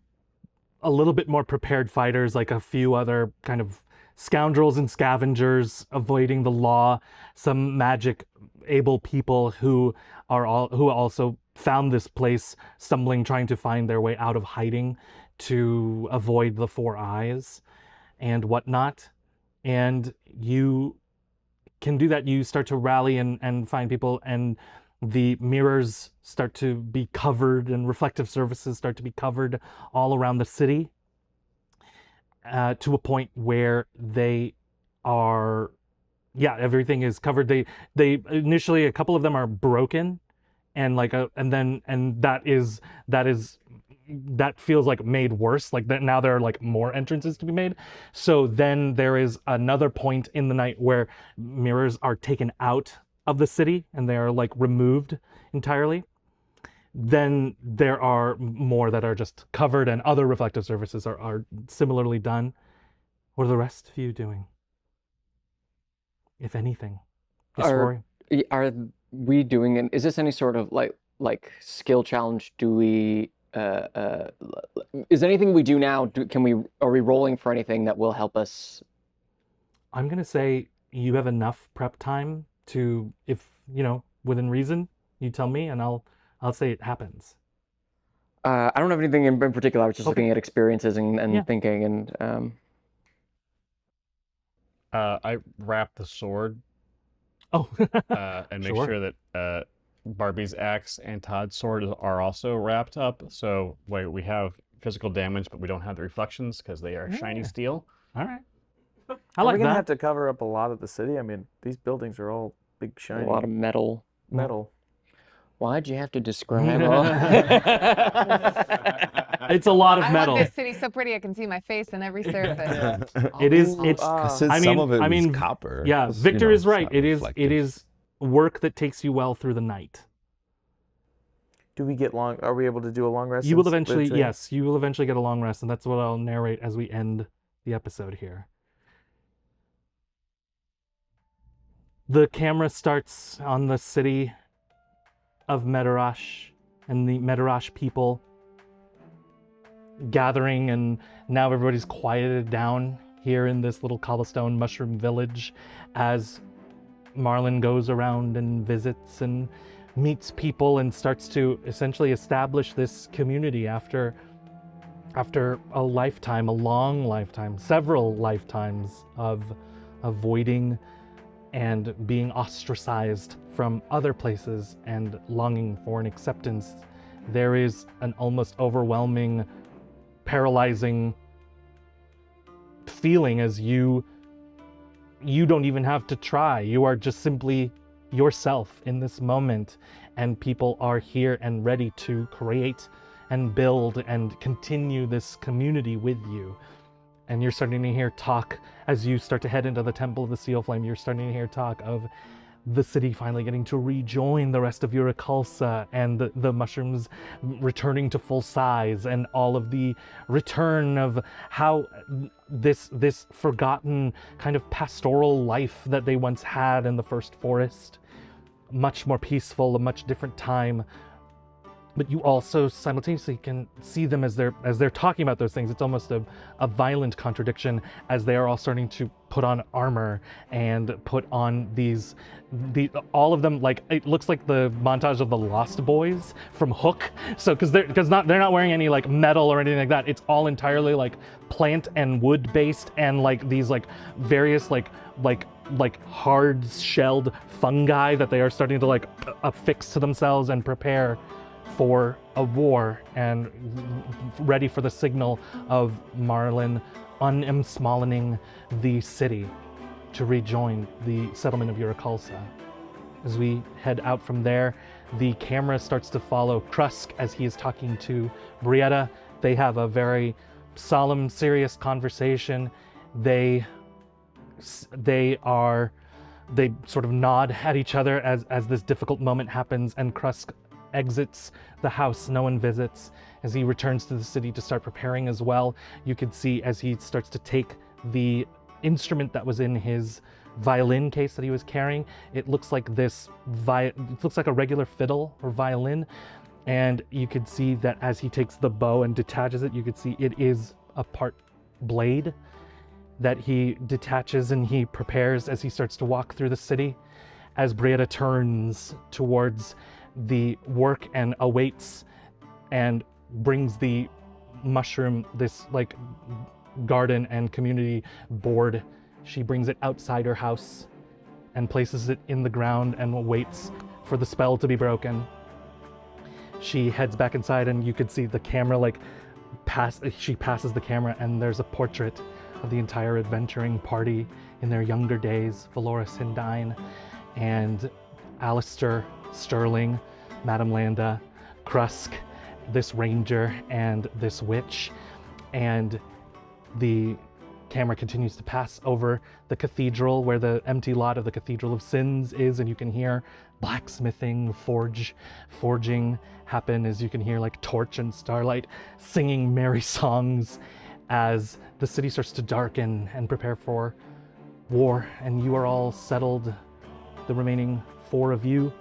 Speaker 1: a little bit more prepared fighters, like a few other kind of scoundrels and scavengers avoiding the law, some magic able people who also found this place stumbling, trying to find their way out of hiding to avoid the Four Eyes and whatnot. And you can do that. You start to rally and find people, and the mirrors start to be covered and reflective surfaces start to be covered all around the city, to a point where they are, everything is covered. They initially, a couple of them are broken, and that feels like made worse, like that now there are like more entrances to be made. So then there is another point in the night where mirrors are taken out of the city and they are like removed entirely. Then there are more that are just covered, and other reflective surfaces are similarly done. What are the rest of you doing, if anything?
Speaker 5: Are we doing is this any sort of like skill challenge? Do we is anything we do now, are we rolling for anything that will help us?
Speaker 1: I'm gonna say you have enough prep time to, if within reason, you tell me and I'll say it happens.
Speaker 5: I don't have anything in particular. I was just looking at experiences and thinking, and
Speaker 6: I wrap the sword.
Speaker 1: Oh.
Speaker 6: And make sure that Barbie's axe and Todd's sword are also wrapped up. So we have physical damage, but we don't have the reflections because they are shiny steel.
Speaker 1: All right.
Speaker 4: Are we gonna have to cover up a lot of the city? I mean, these buildings are all big, shiny.
Speaker 5: A lot of metal. Why'd you have to describe all?
Speaker 1: It's a lot of metal.
Speaker 9: I want this city so pretty I can see my face on every surface.
Speaker 1: It is. It's.
Speaker 7: Some of it is copper.
Speaker 1: Yeah, Victor is right. It is work that takes you well through the night.
Speaker 4: Do we get long? Are we able to do a long rest?
Speaker 1: You will eventually. Yes, you will eventually get a long rest, and that's what I'll narrate as we end the episode here. The camera starts on the city of Medarash and the Medarash people gathering, and now everybody's quieted down here in this little cobblestone mushroom village as Marlon goes around and visits and meets people and starts to essentially establish this community after a lifetime, a long lifetime, several lifetimes of avoiding and being ostracized from other places and longing for an acceptance. There is an almost overwhelming, paralyzing feeling as you don't even have to try. You are just simply yourself in this moment, and people are here and ready to create and build and continue this community with you. And you're starting to hear talk as you start to head into the Temple of the Seal Flame. You're starting to hear talk of the city finally getting to rejoin the rest of Uraculsa, and the mushrooms returning to full size, and all of the return of how this forgotten kind of pastoral life that they once had in the first forest, much more peaceful, a much different time. But you also simultaneously can see them as they're talking about those things. It's almost a violent contradiction as they are all starting to put on armor and put on all of them, like it looks like the montage of the Lost Boys from Hook. So they're not wearing any like metal or anything like that. It's all entirely like plant and wood based, and like these like various like hard shelled fungi that they are starting to like affix to themselves and prepare for a war, and ready for the signal of Marlon unsmallening the city. to rejoin the settlement of Urakalsa. As we head out from there, the camera starts to follow Krusk as he is talking to Breanna. They have a very solemn, serious conversation. They sort of nod at each other as this difficult moment happens, and Krusk exits the house. No one visits. As he returns to the city to start preparing as well, you can see as he starts to take the instrument that was in his violin case that he was carrying. It looks like it looks like a regular fiddle or violin, and you could see that as he takes the bow and detaches it, you could see it is a part blade that he detaches, and he prepares as he starts to walk through the city. As Breanna turns towards the work and awaits and brings the mushroom, this like garden and community board, she brings it outside her house and places it in the ground and waits for the spell to be broken. She heads back inside, and you could see the camera she passes the camera, and there's a portrait of the entire adventuring party in their younger days. Valora Sindine and Alistair Sterling, Madame Landa, Krusk, this ranger, and this witch. And the camera continues to pass over the cathedral where the empty lot of the Cathedral of Sins is, and you can hear blacksmithing, forging happen, as you can hear like Torch and Starlight singing merry songs as the city starts to darken and prepare for war. And you are all settled. The remaining 4 of you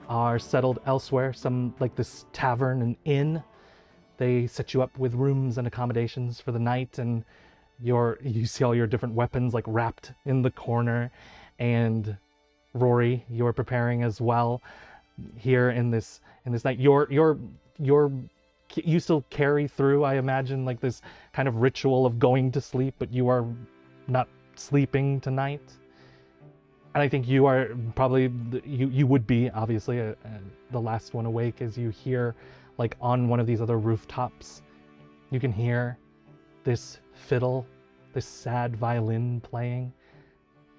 Speaker 1: are settled elsewhere, some like this tavern and inn. They set you up with rooms and accommodations for the night, and you see all your different weapons like wrapped in the corner. And Rory, you're preparing as well here in this night. You still carry through, I imagine, like this kind of ritual of going to sleep, but you are not sleeping tonight. And I think you are probably, you would be obviously the last one awake, as you hear like on one of these other rooftops, you can hear this fiddle, this sad violin playing.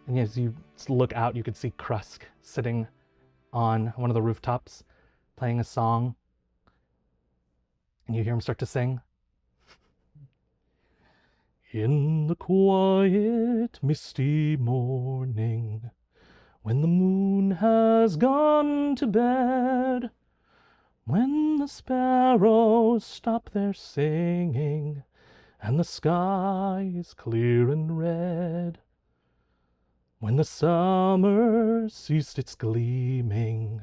Speaker 1: And as you look out, you could see Krusk sitting on one of the rooftops playing a song. And you hear him start to sing. In the quiet, misty morning, when the moon has gone to bed, when the sparrows stop their singing, and the sky is clear and red, when the summer ceased its gleaming,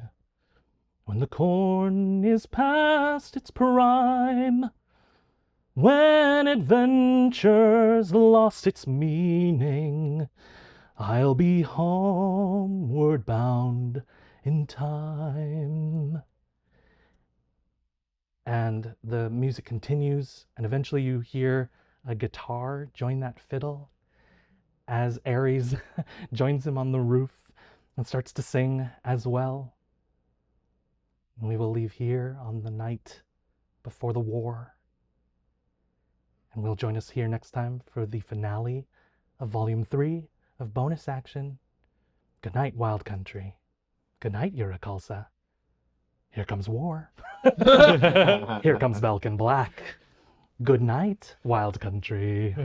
Speaker 1: when the corn is past its prime, when adventure's lost its meaning, I'll be homeward bound in time. And the music continues, and eventually you hear a guitar join that fiddle as Ares joins him on the roof and starts to sing as well. And we will leave here on the night before the war. And will join us here next time for the finale of Volume 3 of Bonus Action. Good night, Wild Country. Good night, Urakalsa. Here comes war. Here comes Belkin Black. Good night, Wild Country.